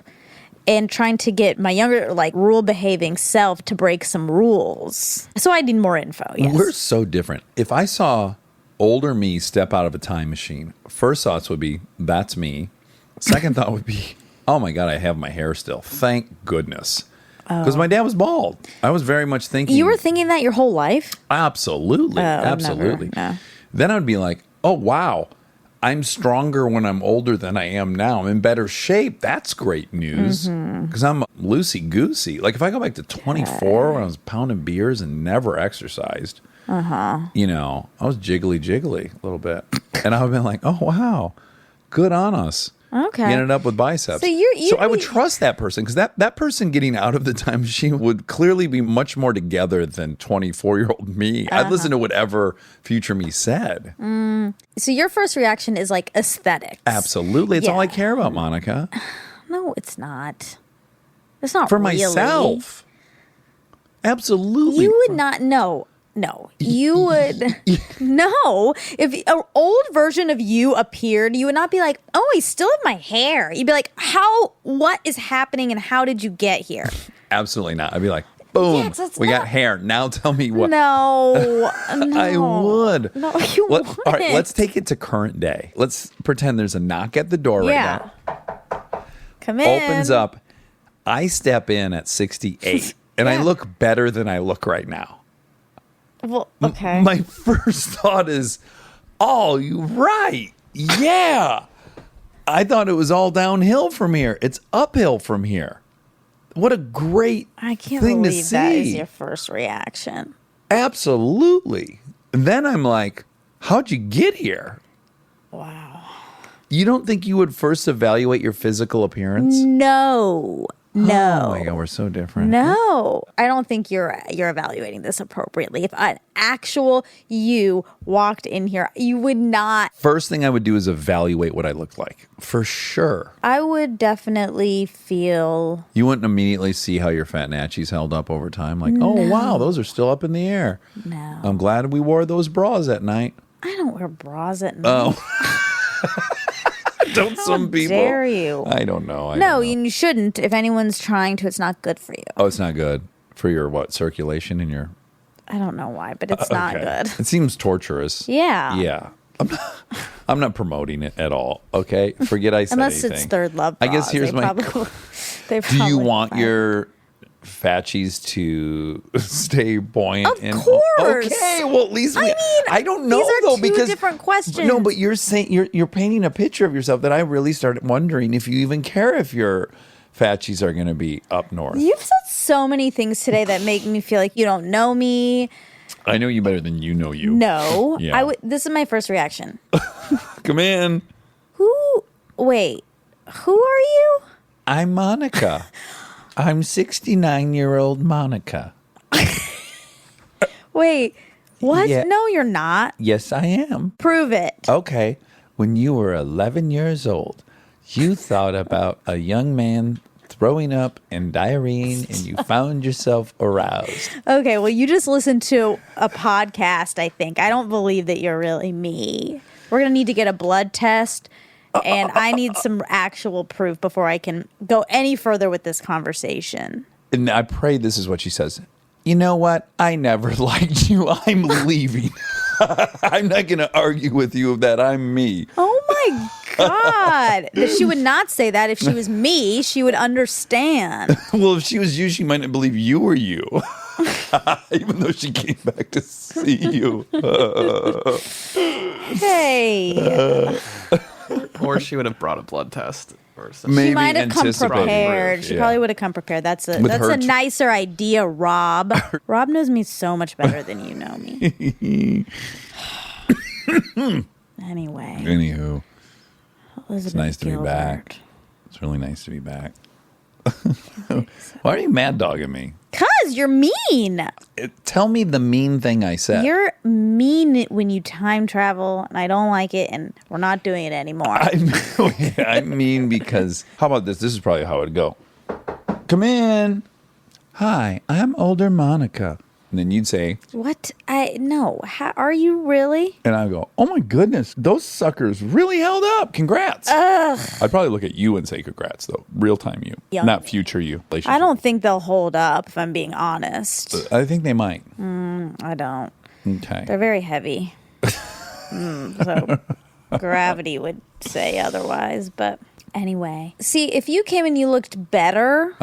and trying to get my younger, like, rule-behaving self to break some rules. So I need more info, yes. We're so different. If I saw older me step out of a time machine, first thoughts would be, that's me. Second thought would be, oh my God, I have my hair still. Thank goodness. Because my dad was bald. I was very much thinking. You were thinking that your whole life? Absolutely. Absolutely. Never, no. Then I would be like, oh, wow. I'm stronger when I'm older than I am now. I'm in better shape. That's great news. Because I'm loosey-goosey. Like, if I go back to 24 when I was pounding beers and never exercised, you know, I was jiggly a little bit. And I would have been like, oh, wow. Good on us. Okay. You ended up with biceps. So I would trust that person because that person getting out of the time machine would clearly be much more together than 24-year-old me. I'd listen to whatever future me said. So your first reaction is like aesthetics. Absolutely. It's all Yeah. I care about, Monica. No, it's not. It's not For really. myself. Absolutely. You would not know. No, you would. No. If an old version of you appeared, you would not be like, oh, I still have my hair. You'd be like, what is happening and how did you get here? Absolutely not. I'd be like, boom, Yeah, 'cause it's we not- got hair. Now tell me what. No. I would. No, you wouldn't. All right, let's take it to current day. Let's pretend there's a knock at the door right Yeah. now. Come in. Opens up. I step in at 68, and I Yeah. look better than I look right now. Well, okay. My first thought is, oh, you're right. Yeah. I thought it was all downhill from here. It's uphill from here. What a great I can't thing to believe that is see. your first reaction. Absolutely. And then I'm like, how'd you get here? Wow. You don't think you would first evaluate your physical appearance? No. Oh my God, we're so different. No, I don't think you're evaluating this appropriately. If an actual you walked in here, you would not. First thing I would do is evaluate what I looked like. For sure. I would definitely feel. You wouldn't immediately see how your fat natchies held up over time. Like, oh, wow, those are still up in the air. No. I'm glad we wore those bras at night. I don't wear bras at night. Oh. Don't some people? Dare you? I don't know. I No, don't know. you shouldn't. If anyone's trying to, it's not good for you. Oh, it's not good for your what? Circulation in your. I don't know why, but it's not good. It seems torturous. Yeah. Yeah. I'm not promoting it at all. Okay, forget I said Unless anything. it's third love I guess bras. here's They my. probably- they Do you probably want find- your fatchies to stay buoyant? Of course. Okay. Well, at least I don't know these are though two because different questions. No, but you're saying you're painting a picture of yourself that I really started wondering if you even care if your fatchies are going to be up north. You've said so many things today that make me feel like you don't know me. I know you better than you know you. No. Yeah. This is my first reaction. Come in. Wait, who are you? I'm Monica. I'm 69-year-old Monica. Wait, what? Yeah. No, you're not. Yes, I am. Prove it. Okay. When you were 11 years old, you thought about a young man throwing up and diarrheaing, and you found yourself aroused. Okay, well, you just listened to a podcast, I think. I don't believe that you're really me. We're going to need to get a blood test, and I need some actual proof before I can go any further with this conversation. And I pray this is what she says. You know what? I never liked you. I'm leaving. I'm not going to argue with you that I'm me. Oh my God. She would not say that. If she was me, she would understand. Well, if she was you, she might not believe you were you. Even though she came back to see you. Hey. Or she would have brought a blood test or something. Maybe She might have come anticipating. prepared. She Yeah. probably would have come prepared. That's With her a nicer idea, Rob. Rob knows me so much better than you know me. Anyway, Anywho, Elizabeth it's nice to be back. Gilbert. It's really nice to be back. Why are you mad dogging me? 'Cause you're mean. Tell me the mean thing I said. You're mean when you time travel, and I don't like it, and we're not doing it anymore. I mean because, how about this? This is probably how it would go. Come in. Hi, I'm older Monica. And then you'd say, What? No. How, are you really? and I go, oh my goodness, those suckers really held up. Congrats. I'd probably look at you and say congrats, though. Real time you, Young not me. future you. I don't think they'll hold up, if I'm being honest. I think they might. I don't. Okay. They're very heavy. So gravity would say otherwise. But anyway. See, if you came and you looked better,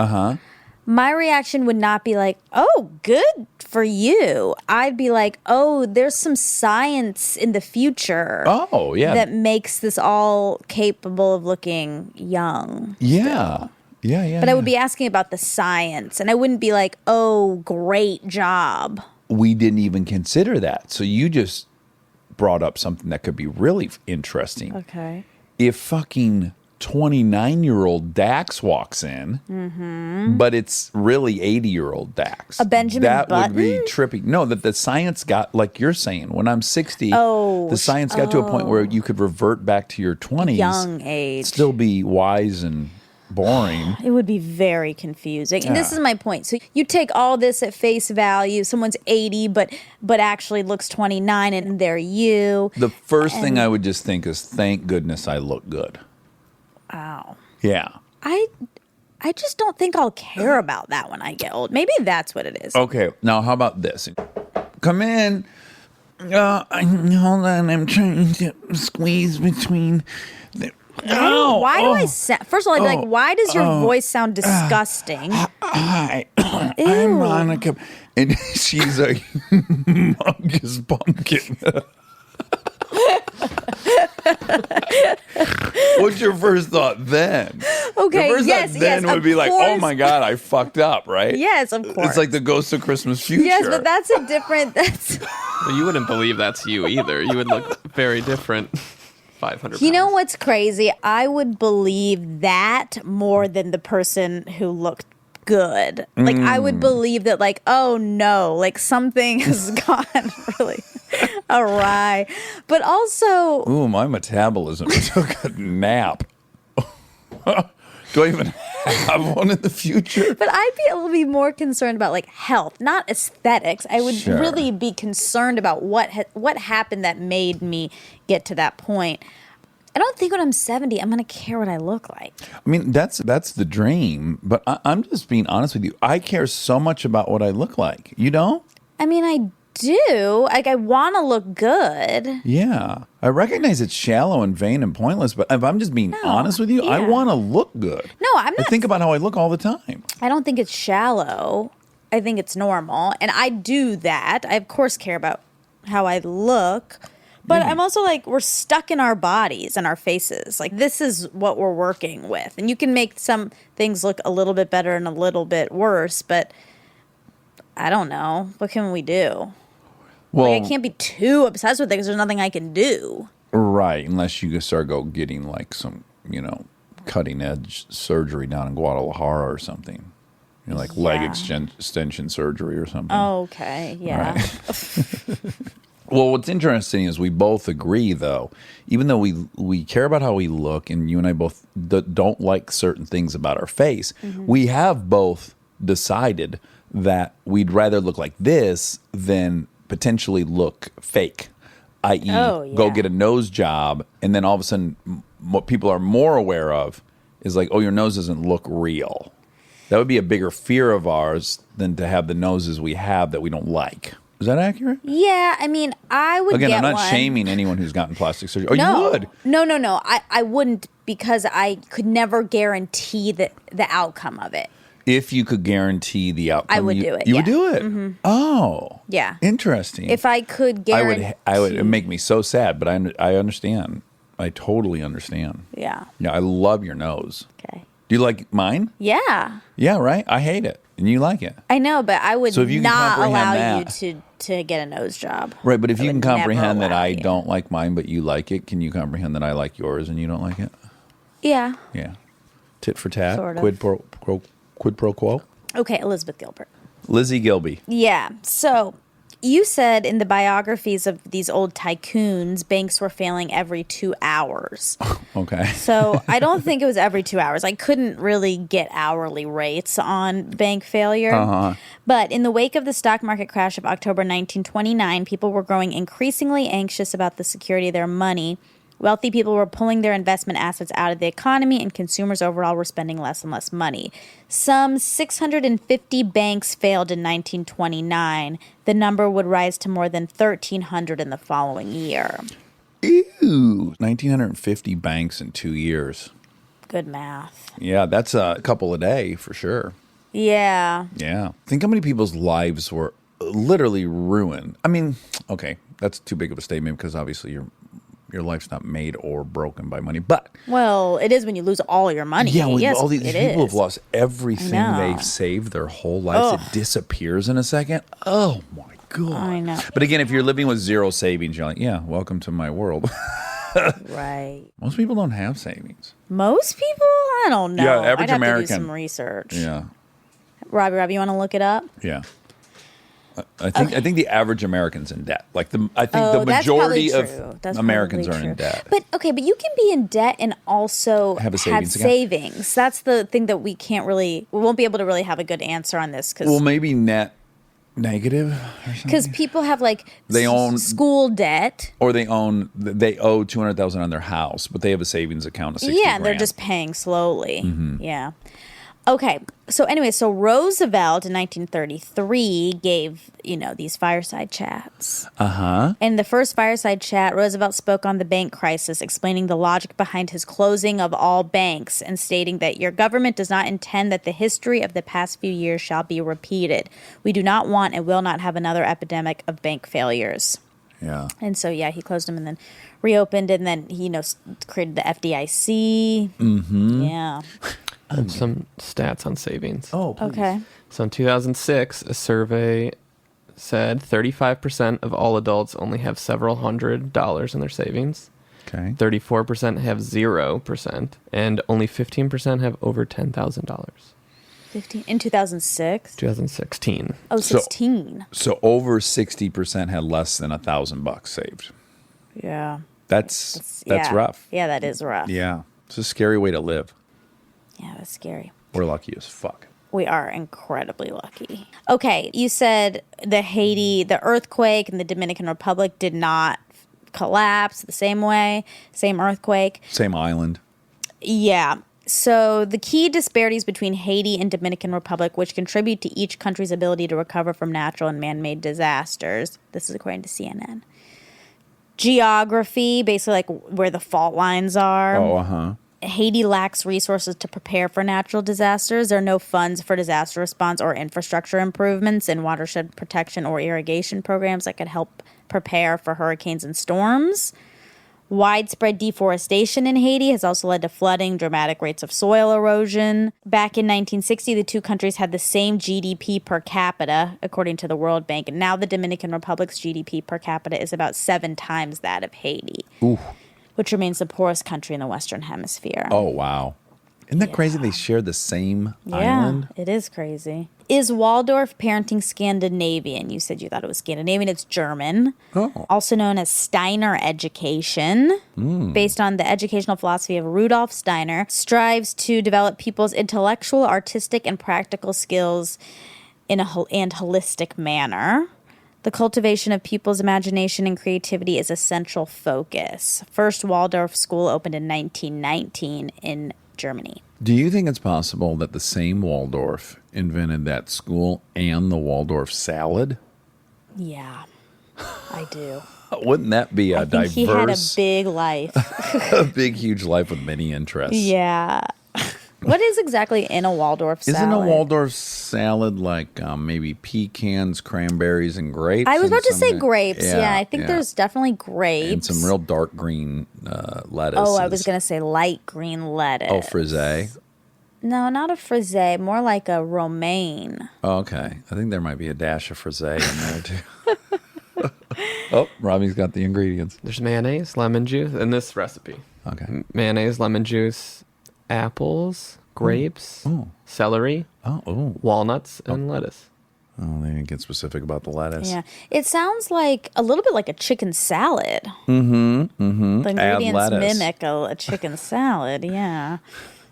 my reaction would not be like, oh, good for you. I'd be like, oh, there's some science in the future. Oh, yeah. That makes this all capable of looking young. Yeah. Yeah. But I would be asking about the science, and I wouldn't be like, oh, great job. We didn't even consider that. So you just brought up something that could be really interesting. Okay. If fucking 29-year-old Dax walks in, but it's really 80-year-old Dax. A Benjamin that Button? would be trippy. No, that the science got, like you're saying, when I'm 60, the science got to a point where you could revert back to your 20s. Young age. Still be wise and boring. It would be very confusing. And this is my point. So you take all this at face value. Someone's 80, but actually looks 29, and they're you. The first thing I would just think is, thank goodness I look good. Wow. Yeah. I just don't think I'll care about that when I get old. Maybe that's what it is. Okay, now how about this? Come in. Hold on, I'm trying to squeeze between the... Why do I sound... First of all, I'd be like, why does your voice sound disgusting? Hi, I'm Monica. And she's a humongous pumpkin. What's your first thought then? Okay, Your first yes, thought then yes, would be of like, oh course. my God, I fucked up, right? Yes, of course. It's like the Ghost of Christmas Future. Yes, but that's a different... That's... Well, you wouldn't believe that's you either. You would look very different. 500 You know pounds. what's crazy? I would believe that more than the person who looked good. Like, I would believe that, like, oh no, like something has gone really awry. But also, Ooh, my metabolism took a nap. Do I even have one in the future? but I'd be able to be more concerned about like health, not aesthetics. I would Sure. really be concerned about what happened that made me get to that point. I don't think when I'm 70, I'm going to care what I look like. I mean, that's the dream, but I'm just being honest with you. I care so much about what I look like. You don't? I mean, I do. Like, I want to look good. Yeah. I recognize it's shallow and vain and pointless, but if I'm just being honest with you, I yeah. want to look good. No, I'm I not. think about how I look all the time. I don't think it's shallow. I think it's normal. And I do that. I, of course, care about how I look. But I'm also like, we're stuck in our bodies and our faces. Like, this is what we're working with. And you can make some things look a little bit better and a little bit worse. But I don't know. What can we do? Well, Like, I can't be too obsessed with it because there's nothing I can do. right, unless you start getting like some, cutting edge surgery down in Guadalajara or something. Like leg extension surgery or something. Okay. Yeah. Right. Well, what's interesting is we both agree, though, even though we care about how we look, and you and I both don't like certain things about our face, we have both decided that we'd rather look like this than potentially look fake, i.e., go get a nose job, and then all of a sudden, what people are more aware of is like, oh, your nose doesn't look real. That would be a bigger fear of ours than to have the noses we have that we don't like. Is that accurate? Yeah, I mean, I would Again, get I'm not one. shaming anyone who's gotten plastic surgery. Oh, No. you would? No. I wouldn't, because I could never guarantee the outcome of it. If you could guarantee the outcome, I would do it, You would yeah. do it? Oh. Yeah. Interesting. If I could guarantee. I would. It'd make me so sad, but I understand. I totally understand. Yeah. Yeah, I love your nose. Okay. Do you like mine? Yeah. Yeah, right? I hate it. And you like it. I know, but I would So if you can not comprehend allow that- you to get a nose job. Right, but if I you can would never comprehend that allow I you. don't like mine, but you like it, can you comprehend that I like yours and you don't like it? Yeah. Yeah. Tit for tat? Sort of. Quid pro quo? Okay, Elizabeth Gilbert. Lizzie Gilby. Yeah. So You said in the biographies of these old tycoons, banks were failing every 2 hours. Okay. So I don't think it was every 2 hours. I couldn't really get hourly rates on bank failure. But in the wake of the stock market crash of October 1929, people were growing increasingly anxious about the security of their money. Wealthy people were pulling their investment assets out of the economy, and consumers overall were spending less and less money. Some 650 banks failed in 1929. The number would rise to more than 1,300 in the following year. Ew. 1,950 banks in 2 years. Good math. Yeah, that's a couple a day for sure. Yeah. Yeah. Think how many people's lives were literally ruined. I mean, okay, that's too big of a statement because obviously your life's not made or broken by money. But Well, it is when you lose all your money. yeah, when yes, all these it people is. have lost everything know. they've saved their whole lives, it disappears in a second. Oh my God. I know. But again, if you're living with zero savings, you're like, yeah, welcome to my world. Right. Most people don't have savings. Most people? I don't know. Yeah, average I'd have American. to do some research. Yeah. Robbie, you want to look it up? Yeah. I think the average American's in debt. Like the that's majority probably of true. That's Americans probably are in true. debt. But you can be in debt and also Have a savings account. savings. That's the thing that we won't be able to really have a good answer on this Well, because maybe net negative or something. people have like They own- school debt. Or they owe $200,000 on their house, but they have a savings account of 60 Yeah, and they're grand. just paying slowly. Mm-hmm. Yeah. Okay. So anyway, Roosevelt in 1933 gave, these fireside chats. In the first fireside chat, Roosevelt spoke on the bank crisis, explaining the logic behind his closing of all banks and stating that your government does not intend that the history of the past few years shall be repeated. We do not want and will not have another epidemic of bank failures. Yeah. And so, he closed them and then reopened and then he, created the FDIC. Mm-hmm. Yeah. And some stats on savings. Oh, please. Okay. So in 2006, a survey said 35% of all adults only have several $100s in their savings. Okay. 34% have 0%, and only 15% have over $10,000. 15 in 2006. 2016. Oh, So- 16. So over 60% had less than $1,000 saved. Yeah. That's yeah. rough. Yeah, that is rough. Yeah. It's a scary way to live. Yeah, that's scary. We're lucky as fuck. We are incredibly lucky. Okay, you said the earthquake in the Dominican Republic did not collapse the same way, same earthquake. Same island. Yeah. So the key disparities between Haiti and Dominican Republic, which contribute to each country's ability to recover from natural and man-made disasters. This is according to CNN. Geography, basically like where the fault lines are. Oh, uh-huh. Haiti lacks resources to prepare for natural disasters. There are no funds for disaster response or infrastructure improvements in watershed protection or irrigation programs that could help prepare for hurricanes and storms. Widespread deforestation in Haiti has also led to flooding, dramatic rates of soil erosion. Back in 1960, the two countries had the same GDP per capita, according to the World Bank. And now the Dominican Republic's GDP per capita is about 7 times that of Haiti. Ooh. Which remains the poorest country in the Western Hemisphere. Oh, wow. Isn't that crazy they share the same island? It is crazy. Is Waldorf parenting Scandinavian? You said you thought it was Scandinavian. It's German. Oh. Also known as Steiner education. Based on the educational philosophy of Rudolf Steiner, strives to develop people's intellectual, artistic, and practical skills in a holistic manner. The cultivation of people's imagination and creativity is a central focus. First Waldorf school opened in 1919 in Germany. Do you think it's possible that the same Waldorf invented that school and the Waldorf salad? Yeah, I do. Wouldn't that be a I think diverse, he had a big life. a big, huge life with many interests? Yeah. What is exactly in a Waldorf salad? Isn't a Waldorf salad like maybe pecans, cranberries, and grapes? I was and about to say some- grapes. Yeah, I think there's definitely grapes. And some real dark green lettuce. Oh, I was going to say light green lettuce. Oh, frisee? No, not a frisee. More like a romaine. Oh, okay. I think there might be a dash of frisee in there, too. Oh, Robbie's got the ingredients. There's mayonnaise, lemon juice, in this recipe. Okay. Mayonnaise, lemon juice, apples, grapes, Oh. celery, Oh, walnuts, and lettuce. Oh, they didn't get specific about the lettuce. Yeah. It sounds like a little bit like a chicken salad. Mm-hmm. The Add ingredients lettuce. mimic a chicken salad, yeah.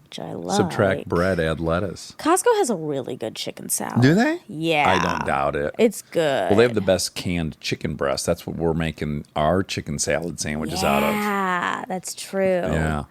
Which I love. Subtract bread, add lettuce. Costco has a really good chicken salad. Do they? Yeah. I don't doubt it. It's good. Well, they have the best canned chicken breast. That's what we're making our chicken salad sandwiches out of. Yeah, that's true. Yeah.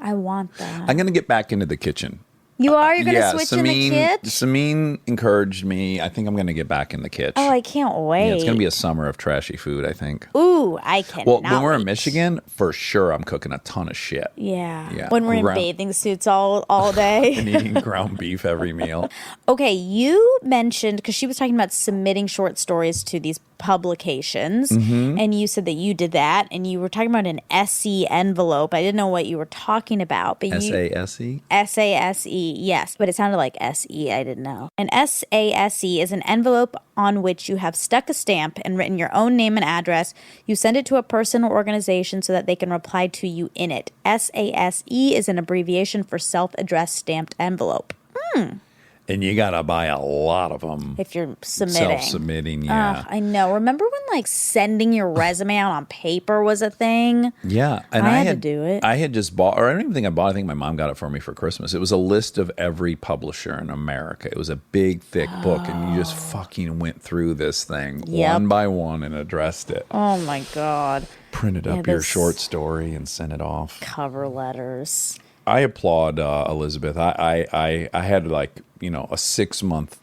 I want that. I'm going to get back into the kitchen. You are? You're going to switch in the kitchen? Sameen encouraged me. I think I'm going to get back in the kitchen. Oh, I can't wait. Yeah, it's going to be a summer of trashy food, I think. Ooh, I cannot Well, when we're in wait. Michigan, for sure, I'm cooking a ton of shit. Yeah. When we're in Ground- bathing suits all day. and eating ground beef every meal. Okay, you mentioned, because she was talking about submitting short stories to these publications, Mm-hmm. and you said that you did that, and you were talking about an SE envelope. I didn't know what you were talking about. But SASE? SASE, yes, but it sounded like SE. I didn't know. An SASE is an envelope on which you have stuck a stamp and written your own name and address. You send it to a person or organization so that they can reply to you in it. SASE is an abbreviation for self-addressed stamped envelope. And you got to buy a lot of them. If you're submitting. Self-submitting, yeah. I know. Remember when like sending your resume out on paper was a thing? Yeah. And I had to do it. I had just bought, or I don't even think I bought, I think my mom got it for me for Christmas. It was a list of every publisher in America. It was a big, thick book, and you just fucking went through this thing Yep. one by one and addressed it. Oh my God. Printed up Yeah, your those- short story and sent it off. Cover letters. I applaud Elizabeth. I had like, a 6-month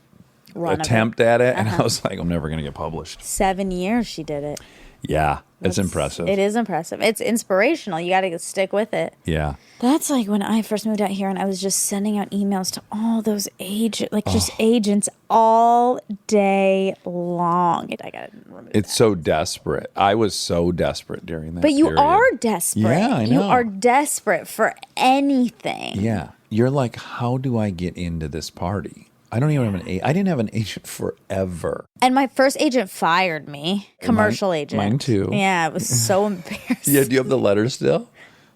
Run of it. attempt at it, and I was like, I'm never going to get published. 7 years she did it. Yeah, it's impressive. It is impressive. It's inspirational. You got to stick with it. Yeah. That's like when I first moved out here and I was just sending out emails to all those agents all day long. I got to remove It's so desperate. I was so desperate during that But you period. are desperate. Yeah, I You know. are desperate for anything. Yeah. You're like, how do I get into this party? I don't even have an agent. I didn't have an agent forever. And my first agent fired me. Commercial agent. mine too. Yeah, it was so embarrassing. Yeah, do you have the letter still?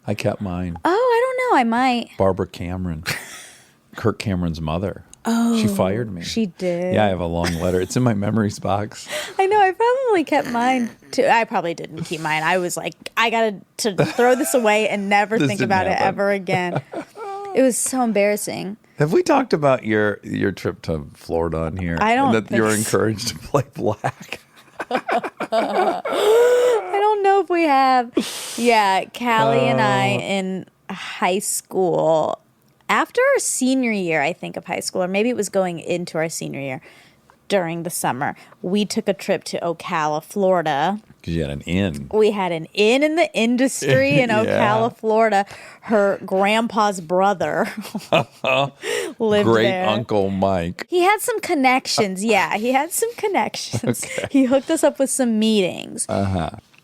I kept mine. Oh, I don't know. I might. Barbara Cameron. Kirk Cameron's mother. Oh. She fired me. She did. Yeah, I have a long letter. It's in my memories box. I know. I probably kept mine too. I probably didn't keep mine. I was like, I got to throw this away and never This think didn't about it happen. ever again. It was so embarrassing. Have we talked about your trip to Florida on here? I don't And that think you're so. encouraged to play black. I don't know if we have. Yeah, Callie and I in high school, after our senior year, I think, of high school, or maybe it was going into our senior year during the summer, we took a trip to Ocala, Florida. Because you had an inn. We had an inn in the industry in Yeah. Ocala, Florida. Her grandpa's brother lived Great there. Uncle Mike. He had some connections. Yeah, he had some connections. He hooked us up with some meetings.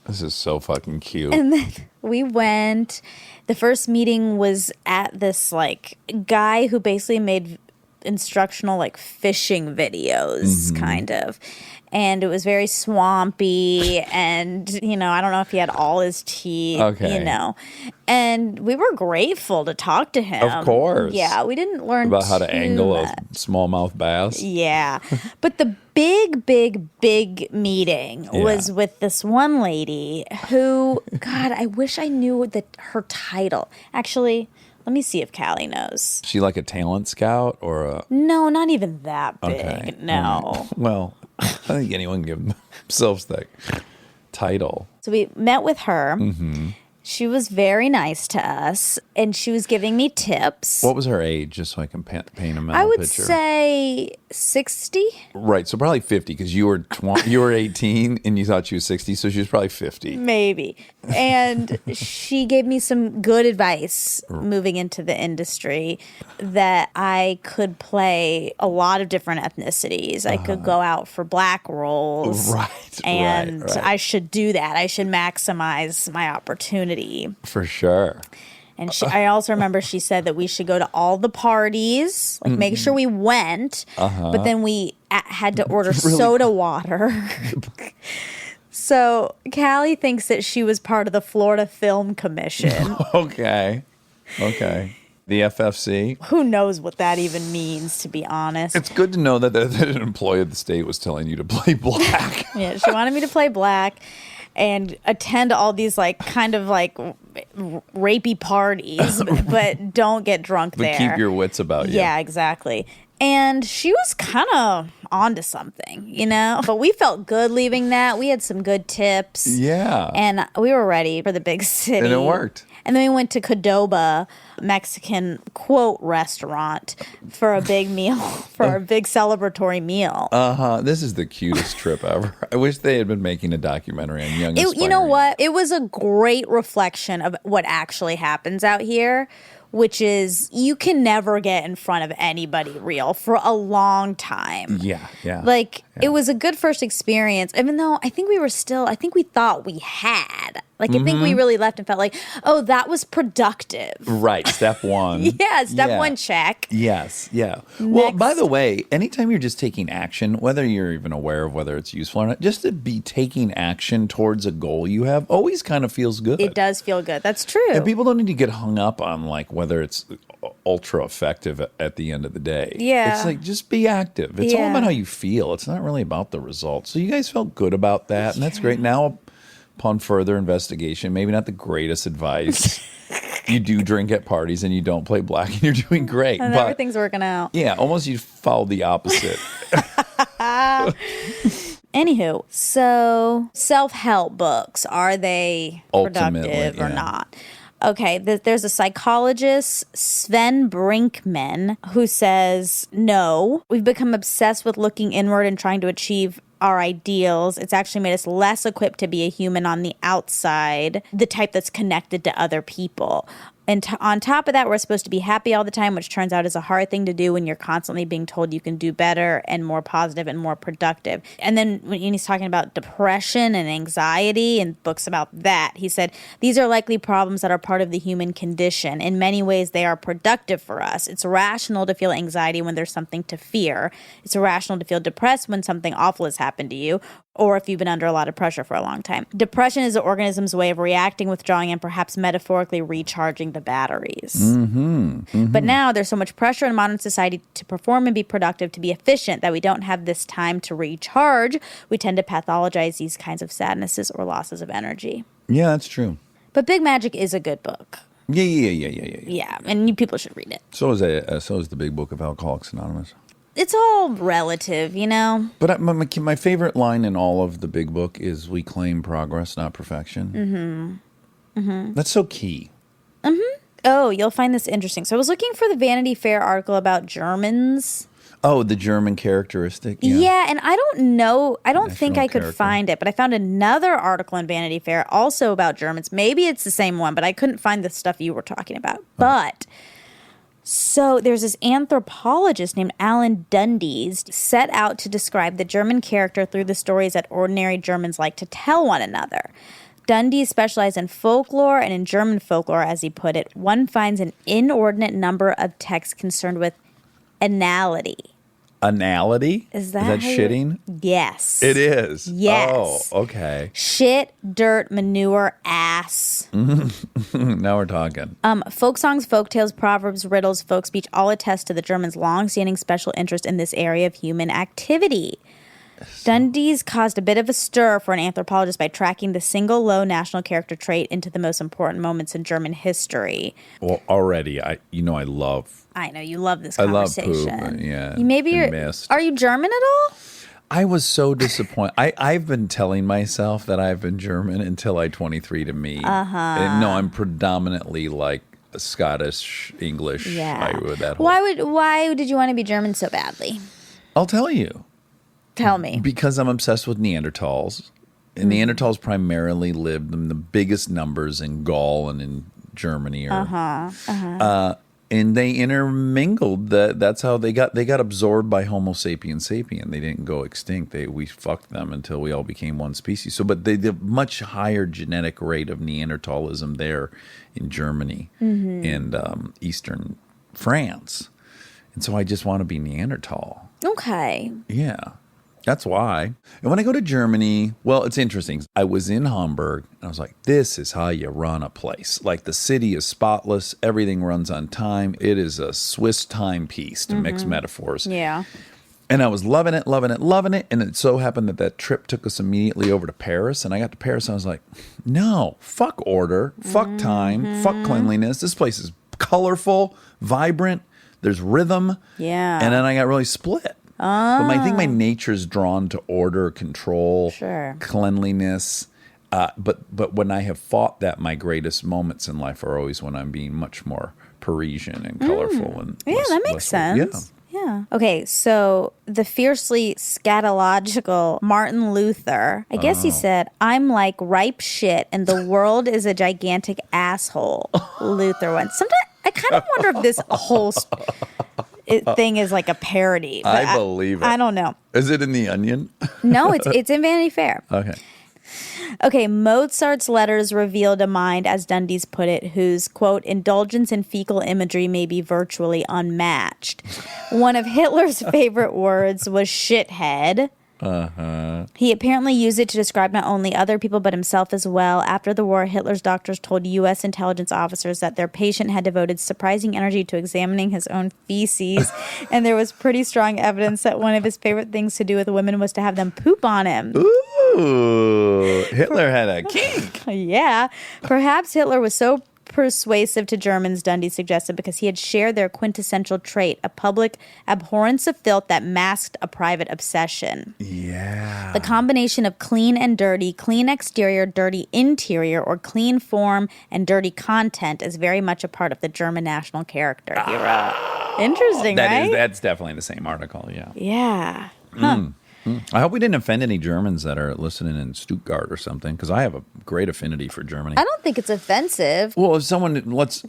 This is so fucking cute. And then we went. The first meeting was at this like guy who basically made instructional like fishing videos, kind of. And it was very swampy, and I don't know if he had all his teeth, Okay. And we were grateful to talk to him. Of course. Yeah, we didn't learn About how to too angle much. a smallmouth bass. Yeah. But the big meeting was with this one lady who, God, I wish I knew her title. Actually, let me see if Callie knows. She like a talent scout or a... No, not even that big. Okay. No. Well, I think anyone can give themselves that title. So we met with her. Mm-hmm. She was very nice to us, and she was giving me tips. What was her age, just so I can paint a mental I would picture? say 60. Right, so probably 50, because you were 18 and you thought she was 60, so she was probably 50. Maybe. And she gave me some good advice moving into the industry that I could play a lot of different ethnicities. I could go out for black roles. Right, And right. I should do that. I should maximize my opportunity. For sure. And I also remember she said that we should go to all the parties, like make sure we went, but then we had to order soda water. So Callie thinks that she was part of the Florida Film Commission. Okay. The FFC. Who knows what that even means, to be honest. It's good to know that an employee of the state was telling you to play black. Yeah, she wanted me to play black and attend all these kind of rapey parties, but don't get drunk But there. keep your wits about you. Yeah, exactly. And she was kind of onto something, But we felt good leaving that. We had some good tips. Yeah. And we were ready for the big city. And it worked. And then we went to Qdoba Mexican restaurant for a big meal, for a big celebratory meal. This is the cutest trip ever. I wish they had been making a documentary on young. You know what? It was a great reflection of what actually happens out here, which is you can never get in front of anybody real for a long time. Yeah. It was a good first experience, even though I think we thought we had. I think we really left and felt like, oh, that was productive. Right. Step one. Yeah, step one, check. Yes. Yeah. Well, Next. by the way, anytime you're just taking action, whether you're even aware of whether it's useful or not, just to be taking action towards a goal you have always kind of feels good. It does feel good. That's true. And people don't need to get hung up on whether it's ultra effective at the end of the day. Yeah. It's just be active. It's all about how you feel. It's not really about the results. So you guys felt good about that, and that's great. Now, upon further investigation, maybe not the greatest advice. You do drink at parties and you don't play black, and you're doing great. and but everything's working out. yeah, almost you follow the opposite. Anywho, so self-help books, are they Ultimately, productive or yeah. not? Okay, there's a psychologist, Sven Brinkman, who says, no, we've become obsessed with looking inward and trying to achieve our ideals. It's actually made us less equipped to be a human on the outside, the type that's connected to other people. And on top of that, we're supposed to be happy all the time, which turns out is a hard thing to do when you're constantly being told you can do better and more positive and more productive. And then when he's talking about depression and anxiety and books about that, he said, these are likely problems that are part of the human condition. In many ways, they are productive for us. It's rational to feel anxiety when there's something to fear. It's rational to feel depressed when something awful has happened to you, or if you've been under a lot of pressure for a long time. Depression is the organism's way of reacting, withdrawing, and perhaps metaphorically recharging the batteries. But now there's so much pressure in modern society to perform and be productive, to be efficient, that we don't have this time to recharge. We tend to pathologize these kinds of sadnesses or losses of energy. Yeah, that's true. But Big Magic is a good book. Yeah. Yeah, and people should read it. So is the Big Book of Alcoholics Anonymous. It's all relative, But my favorite line in all of the Big Book is, "We claim progress, not perfection." That's so key. Oh, you'll find this interesting. So I was looking for the Vanity Fair article about Germans. Oh, the German characteristic. Yeah, and I don't know. I don't think National I could character. find it, but I found another article in Vanity Fair also about Germans. Maybe it's the same one, but I couldn't find the stuff you were talking about. But so there's this anthropologist named Alan Dundes set out to describe the German character through the stories that ordinary Germans like to tell one another. Dundes specialized in folklore, and in German folklore, as he put it, one finds an inordinate number of texts concerned with anality. Anality? Is that how shitting? Yes. It is. Yes. Oh, okay. Shit, dirt, manure, ass. Now we're talking. Folk songs, folk tales, proverbs, riddles, folk speech all attest to the Germans' long-standing special interest in this area of human activity. Dundes caused a bit of a stir for an anthropologist by tracking the single low national character trait into the most important moments in German history. Well, already, I love. I know you love this I love conversation. poop. Yeah. Maybe been you're. missed. Are you German at all? I was so disappointed. I've been telling myself that I've been German until I 23 to me. No, I'm predominantly like Scottish, English. Yeah. That whole, Why did you want to be German so badly? I'll tell you. Tell me. Because I'm obsessed with Neanderthals. And Neanderthals primarily lived in the biggest numbers in Gaul and in Germany. And they intermingled. That's how they got absorbed by Homo sapiens sapien. They didn't go extinct. We fucked them until we all became one species. So, but the much higher genetic rate of Neanderthalism there in Germany and Eastern France. And so I just want to be Neanderthal. Okay. Yeah. That's why. And when I go to Germany, well, it's interesting. I was in Hamburg and I was like, this is how you run a place. Like the city is spotless. Everything runs on time. It is a Swiss timepiece, to mix metaphors. Yeah. And I was loving it, loving it, loving it. And it so happened that trip took us immediately over to Paris. And I got to Paris and I was like, no, fuck order, fuck time, fuck cleanliness. This place is colorful, vibrant. There's rhythm. Yeah. And then I got really split. But I think my nature's drawn to order, control, Sure. cleanliness. But when I have fought that, my greatest moments in life are always when I'm being much more Parisian and colorful. And Yeah, that makes sense. Yeah. Okay, so the fiercely scatological Martin Luther, I guess he said, I'm like ripe shit and the world is a gigantic asshole, Luther went. Sometimes I kind of wonder if this whole thing is like a parody. But I believe it. I don't know. Is it in The Onion? No, it's in Vanity Fair. Okay. Okay, Mozart's letters revealed a mind, as Dundee's put it, whose, quote, indulgence in fecal imagery may be virtually unmatched. One of Hitler's favorite words was shithead. He apparently used it to describe not only other people but himself as well. After the war, Hitler's doctors told U.S. intelligence officers that their patient had devoted surprising energy to examining his own feces, and there was pretty strong evidence that one of his favorite things to do with women was to have them poop on him. Ooh, Hitler had a kink. Yeah. Perhaps Hitler was so persuasive to Germans, Dundee suggested, because he had shared their quintessential trait, a public abhorrence of filth that masked a private obsession. Yeah. The combination of clean and dirty, clean exterior, dirty interior, or clean form and dirty content is very much a part of the German national character, he wrote. Interesting, right? That's definitely the same article, yeah. Yeah. Huh. I hope we didn't offend any Germans that are listening in Stuttgart or something, because I have a great affinity for Germany. I don't think it's offensive. Well, if someone let's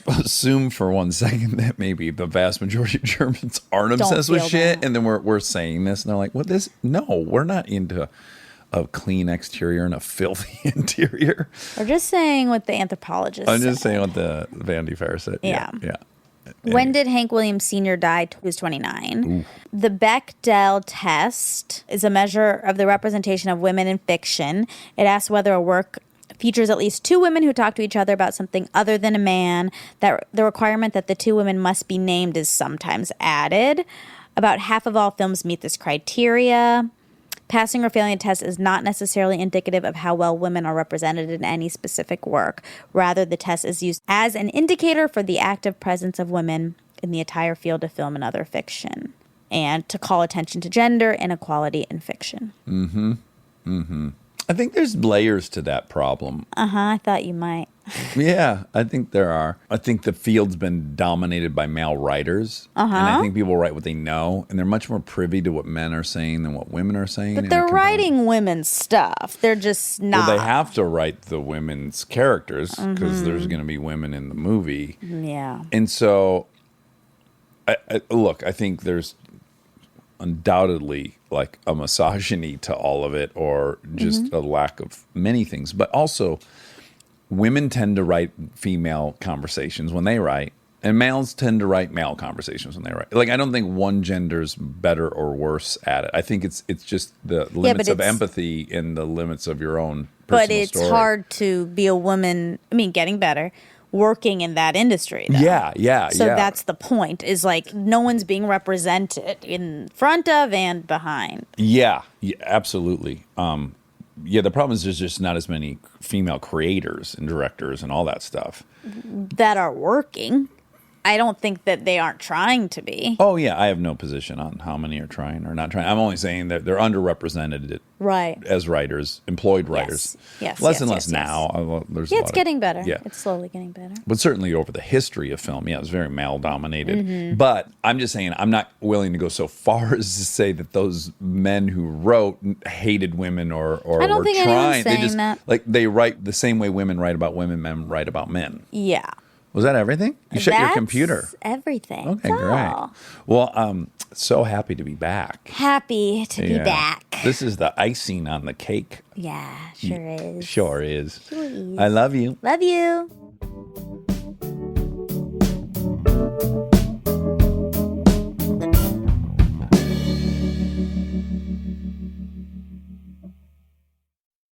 assume for 1 second that maybe the vast majority of Germans aren't obsessed with feel shit, that. and then we're saying this, and they're like, "What this? No, we're not into a clean exterior and a filthy interior." We're just saying what the anthropologists I'm just said. saying what the Vanity Fair said. Yeah. Yeah. When did Hank Williams Sr. die? He was 29. The Bechdel test is a measure of the representation of women in fiction. It asks whether a work features at least two women who talk to each other about something other than a man. That the requirement that the two women must be named is sometimes added. About half of all films meet this criteria. Passing or failing a test is not necessarily indicative of how well women are represented in any specific work. Rather, the test is used as an indicator for the active presence of women in the entire field of film and other fiction, and to call attention to gender inequality in fiction. I think there's layers to that problem. I thought you might. Yeah, I think there are. I think the field's been dominated by male writers. And I think people write what they know, and they're much more privy to what men are saying than what women are saying. But in they're a compelling- writing women's stuff. They're just not. Well, they have to write the women's characters because there's going to be women in the movie. Yeah. And so, look, I think there's undoubtedly like a misogyny to all of it, or just a lack of many things. But also, women tend to write female conversations when they write, and males tend to write male conversations when they write. Like, I don't think one gender's better or worse at it. I think it's just the limits of empathy and the limits of your own personal But it's story. hard to be a woman, getting better, working in that industry, though. Yeah. So that's the point, is like no one's being represented in front of and behind. Yeah, absolutely. The problem is there's just not as many female creators and directors and all that stuff. That are working. I don't think that they aren't trying to be. Oh, yeah, I have no position on how many are trying or not trying. I'm only saying that they're underrepresented Right. as writers, employed writers. Yes, Less yes, and yes, less yes. now. There's a Yeah, lot it's of- getting better. Yeah. It's slowly getting better. But certainly over the history of film, it's very male-dominated. Mm-hmm. But I'm just saying, I'm not willing to go so far as to say that those men who wrote hated women or I don't were think trying. anyone's They saying just that. like they write the same way women write about women, men write about men. Yeah. Was that everything? You shut your That's computer. Everything. Okay, That's great. all. Well, so happy to be back. Happy to be Yeah. back. This is the icing on the cake. Yeah, sure is. Sure is. Sure is. I love you. Love you.